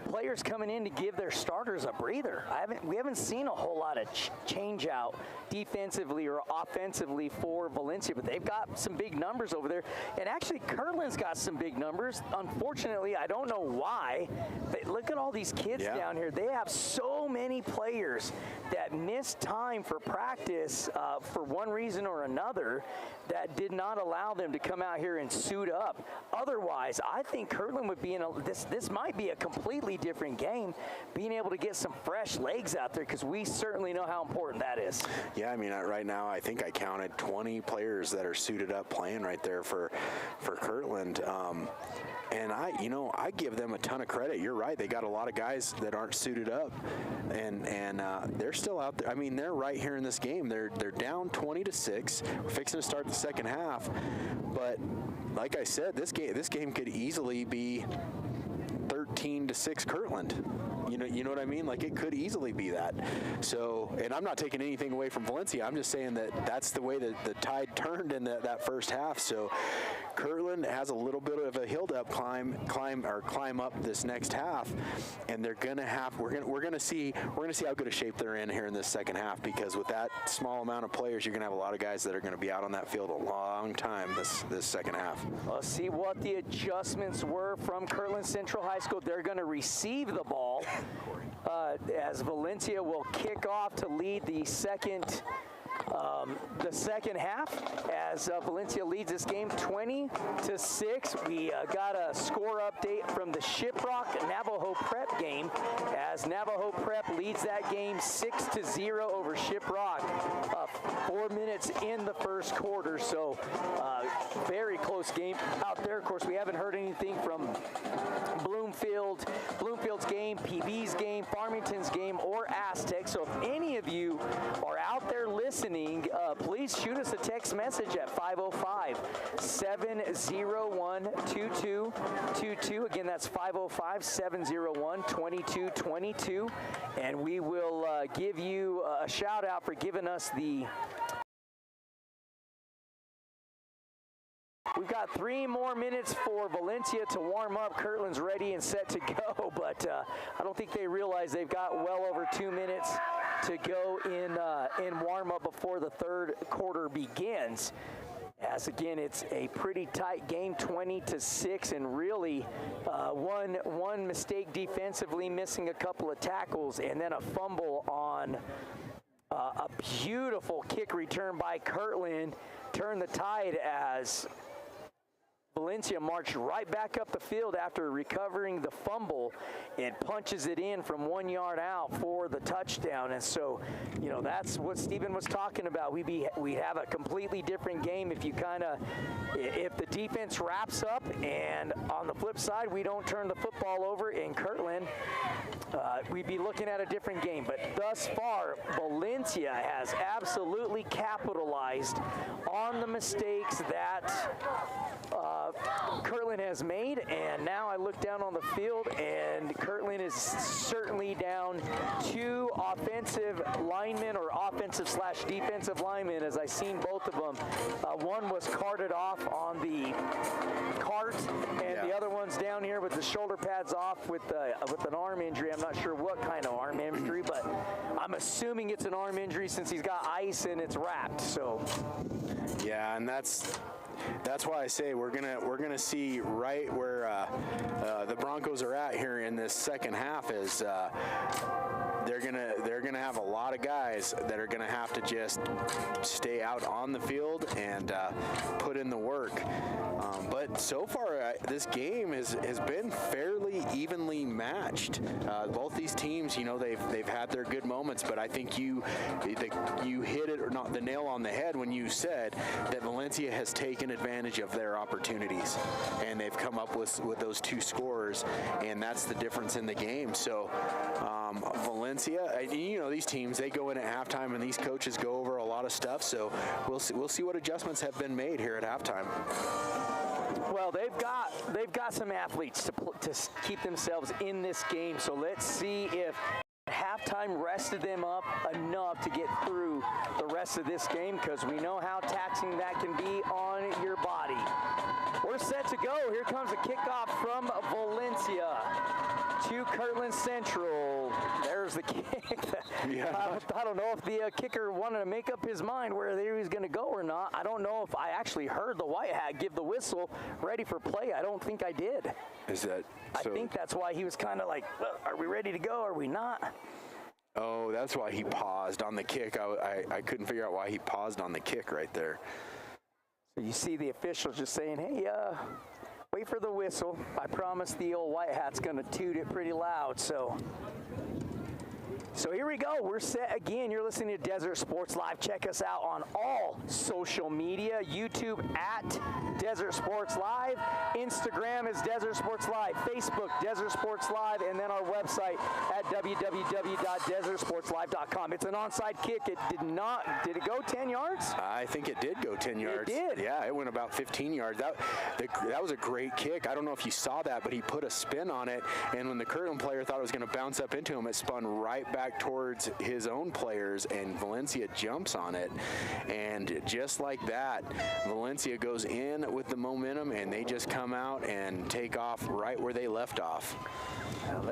players coming in to give their starters a breather. We haven't seen a whole lot of change out defensively or offensively for Valencia, but they've got some big numbers over there. And actually, Kirtland's got some big numbers. Unfortunately, I don't know why, but look at all these kids down here. They have so many players that missed time for practice for one reason or another that did not allow them to come out here and suit up. Otherwise, I think Kirtland would be in this might be a completely different game, being able to get some fresh legs out there, because we certainly know how important that is. Yeah, I mean, right now I think I counted 20 players that are suited up playing right there for Kirtland. And I give them a ton of credit. You're right. They got a lot of guys that aren't suited up, and they're still out there. I mean, they're right here in this game. They're down 20-6. We're fixing to start the second half, but like I said, this game could easily be 13-6 Kirtland. You know what I mean? Like, it could easily be that. So, and I'm not taking anything away from Valencia. I'm just saying that's the way that the tide turned in that first half. So, Kirtland has a little bit of a hill up climb up this next half, and they're gonna have. We're gonna see how good a shape they're in here in this second half, because with that small amount of players, you're gonna have a lot of guys that are gonna be out on that field a long time this second half. Let's see what the adjustments were from Kirtland Central High School. They're gonna receive the ball as Valencia will kick off to lead the second half, as Valencia leads this game 20-6. We got a score update from the Shiprock Navajo Prep game, as Navajo Prep leads that game 6-0 over Shiprock. 4 minutes in the first quarter, so very close game out there. Of course, we haven't heard anything from Bloom Bloomfield's game, PB's game, Farmington's game, or Aztec. So if any of you are out there listening, please shoot us a text message at 505-701-2222. Again, that's 505-701-2222. And we will give you a shout out for giving us the... We've got 3 more minutes for Valencia to warm up. Kirtland's ready and set to go, but I don't think they realize they've got well over 2 minutes to go in warm-up before the third quarter begins. As again, it's a pretty tight game, 20-6, and really one mistake defensively, missing a couple of tackles, and then a fumble on a beautiful kick return by Kirtland. Turned the tide as Valencia marched right back up the field after recovering the fumble and punches it in from 1 yard out for the touchdown. And so, you know, that's what Stephen was talking about. We have a completely different game if if the defense wraps up, and on the flip side, we don't turn the football over in Kirtland, we'd be looking at a different game. But thus far, Valencia has absolutely capitalized on the mistakes that Kirtland has made, and now I look down on the field, and Kirtland is certainly down 2 offensive linemen, or offensive/defensive linemen, as I seen both of them. One was carted off on the cart, and the other one's down here with the shoulder pads off with an arm injury. I'm not sure what kind of arm injury, but I'm assuming it's an arm injury since he's got ice and it's wrapped. So yeah, and that's why I say we're gonna see right where the Broncos are at here in this second half is they're gonna have a lot of guys that are gonna have to just stay out on the field and put in the work. But so far, this game has been fairly evenly matched. Both these teams, you know, they've had their good moments, but I think you hit it, or not, the nail on the head when you said that Valencia has taken advantage of their opportunities, and they've come up with those 2 scores, and that's the difference in the game. So Valencia, you know, these teams, they go in at halftime, and these coaches go over a lot of stuff. So we'll see what adjustments have been made here at halftime. Well, they've got some athletes to keep themselves in this game. So let's see if halftime rested them up enough to get through the rest of this game, because we know how taxing that can be on your body. We're set to go. Here comes a kickoff from Valencia to Kirtland Central. There's the kick. I don't know if the kicker wanted to make up his mind where he was going to go or not. I don't know if I actually heard the white hat give the whistle ready for play. I don't think I did. Is that so? I think that's why he was kind of like, well, are we ready to go? Are we not? Oh, that's why he paused on the kick. I couldn't figure out why he paused on the kick right there. So you see the officials just saying, hey, wait for the whistle. I promise the old white hat's going to toot it pretty loud. So here we go. We're set again. You're listening to Desert Sports Live. Check us out on all social media. YouTube at Desert Sports Live. Instagram is Desert Sports Live. Facebook, Desert Sports Live. And then our website at www.desertsportslive.com. It's an onside kick. It did it go 10 yards? I think it did go 10 yards. It did. Yeah, it went about 15 yards. That was a great kick. I don't know if you saw that, but he put a spin on it. And when the Kirtland player thought it was going to bounce up into him, it spun right back towards his own players, and Valencia jumps on it. And just like that, Valencia goes in with the momentum, and they just come out and take off right where they left off.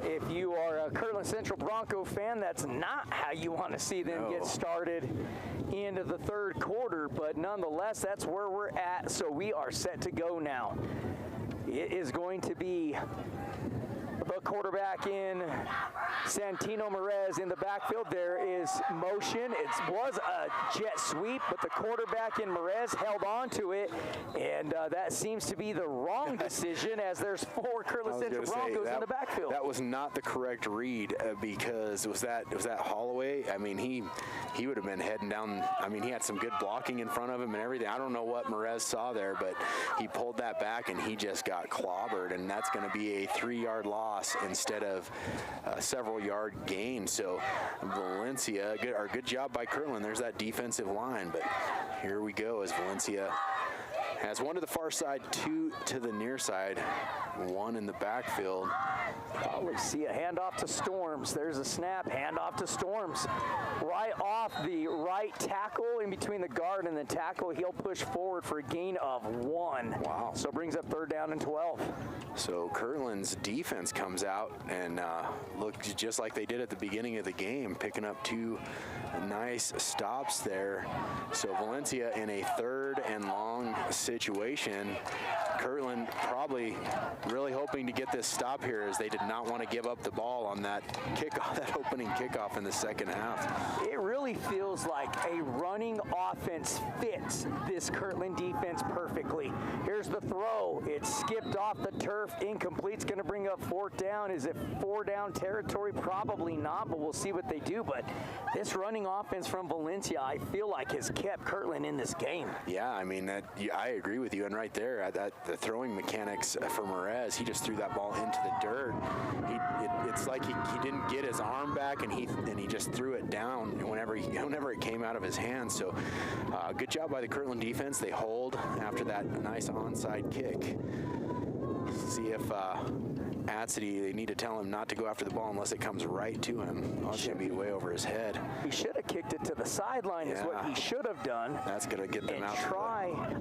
If you are a Kirtland Central Bronco fan, that's not how you want to see them get started into the third quarter, but nonetheless, that's where we're at. So we are set to go now. It is going to be The quarterback in Santino Merez in the backfield. There is motion. It was a jet sweep, but the quarterback in Merez held on to it, and that seems to be the wrong decision as there's 4 Kirtland Central Broncos in the backfield. That was not the correct read because was that Holloway? I mean, he would have been heading down. I mean, he had some good blocking in front of him and everything. I don't know what Merez saw there, but he pulled that back and he just got clobbered, and that's going to be a 3-yard loss instead of a several-yard gain. So Valencia, good job by Kirtland. There's that defensive line, but here we go as Valencia has 1 to the far side, 2 to the near side, 1 in the backfield. We see a handoff to Storms. There's a snap, handoff to Storms. Right off the right tackle, in between the guard and the tackle, he'll push forward for a gain of 1. Wow. So brings up 3rd down and 12. So Kirtland's defense comes out and looked just like they did at the beginning of the game, picking up 2 nice stops there. So Valencia in a 3rd and long situation. Kirtland probably really hoping to get this stop here, as they did not want to give up the ball on that kickoff, that opening kickoff in the second half. It really feels like a running offense fits this Kirtland defense perfectly. Here's the throw. It's skipped off the turf, incomplete. It's going to bring up 4th down. Is it 4-down territory? Probably not, but we'll see what they do. But this running offense from Valencia, I feel like, has kept Kirtland in this game. Yeah, I mean, I agree with you. And right there, the throwing mechanics for Merez, he just threw that ball into the dirt. It's like he didn't get his arm back, and he just threw it down whenever it came out of his hands. So good job by the Kirtland defense. They hold after that nice onside kick. See if Adsity, they need to tell him not to go after the ball unless it comes right to him. Oh, it's going to be way over his head. He should have kicked it to the sideline is what he should have done. That's going to get them out.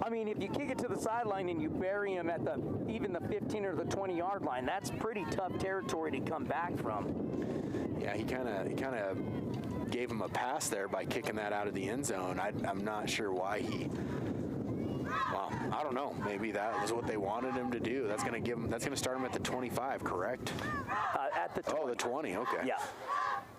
I mean, if you kick it to the sideline and you bury him at even the 15 or the 20-yard line, that's pretty tough territory to come back from. Yeah, he kind of gave him a pass there by kicking that out of the end zone. I'm not sure why he... Well, I don't know. Maybe that was what they wanted him to do. That's going to start him at the 25, correct? At the 20. Oh, the 20. Okay. Yeah.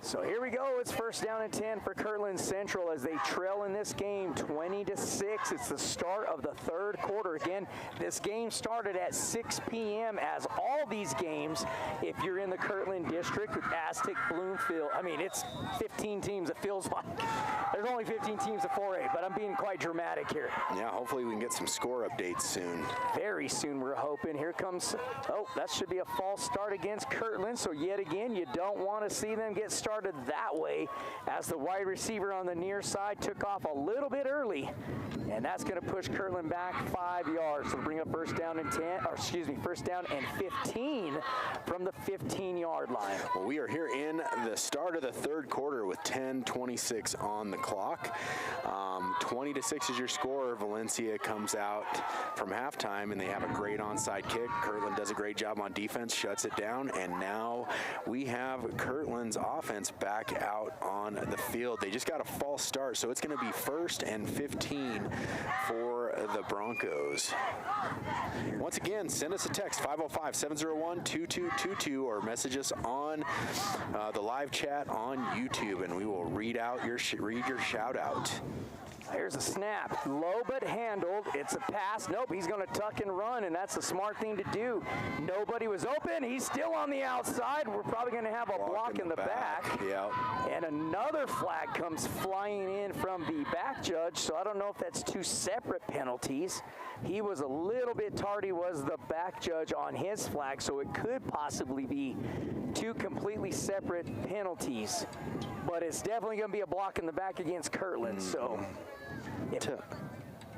So here we go. It's 1st down and 10 for Kirtland Central as they trail in this game 20-6. It's the start of the 3rd quarter. Again, this game started at 6 p.m. as all these games, if you're in the Kirtland district with Aztec, Bloomfield, I mean, it's 15 teams. It feels like there's only 15 teams of 4A, but I'm being quite dramatic here. Yeah, hopefully we can get some score updates soon. Very soon, we're hoping. Here comes, that should be a false start against Kirtland. So yet again, you don't want to see them get started that way, as the wide receiver on the near side took off a little bit early, and that's going to push Kirtland back 5 yards. So bring up 1st down and 15 from the 15-yard line. Well, we are here in the start of the 3rd quarter with 10:26 on the clock. 20-6 is your score. Valencia comes out from halftime, and they have a great onside kick. Kirtland does a great job on defense, shuts it down, and now we have Kirtland's offense back out on the field. They just got a false start, so it's going to be 1st and 15 for the Broncos. Once again, send us a text, 505-701-2222, or message us on the live chat on YouTube, and we will read your shout out. Here's a snap. Low but handled. It's a pass. Nope, he's going to tuck and run, and that's the smart thing to do. Nobody was open. He's still on the outside. We're probably going to have a block in the back. Yeah. And another flag comes flying in from the back judge, so I don't know if that's 2 separate penalties. He was a little bit tardy, was the back judge, on his flag, so it could possibly be 2 completely separate penalties. But it's definitely going to be a block in the back against Kirtland, so... If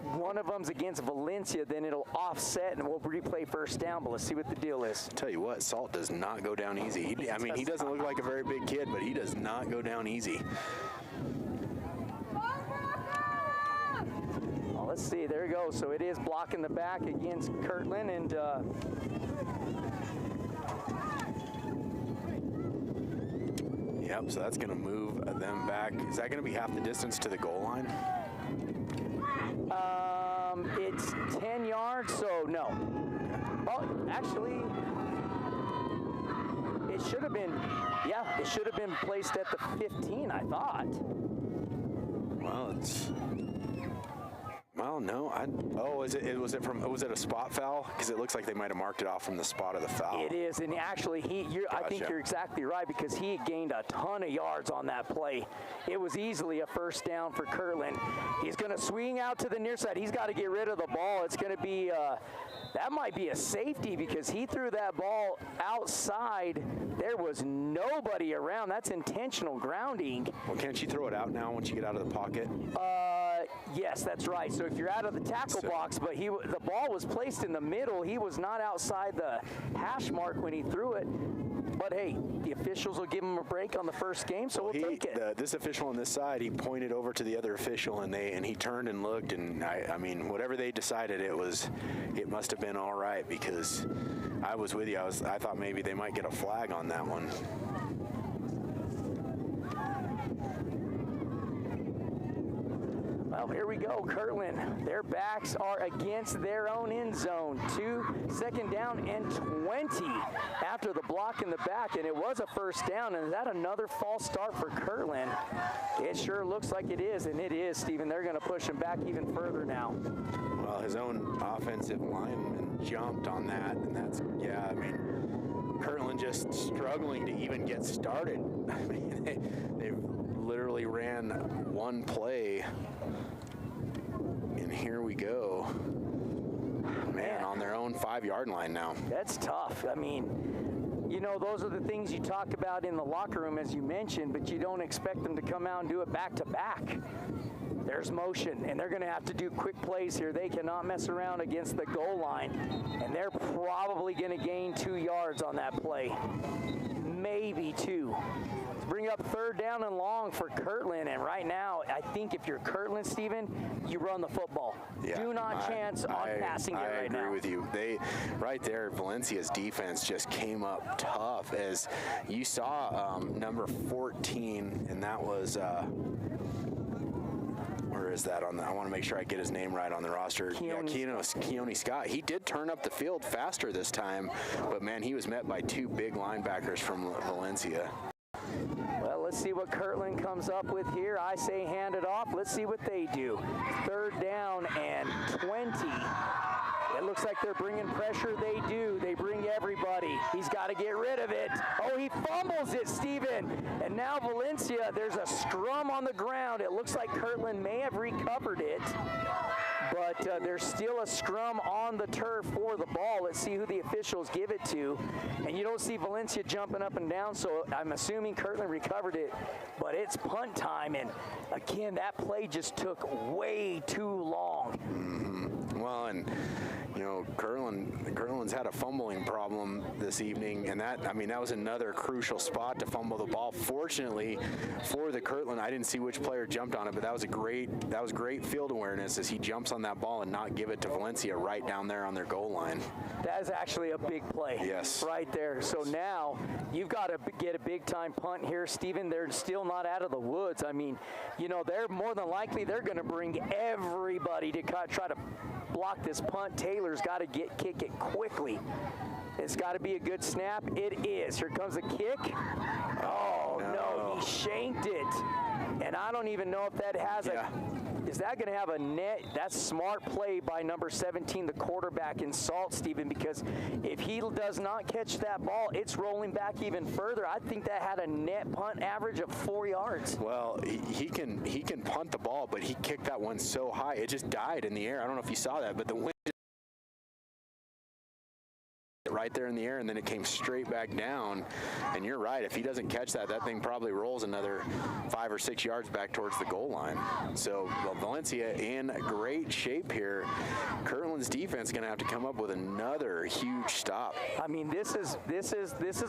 one of them's against Valencia, then it'll offset and we'll replay 1st down, but let's see what the deal is. Tell you what, Salt does not go down easy. He doesn't look like a very big kid, but he does not go down easy. Well, let's see, there we go. So it is blocking the back against Kirtland, and yep, so that's going to move them back. Is that going to be half the distance to the goal line? It's 10 yards, so no. Oh, actually, it should have been, it should have been placed at the 15, I thought. Well, no. Was it a spot foul? Because it looks like they might have marked it off from the spot of the foul. It is, and actually, I think you're exactly right, because he gained a ton of yards on that play. It was easily a first down for Kirtland. He's going to swing out to the near side. He's got to get rid of the ball. It's going to be, that might be a safety, because he threw that ball outside. There was nobody around. That's intentional grounding. Well, can't you throw it out now once you get out of the pocket? Yes, that's right. So if you're out of the tackle box, but the ball was placed in the middle. He was not outside the hash mark when he threw it. But hey, the officials will give him a break on the first game, so we'll take it. This official on this side, he pointed over to the other official, and he turned and looked, and I mean, whatever they decided, it must have been all right, because I was with you. I thought maybe they might get a flag on that one. Well, here we go, Kirtland. Their backs are against their own end zone. 2nd down and 20 after the block in the back, and it was a first down. And is that another false start for Kirtland? It sure looks like it is, and it is, Stephen. They're going to push him back even further now. Well, his own offensive lineman jumped on that, and I mean, Kirtland just struggling to even get started. I mean, they've literally ran one play, and here we go. Man, on their own 5-yard line now. That's tough. I mean, those are the things you talk about in the locker room, as you mentioned, but you don't expect them to come out and do it back to back. There's motion, and they're going to have to do quick plays here. They cannot mess around against the goal line, and they're probably going to gain 2 yards on that play. Maybe 2. Bring up 3rd down and long for Kirtland, and right now, I think if you're Kirtland, Stephen, you run the football. Yeah, do not chance on passing it right now. I agree with you. Right there, Valencia's defense just came up tough, as you saw number 14, and that was where is that on the? I want to make sure I get his name right on the roster. Keone Scott. He did turn up the field faster this time, but man, he was met by 2 big linebackers from Valencia. Well, let's see what Kirtland comes up with here. I say hand it off. Let's see what they do. 3rd down and 20. It looks like they're bringing pressure. They do. They bring everybody. He's got to get rid of it. Oh, he fumbles it, Steven. And now Valencia, there's a scrum on the ground. It looks like Kirtland may have recovered it. But there's still a scrum on the turf for the ball. Let's see who the officials give it to. And you don't see Valencia jumping up and down, so I'm assuming Kirtland recovered it. But it's punt time, and again, that play just took way too long. Mm-hmm. Well, and Kirtland's had a fumbling problem this evening, and that was another crucial spot to fumble the ball. Fortunately for the Kirtland, I didn't see which player jumped on it, but that was great field awareness as he jumps on that ball and not give it to Valencia right down there on their goal line. That is actually a big play. Yes. Right there. So now you've got to get a big-time punt here, Stephen. They're still not out of the woods. I mean, they're more than likely they're going to bring everybody to try to block this punt. Taylor's got to kick it quickly. It's got to be a good snap. It is. Here comes the kick. Oh, no, he shanked it. And I don't even know if that has is that going to have a net? That's smart play by number 17, the quarterback in Salt, Stephen, because if he does not catch that ball, it's rolling back even further. I think that had a net punt average of 4 yards. Well, he can punt the ball, but he kicked that one so high, it just died in the air. I don't know if you saw that, but the wind right there in the air, and then it came straight back down. And you're right, if he doesn't catch that thing probably rolls another 5 or 6 yards back towards the goal line. So Valencia in great shape here. Kirtland's defense is going to have to come up with another huge stop. I mean, this is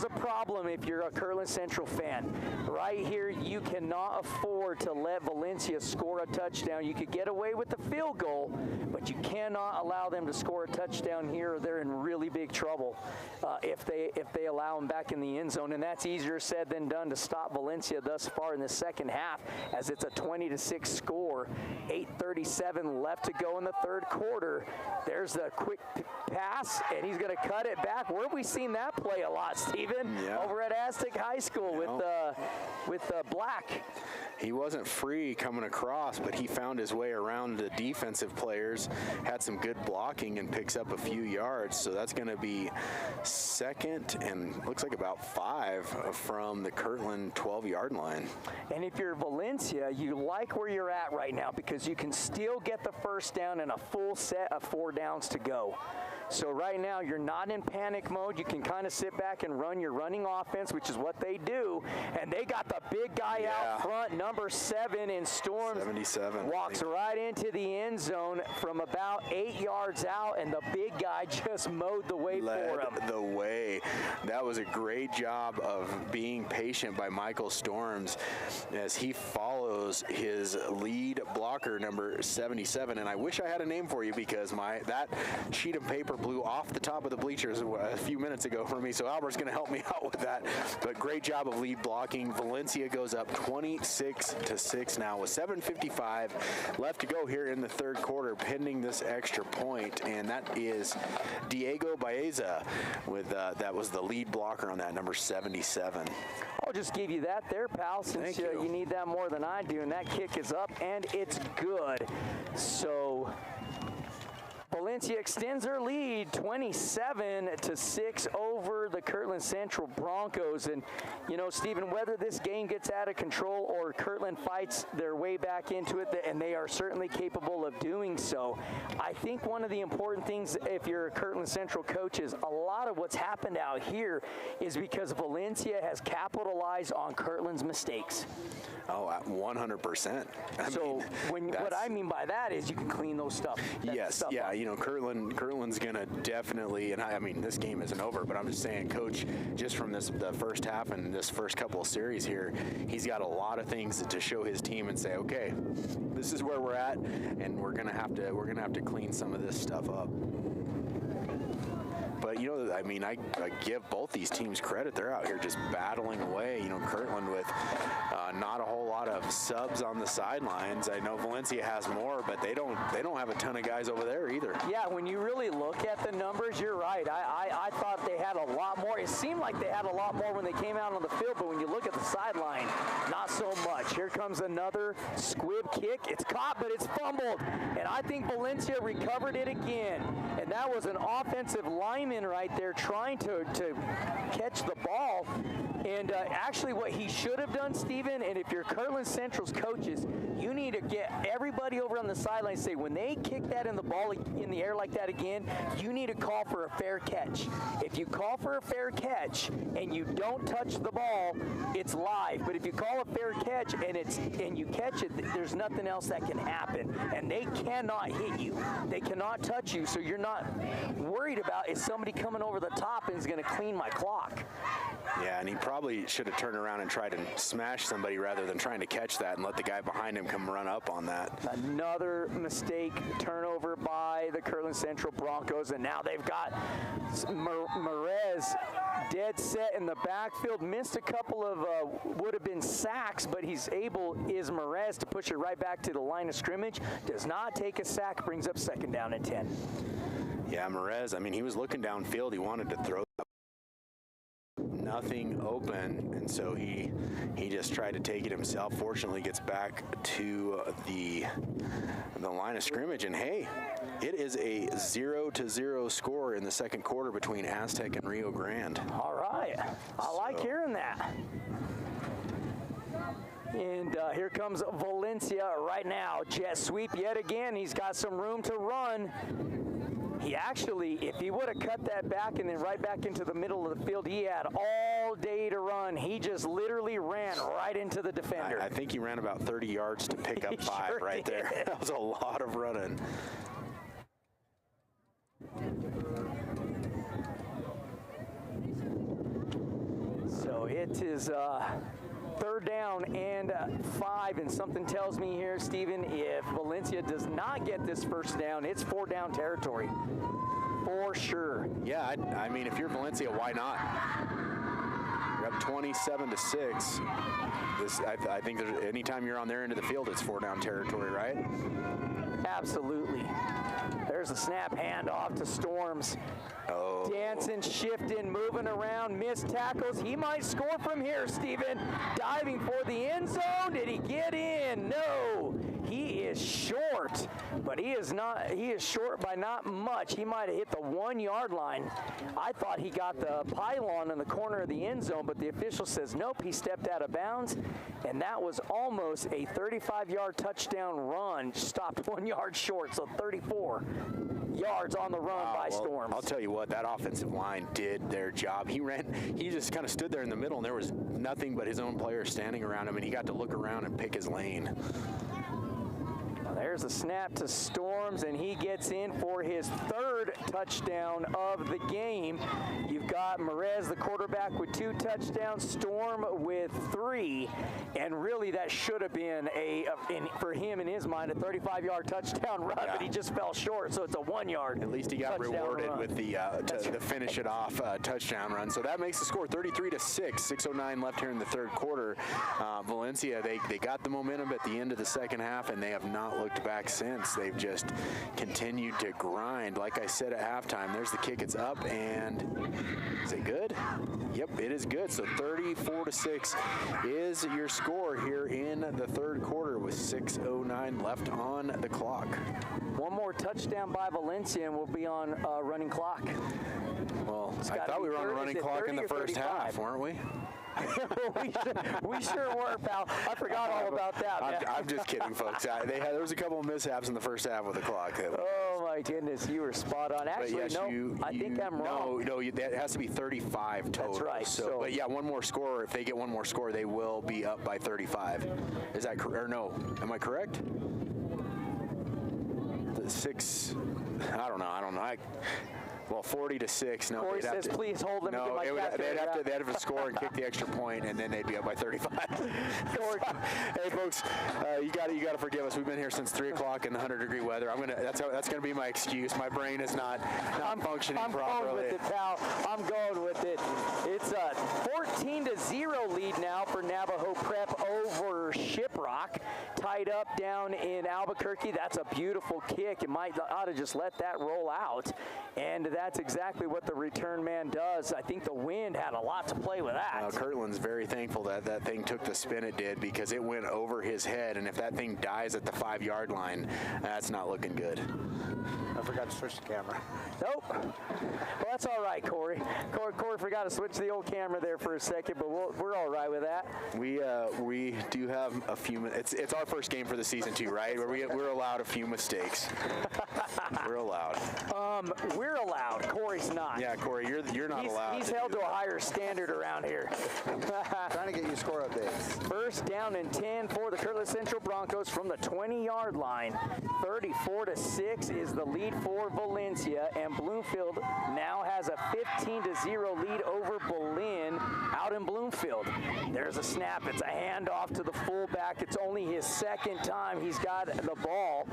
a problem if you're a Kirtland Central fan. Right here, you cannot afford to let Valencia score a touchdown. You could get away with the field goal, but you cannot allow them to score a touchdown here, or they're in really big trouble if they allow them back in the end zone. And that's easier said than done to stop Valencia thus far in the second half, as it's a 20-6 score. 8:37 left to go in the third quarter. There's the quick pass, and he's going to cut it back. Where have we seen that play a lot, Steven? Yeah. Over at Aztec High School with Black. He wasn't free coming across, but he found his way around the defensive players, had some good blocking, and picks up a few yards. So that's going to be second and looks like about 5 from the Kirtland 12-yard line. And if you're Valencia, you like where you're at right now because you can still get the first down in a full set of 4 downs to go. So right now, you're not in panic mode. You can kind of sit back and run your running offense, which is what they do. And they got the big guy out front, number 7 in Storms. 77. Walks right into the end zone from about 8 yards out, and the big guy just mowed the way for him. The way. That was a great job of being patient by Michael Storms as he follows his lead blocker, number 77. And I wish I had a name for you because that sheet of paper blew off the top of the bleachers a few minutes ago for me, so Albert's going to help me out with that. But great job of lead blocking. Valencia goes up 26-6 now with 7:55 left to go here in the third quarter, pending this extra point, and that is Diego Baeza with that was the lead blocker on that, number 77. I'll just give you that there, pal, since you need that more than I do, and that kick is up, and it's good. So Valencia extends their lead 27-6 over the Kirtland Central Broncos. And, you know, Stephen, whether this game gets out of control or Kirtland fights their way back into it, and they are certainly capable of doing so, I think one of the important things, if you're a Kirtland Central coach, is a lot of what's happened out here is because Valencia has capitalized on Kirtland's mistakes. Oh, 100%. What I mean by that is you can clean those stuff. Yes, yeah, up. you know, Kirtland's going to definitely, and I mean, this game isn't over, but I'm just saying, Coach, just from the first half and this first couple of series here, he's got a lot of things to show his team and say, okay, this is where we're at, and we're gonna have to clean some of this stuff up. But, you know, I mean, I give both these teams credit. They're out here just battling away. You know, Kirtland with not a whole lot of subs on the sidelines. I know Valencia has more, but they don't have a ton of guys over there either. Yeah, when you really look at the numbers, you're right. I thought they had a lot more. It seemed like they had a lot more when they came out on the field, but when you look at the sideline, not so much. Here comes another squib kick. It's caught, but it's fumbled. And I think Valencia recovered it again. And that was an offensive lineman right there trying to catch the ball. And actually what he should have done, Steven, and if you're Kirtland Central's coaches, you need to get everybody over on the sideline and say, when they kick that in the ball in the air like that again, you need to call for a fair catch. If you call for a fair catch and you don't touch the ball, it's live. But if you call a fair catch and you catch it, there's nothing else that can happen. And they cannot hit you. They cannot touch you, so you're not worried about is somebody coming over the top and is going to clean my clock. Yeah, and he probably should have turned around and tried to smash somebody rather than trying to catch that and let the guy behind him come run up on that. Another mistake, turnover by the Kirtland Central Broncos, and now they've got Merez dead set in the backfield. Missed a couple of would have been sacks, but is Merez to push it right back to the line of scrimmage. Does not take a sack, brings up second down and 10. Yeah, Merez, I mean, he was looking downfield. He wanted to throw nothing open, and so he just tried to take it himself. Fortunately, gets back to the line of scrimmage, and hey, it is a 0-0 score in the second quarter between Aztec and Rio Grande. All right, I like hearing that. And here comes Valencia right now. Jet sweep yet again. He's got some room to run. He actually, if he would have cut that back and then right back into the middle of the field, he had all day to run. He just literally ran right into the defender. I think he ran about 30 yards to pick up 5 sure right did. there. That was a lot of running. So it is third down and 5, and something tells me here, Steven, if Valencia does not get this first down, it's 4-down territory for sure. Yeah, I mean, if you're Valencia, why not? We're up 27-6. I think anytime you're on their end of the field, it's 4-down territory, right? Absolutely. There's a snap handoff to Storms. Oh. Dancing, shifting, moving around, missed tackles. He might score from here, Steven. Diving for the end zone. Did he get in? No. He is short, but he is short by not much. He might have hit the 1-yard line. I thought he got the pylon in the corner of the end zone, but the official says nope, he stepped out of bounds, and that was almost a 35-yard touchdown run, stopped 1 yard short, so 34 yards on the run by Storms. I'll tell you what, that offensive line did their job. He just kind of stood there in the middle, and there was nothing but his own players standing around him, and he got to look around and pick his lane. There's a snap to Storms, and he gets in for his 3rd touchdown of the game. You've got Merez, the quarterback, with 2 touchdowns, Storm with 3, and really that should have been for him in his mind, a 35-yard touchdown run, but he just fell short, so it's a 1-yard. At least he got rewarded run with the to finish it off touchdown run. So that makes the score 33-6. 6:09 left here in the 3rd quarter. Valencia, they got the momentum at the end of the second half, and they have not looked back since. They've just continued to grind. Like I said at halftime, there's the kick. It's up, and is it good? Yep, it is good. So 34-6 is your score here in the 3rd quarter with 6:09 left on the clock. One more touchdown by Valencia, and we'll be on running clock. Well, I thought we were on a running clock in the first half, weren't we? we sure were, pal. I forgot all about that, man. I'm just kidding, folks. There was a couple of mishaps in the first half with the clock. Oh, my goodness. You were spot on. Actually, yes, I think I'm wrong. No, that has to be 35 total. That's right. So, but yeah, one more score. If they get one more score, they will be up by 35. Is that correct? Or no? Am I correct? The 6. I don't know. Well, 40-6. No, Corey says, please hold them. No, they'd have to score and kick the extra point, and then they'd be up by 35. Hey, folks, you got to forgive us. We've been here since 3 o'clock in the 100-degree weather. That's gonna be my excuse. My brain is not functioning properly. I'm going with it, pal. I'm going with it. It's a 14-0 lead now for Navajo Prep over Shiprock. Tied up down in Albuquerque. That's a beautiful kick. It ought to just let that roll out. And that's exactly what the return man does. I think the wind had a lot to play with that. Kirtland's very thankful that thing took the spin it did, because it went over his head, and if that thing dies at the 5-yard line, that's not looking good. I forgot to switch the camera. Nope. Well, that's all right, Corey. Corey forgot to switch the old camera there for a second, but we're all right with that. We do have a few minutes. It's our first game for the season too, right? We're allowed a few mistakes. We're allowed. We're allowed. Corey's not. Yeah, Corey, you're not allowed. He's held to a higher standard around here. Trying to get you score updates. 1st down and 10 for the Kirtland Central Broncos from the 20-yard line. 34-6 is the lead for Valencia, and Bloomfield now has a 15-0 lead over Berlin out in Bloomfield. There's a snap. It's a handoff to the fullback. It's only his 2nd time he's got the ball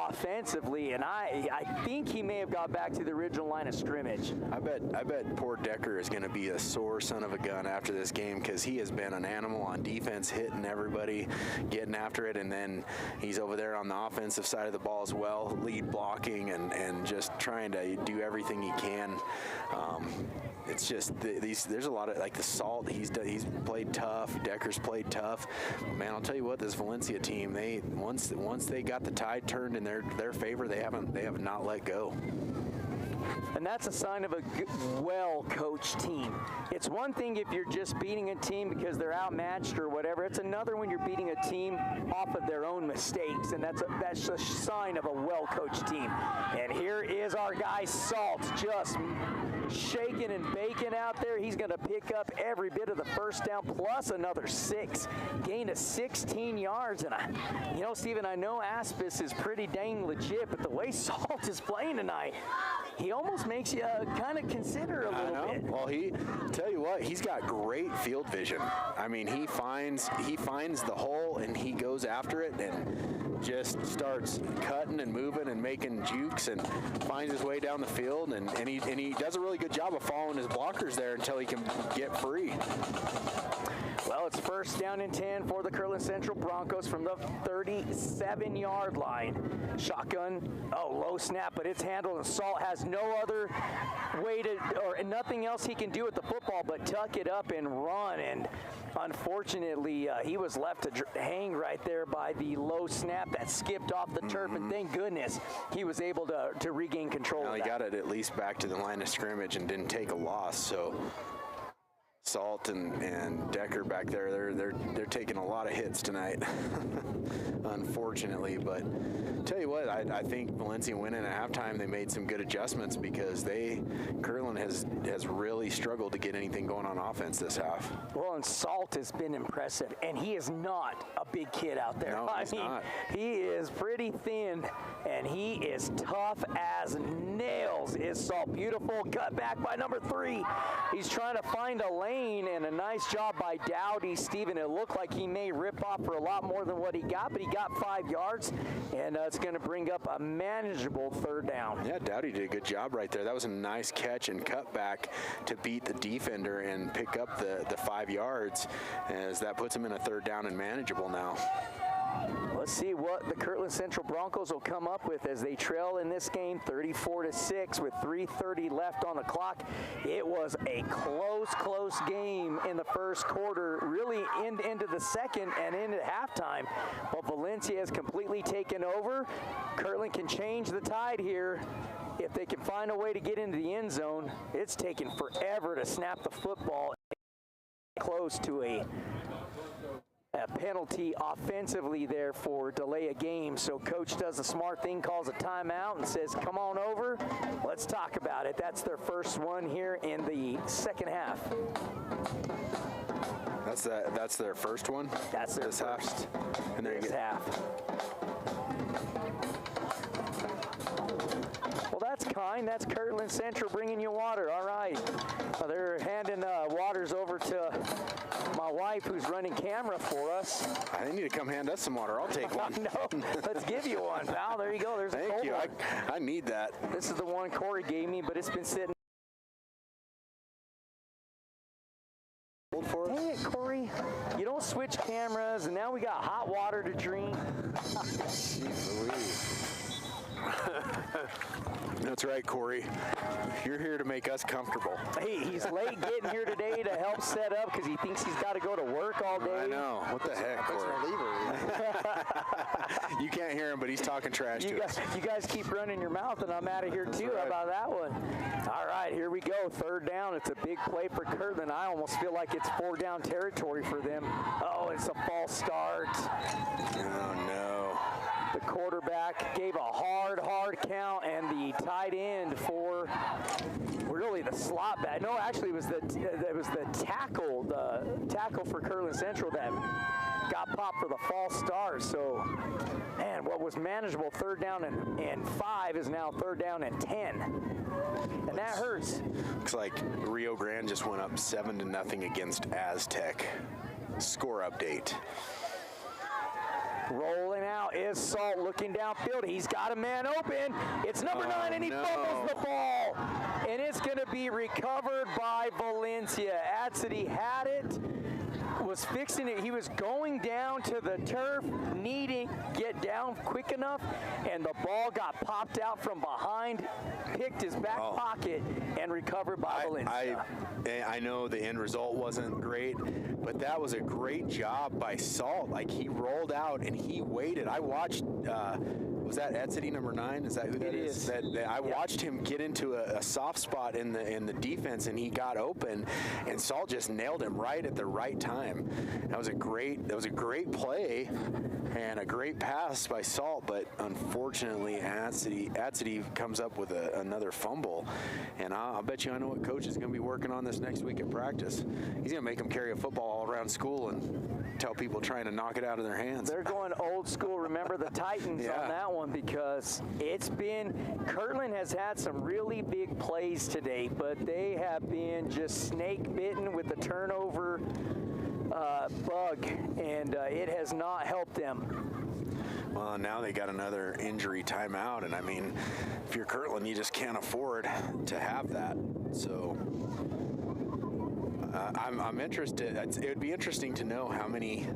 offensively, and I think he may have got back to the original line of scrimmage. I bet poor Decker is going to be a sore son of a gun after this game, because he has been an animal on defense, hitting everybody, getting after it, and then he's over there on the offensive side of the ball as well, lead blocking and just trying to do everything he can. It's just there's a lot of, like, the Salt, he's played tough, Decker's played tough. Man, I'll tell you what, this Valencia team, once they got the tide turned in their favor, they have not let go. And that's a sign of a well-coached team. It's one thing if you're just beating a team because they're outmatched or whatever. It's another when you're beating a team off of their own mistakes, and that's a sign of a well-coached team. And here is our guy Salt, just shaking and baking out there. He's going to pick up every bit of the 1st down plus another 6. Gain of 16 yards. And Steven, I know Aspis is pretty dang legit, but the way Salt is playing tonight, he almost makes you kind of consider a little bit. Well, tell you what, he's got great field vision. I mean, he finds the hole and he goes after it, and just starts cutting and moving and making jukes and finds his way down the field, and he does a really good job of following his blockers there until he can get free. Well, it's first down and 10 for the Kirtland Central Broncos from the 37-yard line. Shotgun, low snap, but it's handled, and Salt has no other way or nothing else he can do with the football but tuck it up and run. And unfortunately, he was left to hang right there by the low snap that skipped off the turf, and thank goodness he was able to regain control of that. He got it at least back to the line of scrimmage and didn't take a loss, so Salt and Decker back there, they're taking a lot of hits tonight, unfortunately. But tell you what, I think Valencia winning at halftime, they made some good adjustments because Kirtland has really struggled to get anything going on offense this half. Well, and Salt has been impressive, and he is not a big kid out there. No, he's not. He is pretty thin, and he is tough as nails. Is Salt. Beautiful cut back by number 3. He's trying to find a lane, and a nice job by Dowdy Steven. It looked like he may rip off for a lot more than what he got, but he got 5 yards, and it's going to bring up a manageable third down. Yeah, Dowdy did a good job right there. That was a nice catch and cut back to beat the defender and pick up the 5 yards, as that puts him in a third down and manageable now. Let's see what the Kirtland Central Broncos will come up with as they trail in this game 34-6 with 3:30 left on the clock. It was a close game in the first quarter, really into the second and into halftime. But Valencia has completely taken over. Kirtland can change the tide here. If they can find a way to get into the end zone, it's taken forever to snap the football. Close to a penalty offensively there for delay a game. So coach does the smart thing, calls a timeout and says, come on over, let's talk about it. That's their first one here in the second half. That's their first one? That's their first half. And there you go. Half. Well, that's kind. That's Kirtland Central bringing you water. All right. They're handing waters over to my wife, who's running camera for us. They need to come hand us some water. I'll take one. No, let's give you one, pal. There you go. There's a cold Thank you. one. I need that. This is the one Corey gave me, but it's been sitting. For us? Dang it, Corey. You don't switch cameras, and now we got hot water to drink. Jeez Louise. That's right, Corey. You're here to make us comfortable. Hey, he's late getting here today to help set up because he thinks he's got to go to work all day. I know. What the heck, Corey? You can't hear him, but he's talking trash to us. You guys keep running your mouth, and I'm out of here too. Right. How about that one? All right, here we go. Third down. It's a big play for Kirtland. I almost feel like it's 4-down territory for them. Oh, it's a false start. Oh, no. The quarterback gave a hard count, and the tight end for really the slot back. No, actually, it was the tackle for Kirtland Central that got popped for the false start. So, man, what was manageable third down and 5 is now third down and 10, and that hurts. Looks like Rio Grande just went up 7-0 against Aztec. Score update. Rolling out is Salt, looking downfield. He's got a man open. It's number 9, and he fumbles the ball. And it's going to be recovered by Valencia. Adsity had it, was fixing it. He was going down to the turf, needing to get down quick enough, and the ball got popped out from behind, picked his back pocket, and recovered by Valencia. I know the end result wasn't great, but that was a great job by Salt. Like, he rolled out and he waited. I watched, was that Etsy number 9? Is that who that is? I watched him get into a soft spot in the defense, and he got open, and Salt just nailed him right at the right time. That was a great play and a great pass by Salt, but unfortunately Etsy comes up with another fumble, and I'll bet you I know what coach is going to be working on this next week at practice. He's going to make them carry a football all around school and tell people trying to knock it out of their hands. They're going old school. Remember the Titans on that one, because Kirtland has had some really big plays today, but they have been just snake bitten with the turnover bug, and it has not helped them. Well, now they got another injury timeout, and I mean, if you're Kirtland, you just can't afford to have that. So I'm interested. It would be interesting to know how many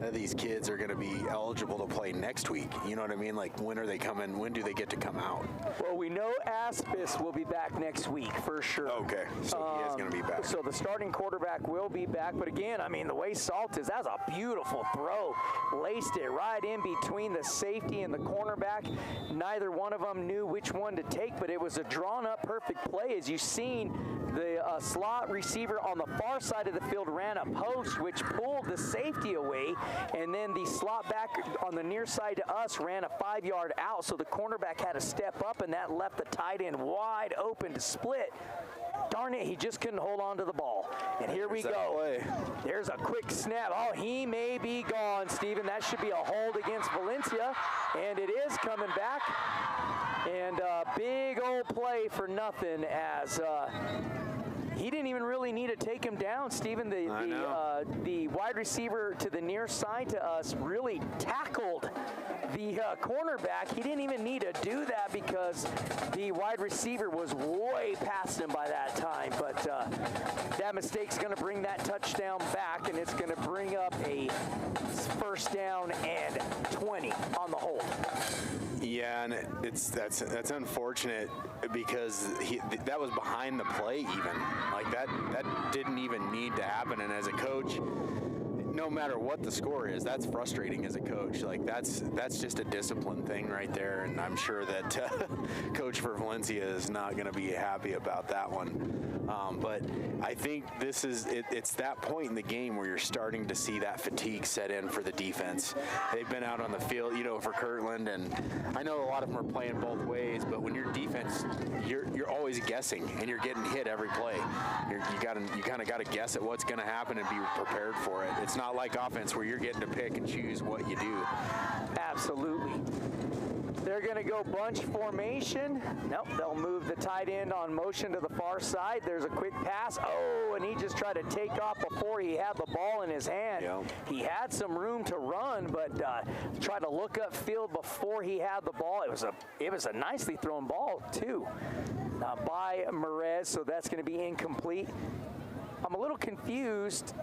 of these kids are going to be eligible to play next week. You know what I mean? Like, when are they coming? When do they get to come out? Well, we know Aspis will be back next week for sure. Okay, so he is going to be back. So the starting quarterback will be back. But again, I mean, the way Salt is, that's a beautiful throw. Laced it right in between the safety and the cornerback. Neither one of them knew which one to take, but it was a drawn-up perfect play. As you've seen, the slot receiver on the far side of the field ran a post, which pulled the safety away. And then the slot back on the near side to us ran a 5-yard out, so the cornerback had to step up, and that left the tight end wide open to split. Darn it, he just couldn't hold on to the ball. And here we go. There's a quick snap. Oh, he may be gone, Steven. That should be a hold against Valencia, and it is coming back. And big old play for nothing as he didn't even really need to take him down, Steven. The wide receiver to the near side to us really tackled the cornerback. He didn't even need to do that because the wide receiver was way past him by that time. But that mistake's going to bring that touchdown back, and it's going to bring up a first down and 20 on the hold. Yeah, and that's unfortunate because that was behind the play even. Like that didn't even need to happen. And as a coach, no matter what the score is, that's frustrating as a coach. Like that's just a discipline thing right there. And I'm sure that coach for Valencia is not going to be happy about that one. But I think it's that point in the game where you're starting to see that fatigue set in for the defense. They've been out on the field, for Kirtland, and I know a lot of them are playing both ways, but when you're defense, you're always guessing, and you're getting hit every play. You kind of got to guess at what's going to happen and be prepared for it. It's not like offense where you're getting to pick and choose what you do. Absolutely. They're going to go bunch formation. Nope, they'll move the tight end on motion to the far side. There's a quick pass. Oh, and he just tried to take off before he had the ball in his hand. Yep. He had some room to run, but tried to look up field before he had the ball. It was a nicely thrown ball, too, by Merez, so that's going to be incomplete. I'm a little confused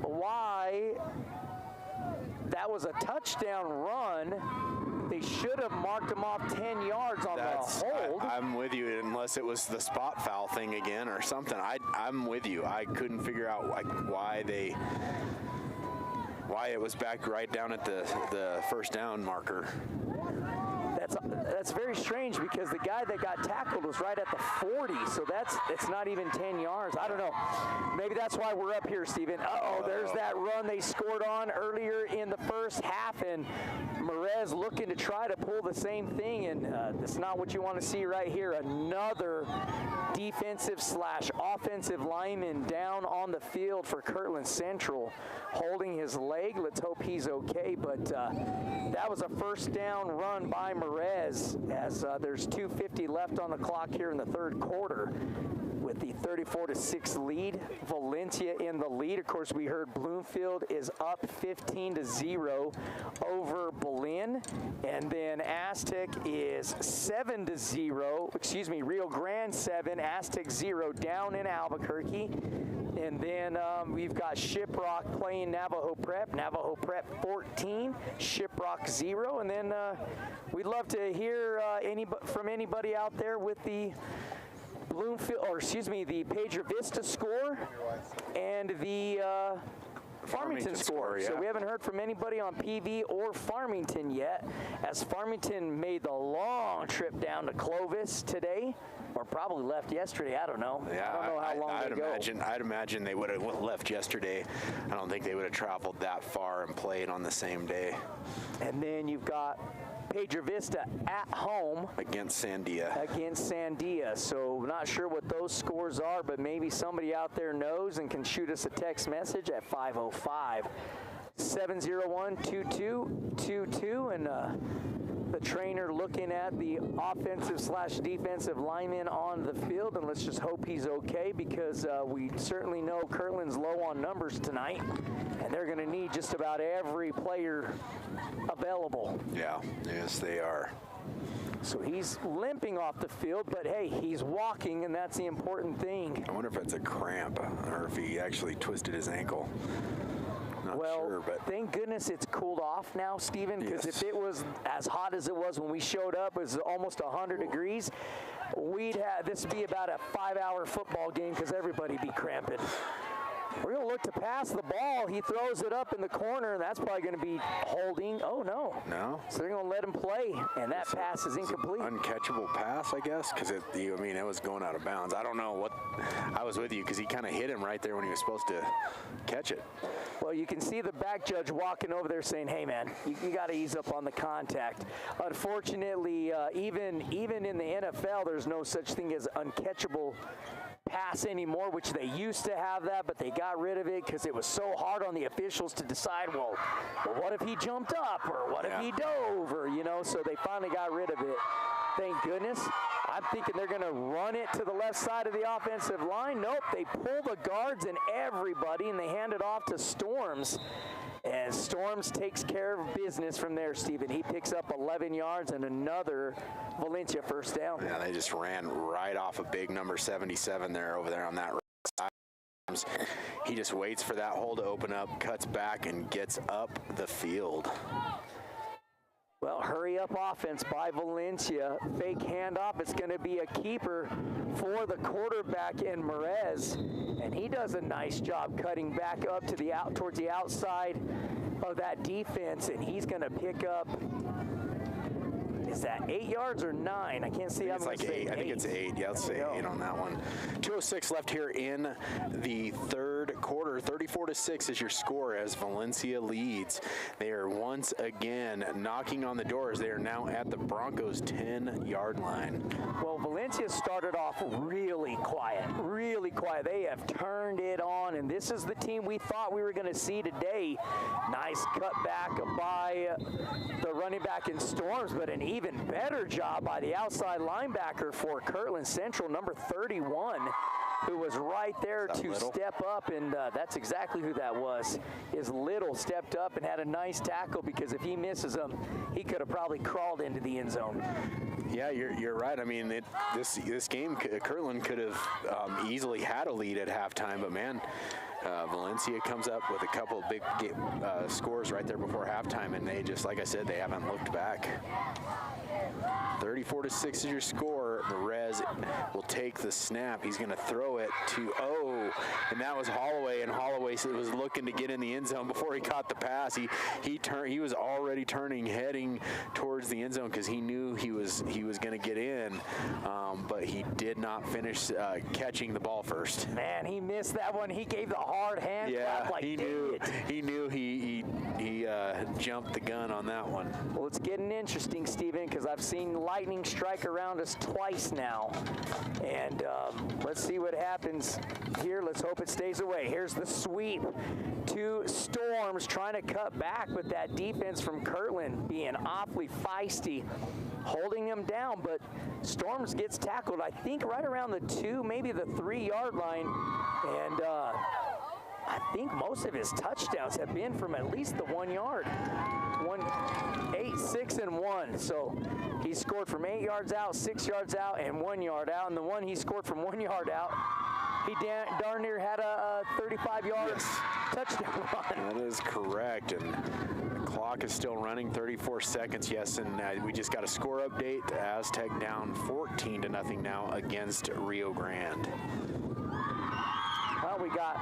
why that was a touchdown run. They should have marked him off 10 yards on the hold. I'm with you, unless it was the spot foul thing again or something. I'm with you. I couldn't figure out why it was back right down at the first down marker. That's very strange because the guy that got tackled was right at the 40, so it's not even 10 yards. I don't know. Maybe that's why we're up here, Steven. There's that run they scored on earlier in the first half, and Merez looking to try to pull the same thing, and that's not what you want to see right here. Another defensive/offensive lineman down on the field for Kirtland Central, holding his leg. Let's hope he's okay, but that was a first down run by Merez as there's 2:50 left on the clock here in the third quarter with the 34-6 lead. Valencia in the lead. Of course, we heard Bloomfield is up 15-0 over Berlin, and then Aztec is 7-0. Excuse me, Rio Grande 7, Aztec 0 down in Albuquerque. And then we've got Shiprock playing Navajo Prep. Navajo Prep 14, Shiprock 0. And then we'd love to hear from anybody out there with the the Pedro Vista score and the Farmington score. Yeah. So we haven't heard from anybody on PV or Farmington yet, as Farmington made the long trip down to Clovis today, or probably left yesterday. I don't know. Yeah, I don't know how long they go. I'd imagine they would have left yesterday. I don't think they would have traveled that far and played on the same day. And then you've got Pedro Vista at home against Sandia. So not sure what those scores are, but maybe somebody out there knows and can shoot us a text message at 505-701-2222. And the trainer looking looking at the offensive/defensive lineman on the field, and let's just hope he's okay, because we certainly know Kirtland's low on numbers tonight, and they're going to need just about every player available. Yeah, yes, they are. So he's limping off the field, but hey, he's walking, and that's the important thing. I wonder if it's a cramp or if he actually twisted his ankle. Not sure, but thank goodness it's cooled off now, Stephen, because if it was as hot as it was when we showed up, it was almost 100 degrees, this would be about a 5-hour football game, because everybody'd be cramping. We're going to look to pass the ball. He throws it up in the corner, and that's probably going to be holding. Oh, no. No? So they're going to let him play, and that pass is incomplete. Uncatchable pass, I guess, because it was going out of bounds. I don't know what. I was with you because he kind of hit him right there when he was supposed to catch it. Well, you can see the back judge walking over there saying, hey, man, you got to ease up on the contact. Unfortunately, even in the NFL, there's no such thing as uncatchable pass anymore, which they used to have that, but they got rid of it because it was so hard on the officials to decide, well, what if he jumped up, or what if he dove, or, so they finally got rid of it. Thank goodness. I'm thinking they're going to run it to the left side of the offensive line. Nope, they pull the guards and everybody, and they hand it off to Storms. And Storms takes care of business from there, Stephen. He picks up 11 yards and another Valencia first down. Yeah, they just ran right off a big number 77 there over there on that side. He just waits for that hole to open up, cuts back, and gets up the field. Well, hurry up offense by Valencia. Fake handoff. It's going to be a keeper for the quarterback in Merez. And he does a nice job cutting back up to towards the outside of that defense. And he's going to pick up, is that 8 yards or 9? I can't see. It's like 8. I think it's 8. Yeah, let's say 8 on that one. 2:06 left here in the third quarter. 34-6 is your score as Valencia leads. They are once again knocking on the doors. They are now at the Broncos' 10-yard line. Well, Valencia started off really quiet, really quiet. They have turned it on, and this is the team we thought we were going to see today. Nice cutback by the running back in Storms, but an even better job by the outside linebacker for Kirtland Central, number 31, who was right there to step up, and that's exactly who that was. Is Little stepped up and had a nice tackle, because if he misses him, he could have probably crawled into the end zone. Yeah, you're right. I mean, this game, Kirtland could have easily had a lead at halftime, but man, Valencia comes up with a couple of big scores right there before halftime, and they just, like I said, they haven't looked back. 34-6 is your score. Merez will take the snap. He's going to throw it to and that was Holloway, and Holloway was looking to get in the end zone before he caught the pass. He was already heading towards the end zone because he knew he was going to get in, but he did not finish catching the ball first. Man, he missed that one. He gave the hard hand clap like he knew he jumped the gun on that one. Well, it's getting interesting, Stephen, because I've seen lightning strike around us twice now, and let's see what happens here. Let's hope it stays away. Here's the sweep to Storms, trying to cut back, but that defense from Kirtland being awfully feisty, holding them down, but Storms gets tackled, I think, right around the 2, maybe the 3-yard line, and I think most of his touchdowns have been from at least the 1 yard. 8, 6, and 1. So he scored from 8 yards out, 6 yards out, and 1 yard out. And the one he scored from 1 yard out, he darn near had a 35-yard touchdown run. That is correct. And the clock is still running, 34 seconds. Yes, and we just got a score update. Aztec down 14-0 now against Rio Grande. Well, we got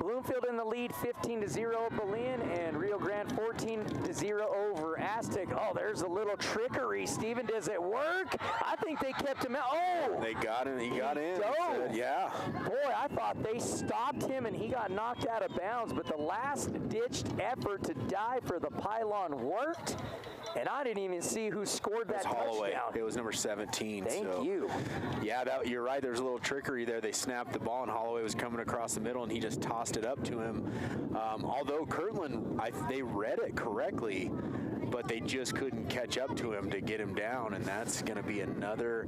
Bloomfield in the lead, 15-0 over Belen, and Rio Grande 14-0 over Aztec. Oh, there's a little trickery. Steven, does it work? I think they kept him out. Oh! They got him. He got in. Yeah. Boy, I thought they stopped him and he got knocked out of bounds, but the last-ditched effort to dive for the pylon worked. And I didn't even see who scored that Holloway. touchdown. It was number 17. Thank you. Yeah, you're right. There's a little trickery there. They snapped the ball, and Holloway was coming across the middle, and he just tossed it up to him. Although Kirtland, they read it correctly. but they just couldn't catch up to him to get him down, and that's going to be another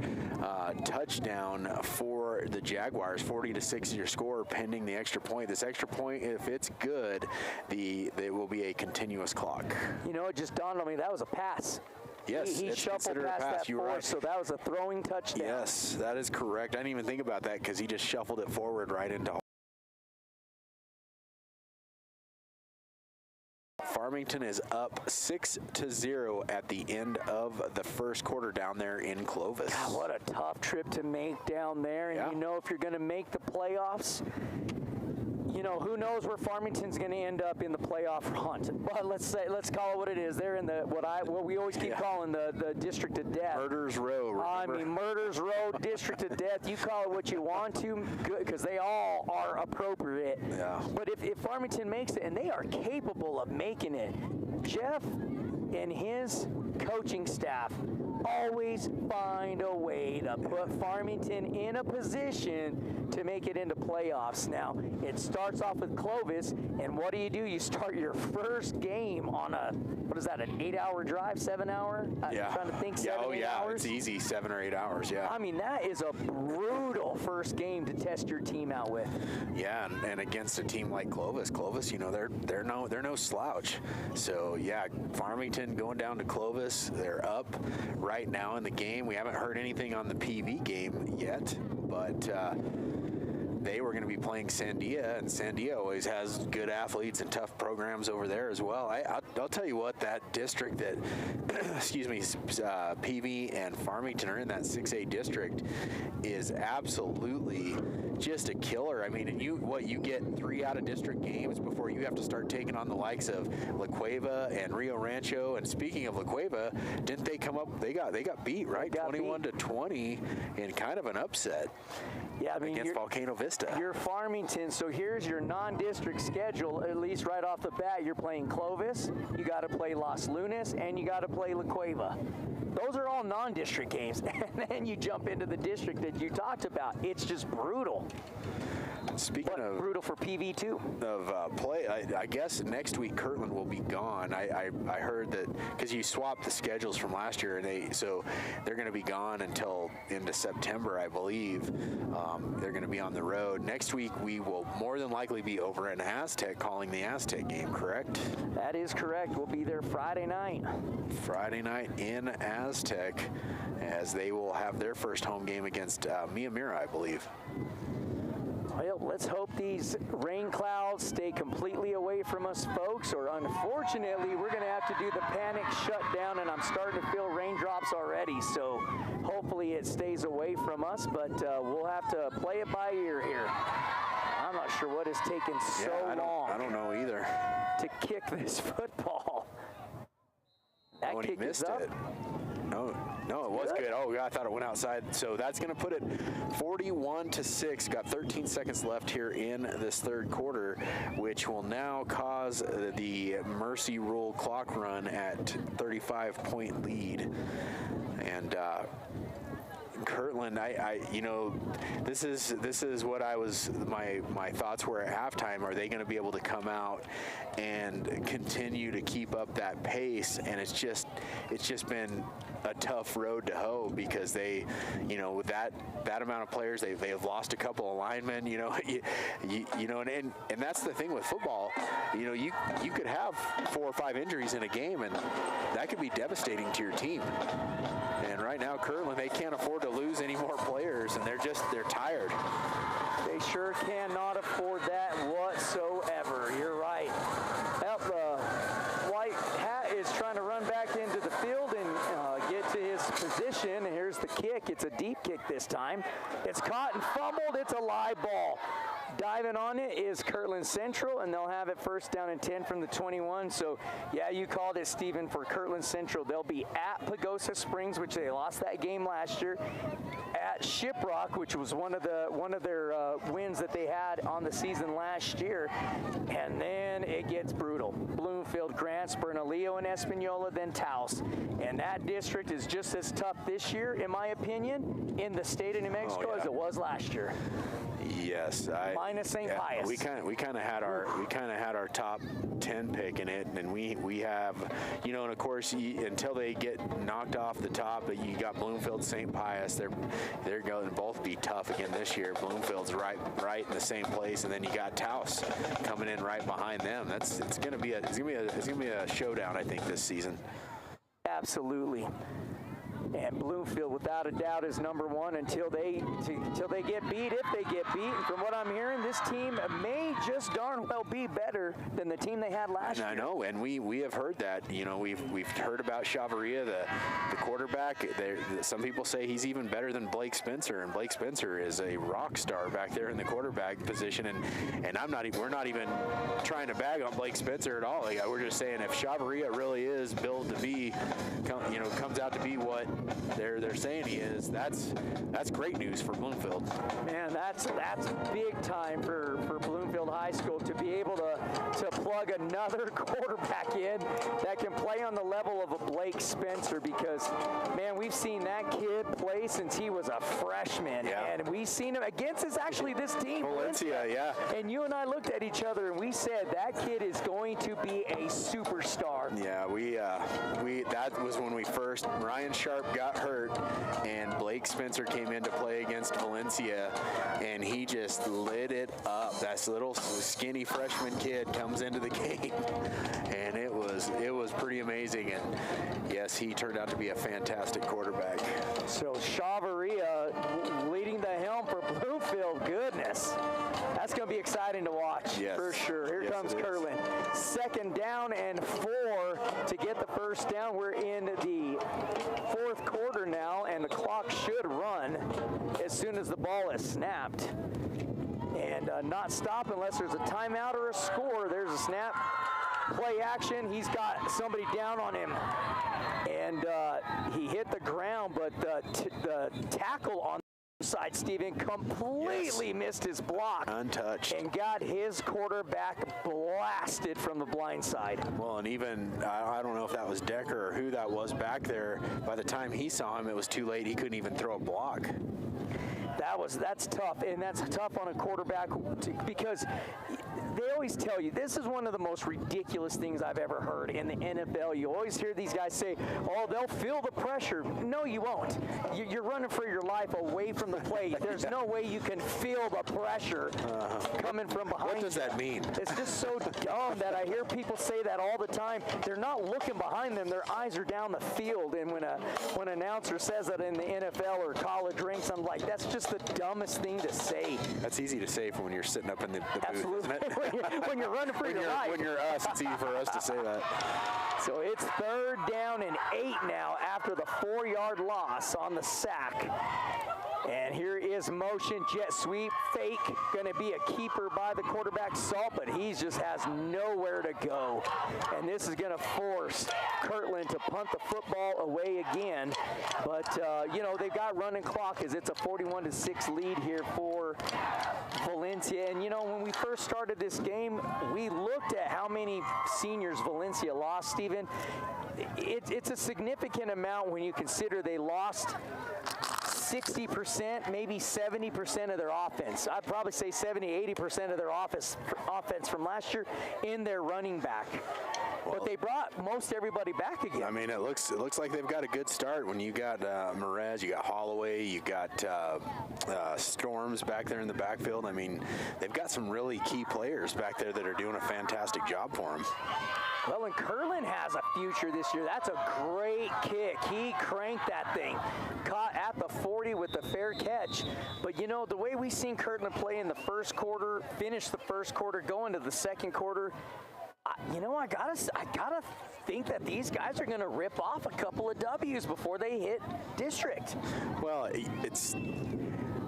touchdown for the Jaguars. 40-6 is your score pending the extra point. This extra point, if it's good, it will be a continuous clock. You know, it just dawned on me that was a pass. Yes, he shuffled past that force, right. So that was a throwing touchdown. Yes, that is correct. I didn't even think about that because he just shuffled it forward right into Farmington is up 6-0 at the end of the first quarter down there in Clovis. God, what a tough trip to make down there. And yeah. You know, if you're going to make the playoffs, you know, who knows where Farmington's going to end up in the playoff hunt. But let's call it what it is. They're in the what we always keep calling the district of death. Murder's Row, remember? I mean, Murder's Row, district of death. You call it what you want to, because they all are appropriate. Yeah. But if Farmington makes it, and they are capable of making it, Jeff and his coaching staff always find a way to put Farmington in a position to make it into playoffs. Now, it starts off with Clovis, and what do? You start your first game on what is that, an 8-hour drive, 7-hour? Yeah. I'm trying to think, 7 hours? It's easy, 7 or 8 hours, yeah. I mean, that is a brutal first game to test your team out with. Yeah, and against a team like Clovis, you know, they're no slouch. So, yeah, Farmington going down to Clovis, they're up right now in the game. We haven't heard anything on the PV game yet, but they were going to be playing Sandia, and Sandia always has good athletes and tough programs over there as well. I'll tell you what, that district that, PV and Farmington are in, that 6A district, is absolutely just a killer. I mean, and you get 3 out-of-district games before you have to start taking on the likes of La Cueva and Rio Rancho. And speaking of La Cueva, didn't they come up? They got beat, right? 21-20 in kind of an upset. Yeah, I mean, against Volcano Vista. You're Farmington, so here's your non-district schedule. At least right off the bat, you're playing Clovis, you got to play Los Lunas, and you got to play La Cueva. Those are all non-district games, and then you jump into the district that you talked about. It's just brutal. Speaking of brutal for PV too. Of play, I guess next week Kirtland will be gone. I heard that because you swapped the schedules from last year, and so they're going to be gone until into September, I believe. They're going to be on the road. Next week we will more than likely be over in Aztec calling the Aztec game, correct? That is correct. We'll be there Friday night. Friday night in Aztec, as they will have their first home game against Miamira, I believe. Well, let's hope these rain clouds stay completely away from us, folks, or unfortunately, we're going to have to do the panic shutdown, and I'm starting to feel raindrops already, so hopefully it stays away from us, but we'll have to play it by ear here. I'm not sure what has taken so long. I don't know either. To kick this football. That kick missed is up. it. No, it was good. Oh, I thought it went outside. So that's going to put it 41-6. Got 13 seconds left here in this third quarter, which will now cause the Mercy Rule clock run at 35-point lead. And Kirtland, this is what my thoughts were at halftime. Are they going to be able to come out and continue to keep up that pace? And it's just been a tough road to hoe, because they, with that amount of players, they have lost a couple of linemen, and that's the thing with football. You could have 4 or 5 injuries in a game, and that could be devastating to your team. And right now, Kirtland, they can't afford to lose any more players, and they're tired. They sure cannot afford that whatsoever. You're right. Well, the white hat is trying to run back into the field and get to his position. Here's the kick. It's a deep kick this time. It's caught and fumbled. It's a live ball. Diving on it is Kirtland Central, and they'll have it first down and 10 from the 21. So, yeah, you called it, Stephen, for Kirtland Central. They'll be at Pagosa Springs, which they lost that game last year, at Shiprock, which was one of their wins that they had on the season last year, and then it gets brutal. Bloomfield, Grants, Bernalillo, and Espanola, then Taos. And that district is just as tough this year, in my opinion, in the state of New Mexico as it was last year. Yes, I minus St. Pius. We kind of had our top 10 pick in it, and we have, and of course until they get knocked off the top, you got Bloomfield, St. Pius. They're going to both be tough again this year. Bloomfield's right in the same place, and then you got Taos coming in right behind them. It's gonna be a showdown, I think, this season. Absolutely. And Bloomfield, without a doubt, is number one until they get beat. If they get beat, and from what I'm hearing, this team may just darn well be better than the team they had last year. I know, and we have heard that. We've heard about Chavaria, the quarterback. Some people say he's even better than Blake Spencer, and Blake Spencer is a rock star back there in the quarterback position. And we're not even trying to bag on Blake Spencer at all. We're just saying if Chavaria really is built to be, comes out to be what they're saying he is, that's great news for Bloomfield. Man, that's big time for Bloomfield High School to be able to plug another quarterback in that can play on the level of a Blake Spencer, because man, we've seen that kid play since he was a freshman, and we've seen him against this team, Valencia, yeah. And you and I looked at each other and we said that kid is going to be a superstar. Yeah, that was when Ryan Sharp got hurt, and Blake Spencer came in to play against Valencia, and he just lit it up. That little skinny freshman kid comes into the game, and it was pretty amazing. And yes, he turned out to be a fantastic quarterback. So Chavaria leading the helm for Bloomfield. Goodness, that's going to be exciting to watch, for sure. Here comes Kirtland. Second down and 4 to get the first down. We're in the fourth quarter now, and the clock should run as soon as the ball is snapped. And not stop unless there's a timeout or a score. There's a snap. Play action. He's got somebody down on him. And he hit the ground, but the tackle on the side, Steven, completely missed his block. Untouched. And got his quarterback blasted from the blind side. Well, and even, I don't know if that was Decker or who that was back there. By the time he saw him, it was too late. He couldn't even throw a block. That's tough, and that's tough on a quarterback because they always tell you, this is one of the most ridiculous things I've ever heard in the NFL. You always hear these guys say, oh, they'll feel the pressure. No, you won't. You're running for your life away from the plate. There's no way you can feel the pressure coming from behind. What does that mean? It's just so dumb that I hear people say that all the time. They're not looking behind them. Their eyes are down the field. And when an announcer says that in the NFL or college ranks, I'm like, that's just the dumbest thing to say. That's easy to say when you're sitting up in the Absolutely. booth, isn't it? when you're running for your life. When you're us, it's easy for us to say that. So it's third down and 8 now after the 4-yard loss on the sack. And here is motion, jet sweep, fake. Going to be a keeper by the quarterback, Salt, but he just has nowhere to go. And this is going to force Kirtland to punt the football away again. But, they've got running clock as it's a 41-6 lead here for Valencia. And, when we first started this game, we looked at how many seniors Valencia lost, Stephen. It's a significant amount when you consider they lost 60%, maybe 70% of their offense. I'd probably say 70-80% of their offense from last year in their running back. Well, but they brought most everybody back again. I mean, it looks like they've got a good start. When you got Merez, you got Holloway, you got Storms back there in the backfield. I mean, they've got some really key players back there that are doing a fantastic job for them. Well, and Kirtland has a future this year. That's a great kick. He cranked that thing. Caught at the 40 with the fair catch. But, the way we seen Kirtland play in the first quarter, finish the first quarter, go into the second quarter, I gotta think that these guys are going to rip off a couple of W's before they hit district. Well, it's...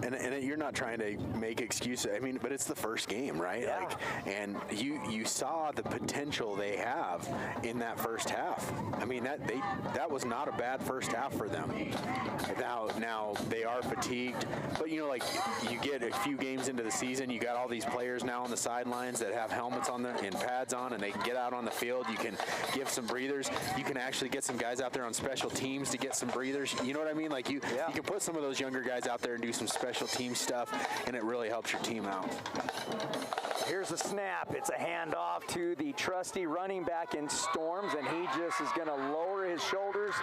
And you're not trying to make excuses. I mean, but it's the first game, right? Yeah. And you saw the potential they have in that first half. I mean, that was not a bad first half for them. Now they are fatigued, but like you get a few games into the season, you got all these players now on the sidelines that have helmets on and pads on, and they can get out on the field. You can give some breathers. You can actually get some guys out there on special teams to get some breathers. You know what I mean? Like you can put some of those younger guys out there and do some special team stuff, and it really helps your team out. Here's the snap. It's a handoff to the trusty running back in Storms, and he just is going to lower his shoulders.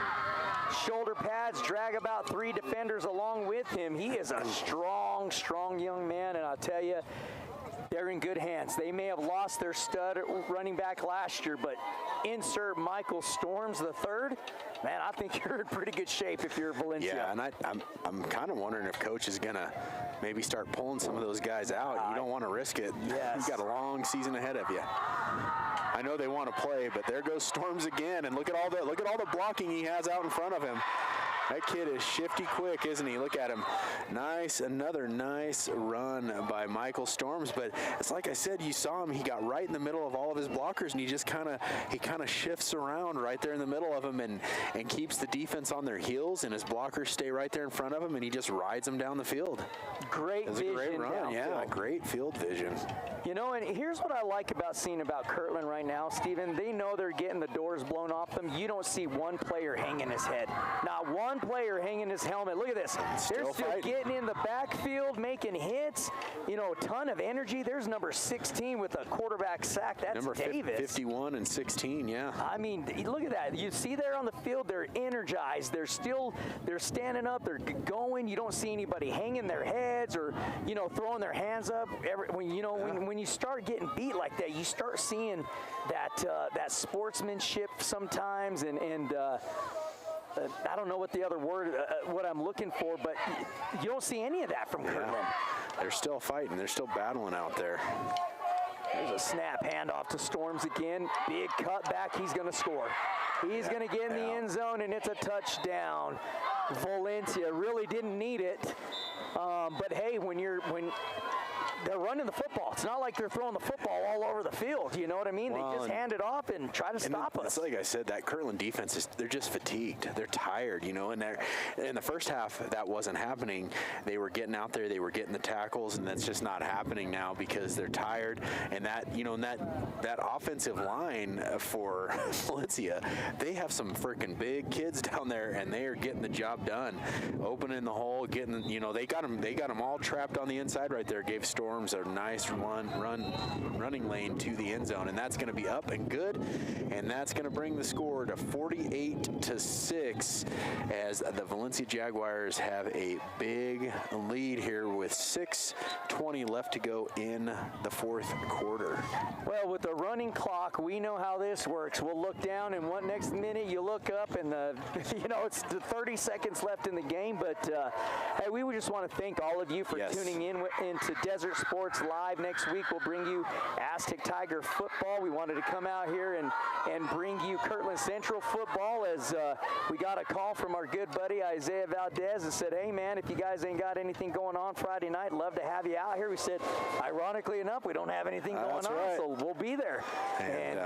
Shoulder pads, drag about 3 defenders along with him. He is a strong, strong young man, and I'll tell you, they're in good hands. They may have lost their stud running back last year, but insert Michael Storms III, man, I think you're in pretty good shape if you're Valencia. Yeah, and I'm kind of wondering if Coach is going to maybe start pulling some of those guys out. You don't want to risk it. Yes. You've got a long season ahead of you. I know they want to play, but there goes Storms again, and look at all the blocking he has out in front of him. That kid is shifty quick, isn't he? Look at him. Another nice run by Michael Storms. But it's like I said, you saw him. He got right in the middle of all of his blockers, and he just kind of shifts around right there in the middle of them and keeps the defense on their heels, and his blockers stay right there in front of him, and he just rides them down the field. Great vision. Great run, yeah. Great field vision. And here's what I like seeing about Kirtland right now, Steven. They know they're getting the doors blown off them. You don't see one player hanging his head. Not one player hanging his helmet. Look at this. They're still getting in the backfield, making hits. A ton of energy. There's number 16 with a quarterback sack. That's number Davis. 51 and 16, yeah. I mean, look at that. You see there on the field, they're energized. They're standing up. They're going. You don't see anybody hanging their heads or, throwing their hands up. When you start getting beat like that, you start seeing that sportsmanship sometimes, and I don't know what the other word, what I'm looking for, but you don't see any of that from Kirtland. They're still fighting. They're still battling out there. There's a snap handoff to Storms again. Big cutback. He's going to score. He's going to get in the end zone, and it's a touchdown. Valencia really didn't need it. But hey, when they're running the football, it's not like they're throwing the football all over the field. You know what I mean? They just hand it off and try to stop us. It's like I said, that Kirtland defense they're just fatigued. They're tired, and in the first half that wasn't happening. They were getting out there, they were getting the tackles, and that's just not happening now because they're tired. And that offensive line for Valencia, they have some freaking big kids down there, and they are getting the job done, opening the hole, getting they got them all trapped on the inside right there. Gave Storms a nice running lane to the end zone, and that's going to be up and good, and that's going to bring the score to 48-6 as the Valencia Jaguars have a big lead here with 6:20 left to go in the fourth quarter. Well, with the running clock, we know how this works. We'll look down, and next minute you look up, and it's the 30 seconds left in the game. But hey, we would just want to thank all of you for tuning into Desert Sports Live. Next week we'll bring you Aztec Tiger football. We wanted to come out here and bring you Kirtland Central football, as we got a call from our good buddy Isaiah Valdez and said, hey man, if you guys ain't got anything going on Friday night, love to have you out here. We said, ironically enough, we don't have anything going on, so we'll be there. And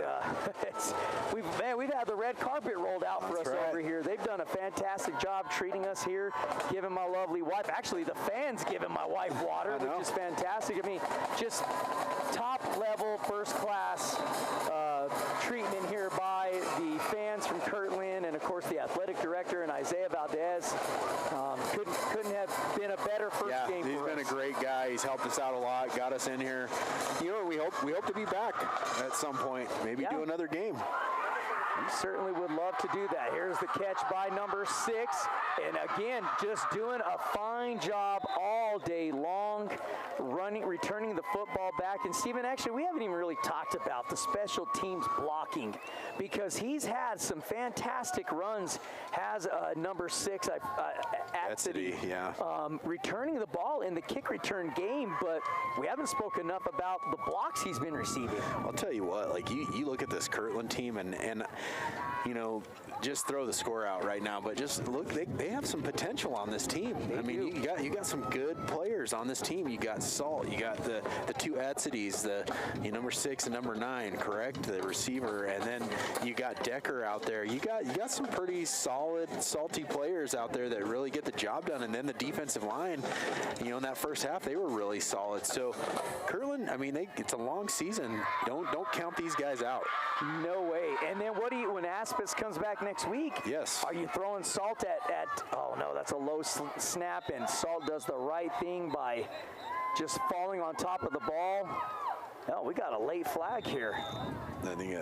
we've had the red carpet rolled out for us over here. They've done a fantastic job treating us here, giving my lovely wife, actually the fans giving my wife water, which is fantastic. I mean, just top level, first class treatment here by the fans from Kirtland, and of course the athletic director and Isaiah Valdez. Couldn't have been a better first game for us. He's been a great guy. He's helped us out a lot, got us in here. We hope to be back at some point, maybe do another game. We certainly would love to do that. Here's the catch by number 6. And again, just doing a fine job all day long, returning the football back. And Steven, actually, we haven't even really talked about the special teams blocking, because he's had some fantastic runs. Has number 6, Atcity, returning the ball in the kick return game, but we haven't spoken enough about the blocks he's been receiving. I'll tell you what, you look at this Kirtland team, and just throw the score out right now, but just look, they have some potential on this team. You got some good players on this team. You got Salt, you got the two Etzides, the number 6 and number 9, correct? The receiver, and then you got Decker out there. You got some pretty solid, salty players out there that really get the job done. And then the defensive line, in that first half, they were really solid. So Kirtland, it's a long season. Don't count these guys out. No way. And then when Aspis comes back next week? Yes. Are you throwing Salt at oh no, that's a low snap, and Salt does the right thing by just falling on top of the ball. Oh, we got a late flag here. I think,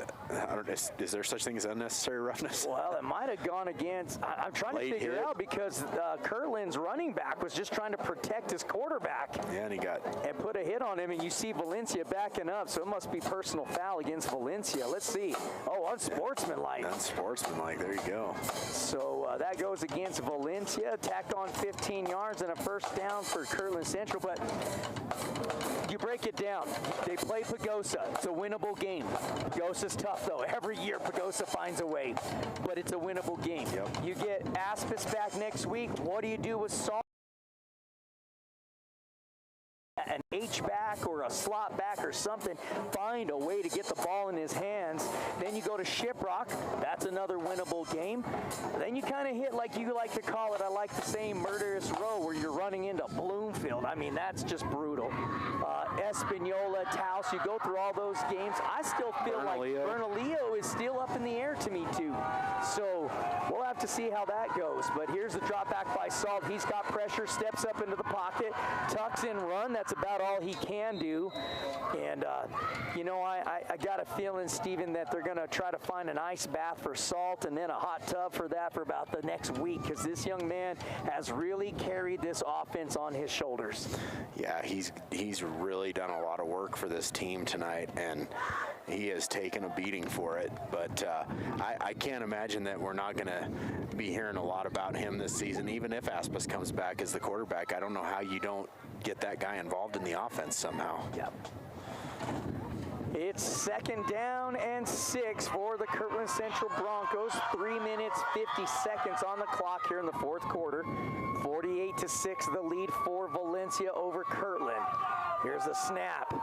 is there such thing as unnecessary roughness? Well, it might have gone against, I'm trying to figure it out because Kirtland's running back was just trying to protect his quarterback. Yeah, and put a hit on him, and you see Valencia backing up, so it must be personal foul against Valencia. Let's see. Oh, unsportsmanlike. Unsportsmanlike, there you go. So that goes against Valencia, tacked on 15 yards and a first down for Kirtland Central, but you break it down. They play Pagosa. It's a winnable game. Pagosa's tough, though. Every year, Pagosa finds a way, but it's a winnable game. Yep. You get Aspis back next week. What do you do with Salt? An H-back or a slot back or something, find a way to get the ball in his hands. Then you go to Shiprock. That's another winnable game. Then you kind of hit, like you like to call it, I like the saying, murderous row, where you're running into Bloomfield. That's just brutal. Espanola, Taos, you go through all those games. I still feel like Bernalillo is still up in the air to me, too. So we'll have to see how that goes. But here's the drop back by Salt. He's got pressure, steps up into the pocket, tucks in run. That's about all he can do. And, I got a feeling, Steven, that they're going to try to find an ice bath for Salt and then a hot tub for that for about the next week, because this young man has really carried this offense on his shoulders. Yeah, he's really done a lot of work for this team tonight, and he has taken a beating for it. But I can't imagine that we're not going to be hearing a lot about him this season, even if Aspis comes back as the quarterback. I don't know how you don't get that guy involved in the offense somehow. Yep. It's 2nd down and 6 for the Kirtland Central Broncos. 3 minutes, 50 seconds on the clock here in the 4th quarter. 48-6 the lead for Valencia over Kirtland. Here's the snap.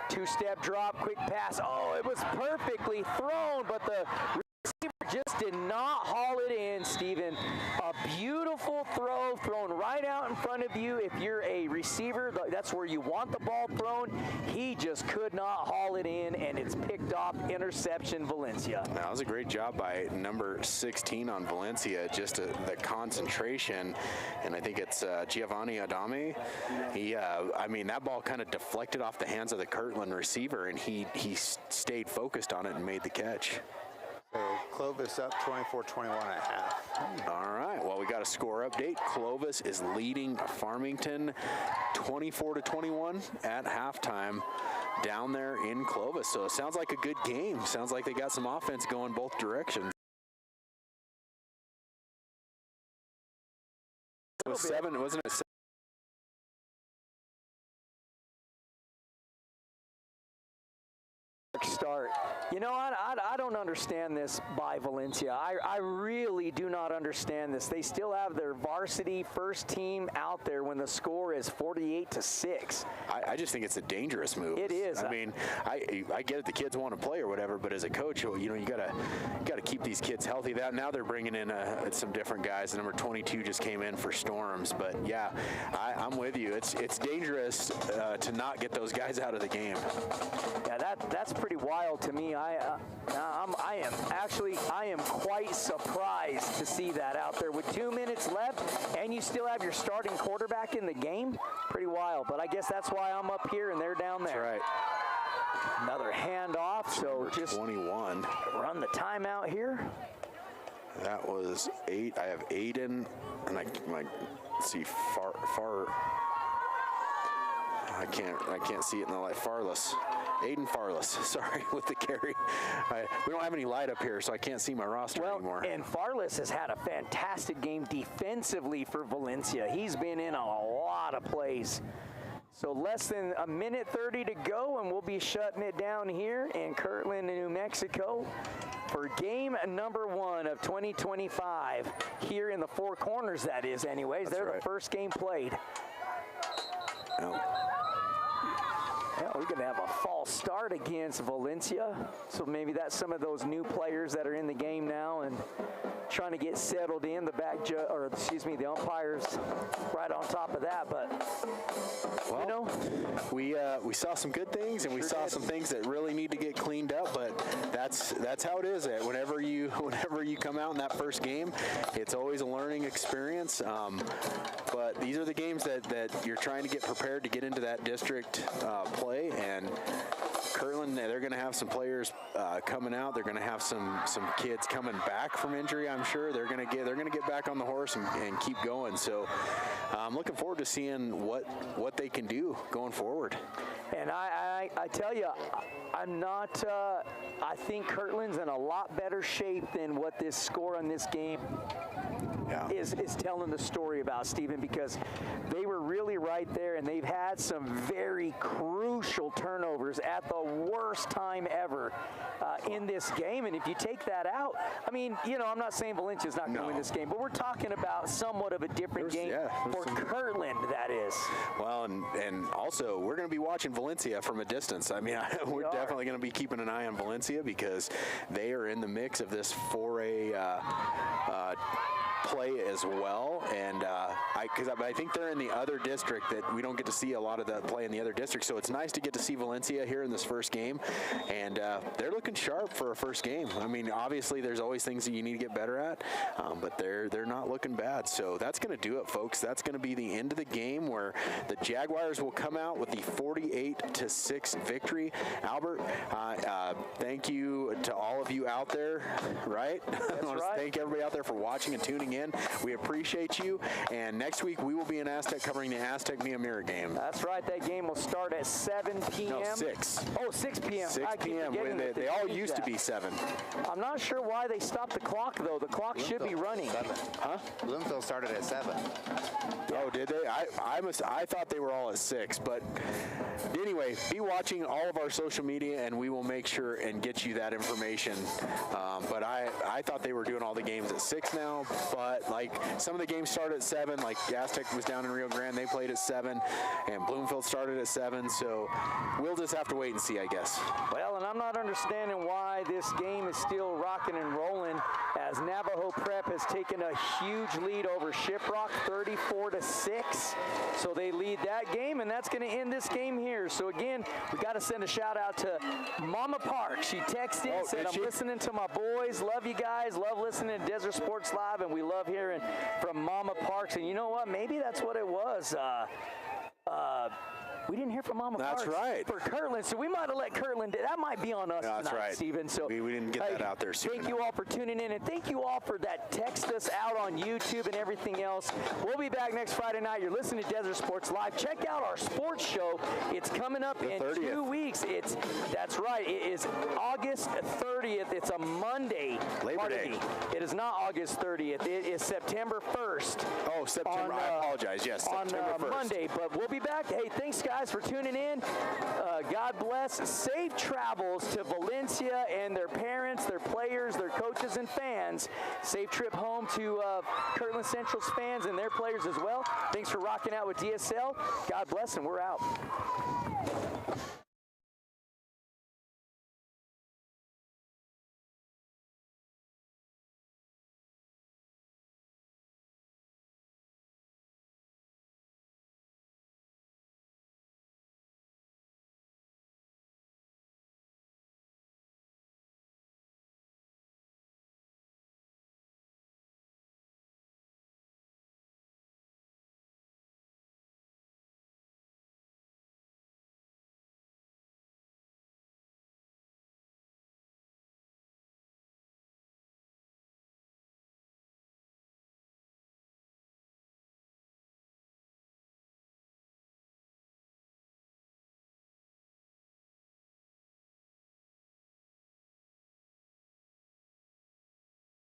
2-step drop, quick pass. Oh, it was perfectly thrown, but the receiver just did not haul it in, Steven. A beautiful throw thrown right out in front of you. If you're a receiver, that's where you want the ball thrown. He just could not haul it in, and it's picked off. Interception, Valencia. That was a great job by number 16 on Valencia, just the concentration. And I think it's Giovanni Adame. That ball kind of deflected off the hands of the Kirtland receiver, and he stayed focused on it and made the catch. So Clovis up 24-21 at half. All right, well, we got a score update. Clovis is leading Farmington 24-21 at halftime down there in Clovis. So it sounds like a good game. Sounds like they got some offense going both directions. It was 7, wasn't it? Start. I don't understand this by Valencia. I really do not understand this. They still have their varsity first team out there when the score is 48-6. I just think it's a dangerous move. It is. I get it. The kids want to play or whatever, but as a coach, you gotta keep these kids healthy. Now they're bringing in some different guys. The number 22 just came in for Storms, but yeah, I'm with you. It's dangerous to not get those guys out of the game. Yeah, that's pretty wild to me. I am quite surprised to see that out there with 2 minutes left, and you still have your starting quarterback in the game. Pretty wild, but I guess that's why I'm up here and they're down there. That's right. Another handoff, so just 21. Run the timeout here. That was 8. I have Aiden, and I see far. I can't see it in the light. Farless. Aiden Farless, sorry, with the carry. We don't have any light up here, so I can't see my roster anymore. And Farless has had a fantastic game defensively for Valencia. He's been in a lot of plays. So less than a minute 30 to go, and we'll be shutting it down here in Kirtland, New Mexico. for game number 1 of 2025 here in the Four Corners, that is anyways. That's They're right. the first game played. Oh. Yeah, we're going to have a false start against Valencia. So maybe that's some of those new players that are in the game now and trying to get settled in. The umpires right on top of that. But, Well, you know, we saw some good things and we Sure saw did. some things that really need to get cleaned up. But that's how it is. Whenever you come out in that first game, it's always a learning experience. But these are the games that you're trying to get prepared to get into that district play. And Kirtland, they're going to have some players coming out. They're going to have some kids coming back from injury. I'm sure they're going to get back on the horse and keep going. So I'm looking forward to seeing what they can do going forward. And I tell you, I'm not. I think Kirtland's in a lot better shape than what this score on this game is telling the story about, Stephen, because they were really right there, and they've had some very crucial turnovers at the worst time ever in this game. And if you take that out, I mean, you know, I'm not saying Valencia's not going to win this game, but we're talking about somewhat of a different game for Kirtland, that is. Well, and also we're going to be watching Valencia from a distance. I mean, we're definitely going to be keeping an eye on Valencia because they are in the mix of this 4A play as well, and I think they're in the other district that we don't get to see a lot of the play in the other district, so it's nice to get to see Valencia here in this first game, and they're looking sharp for a first game. I mean, obviously there's always things that you need to get better at, but they're not looking bad. So that's going to do it, folks. That's going to be the end of the game where the Jaguars will come out with the 48-6 victory. Albert, thank you to all of you out there, right? I want to thank everybody out there for watching and tuning in. We appreciate you, and next week we will be in Aztec covering the Aztec Mia Mirror game. That's right. That game will start at 7 p.m. No, 6. Oh, 6 p.m. 6 p.m. They all used to be 7. I'm not sure why they stopped the clock, though. The clock should be running. 7. Huh? Bloomfield started at 7. Oh, did they? I thought they were all at 6, but anyway, be watching all of our social media, and we will make sure and get you that information. But I thought they were doing all the games at 6 now, but like some of the games started at 7, like Aztec was down in Rio Grande, they played at 7, and Bloomfield started at 7, so we'll just have to wait and see, I guess. Well, and I'm not understanding why this game is still rocking and rolling as Navajo Prep has taken a huge lead over Shiprock, 34-6. So they lead that game, and that's going to end this game here. So again, we got to send a shout out to Mama Park. She texted and said, I'm listening to my boys. Love you guys. Love listening to Desert Sports Live, and we love hearing from Mama Parks. And you know what? Maybe that's what it was. We didn't hear from Mama Parks for Kirtland, so we might have let Kirtland. That might be on us tonight, Stephen. So we didn't get that out there soon Thank you all for tuning in, and thank you all for that. Text us out on YouTube and everything else. We'll be back next Friday night. You're listening to Desert Sports Live. Check out our sports show. It's coming up in 2 weeks. That's right. It is August 30th. It's a Monday. Labor Day. It is not August 30th. It is September 1st. Oh, September. I apologize. Yes, September 1st. On Monday, but we'll be back. Hey, thanks, guys, for tuning in. God bless. Safe travels to Valencia and their parents, their players, their coaches, and fans. Safe trip home to Kirtland Central's fans and their players as well. Thanks for rocking out with DSL. God bless, and we're out.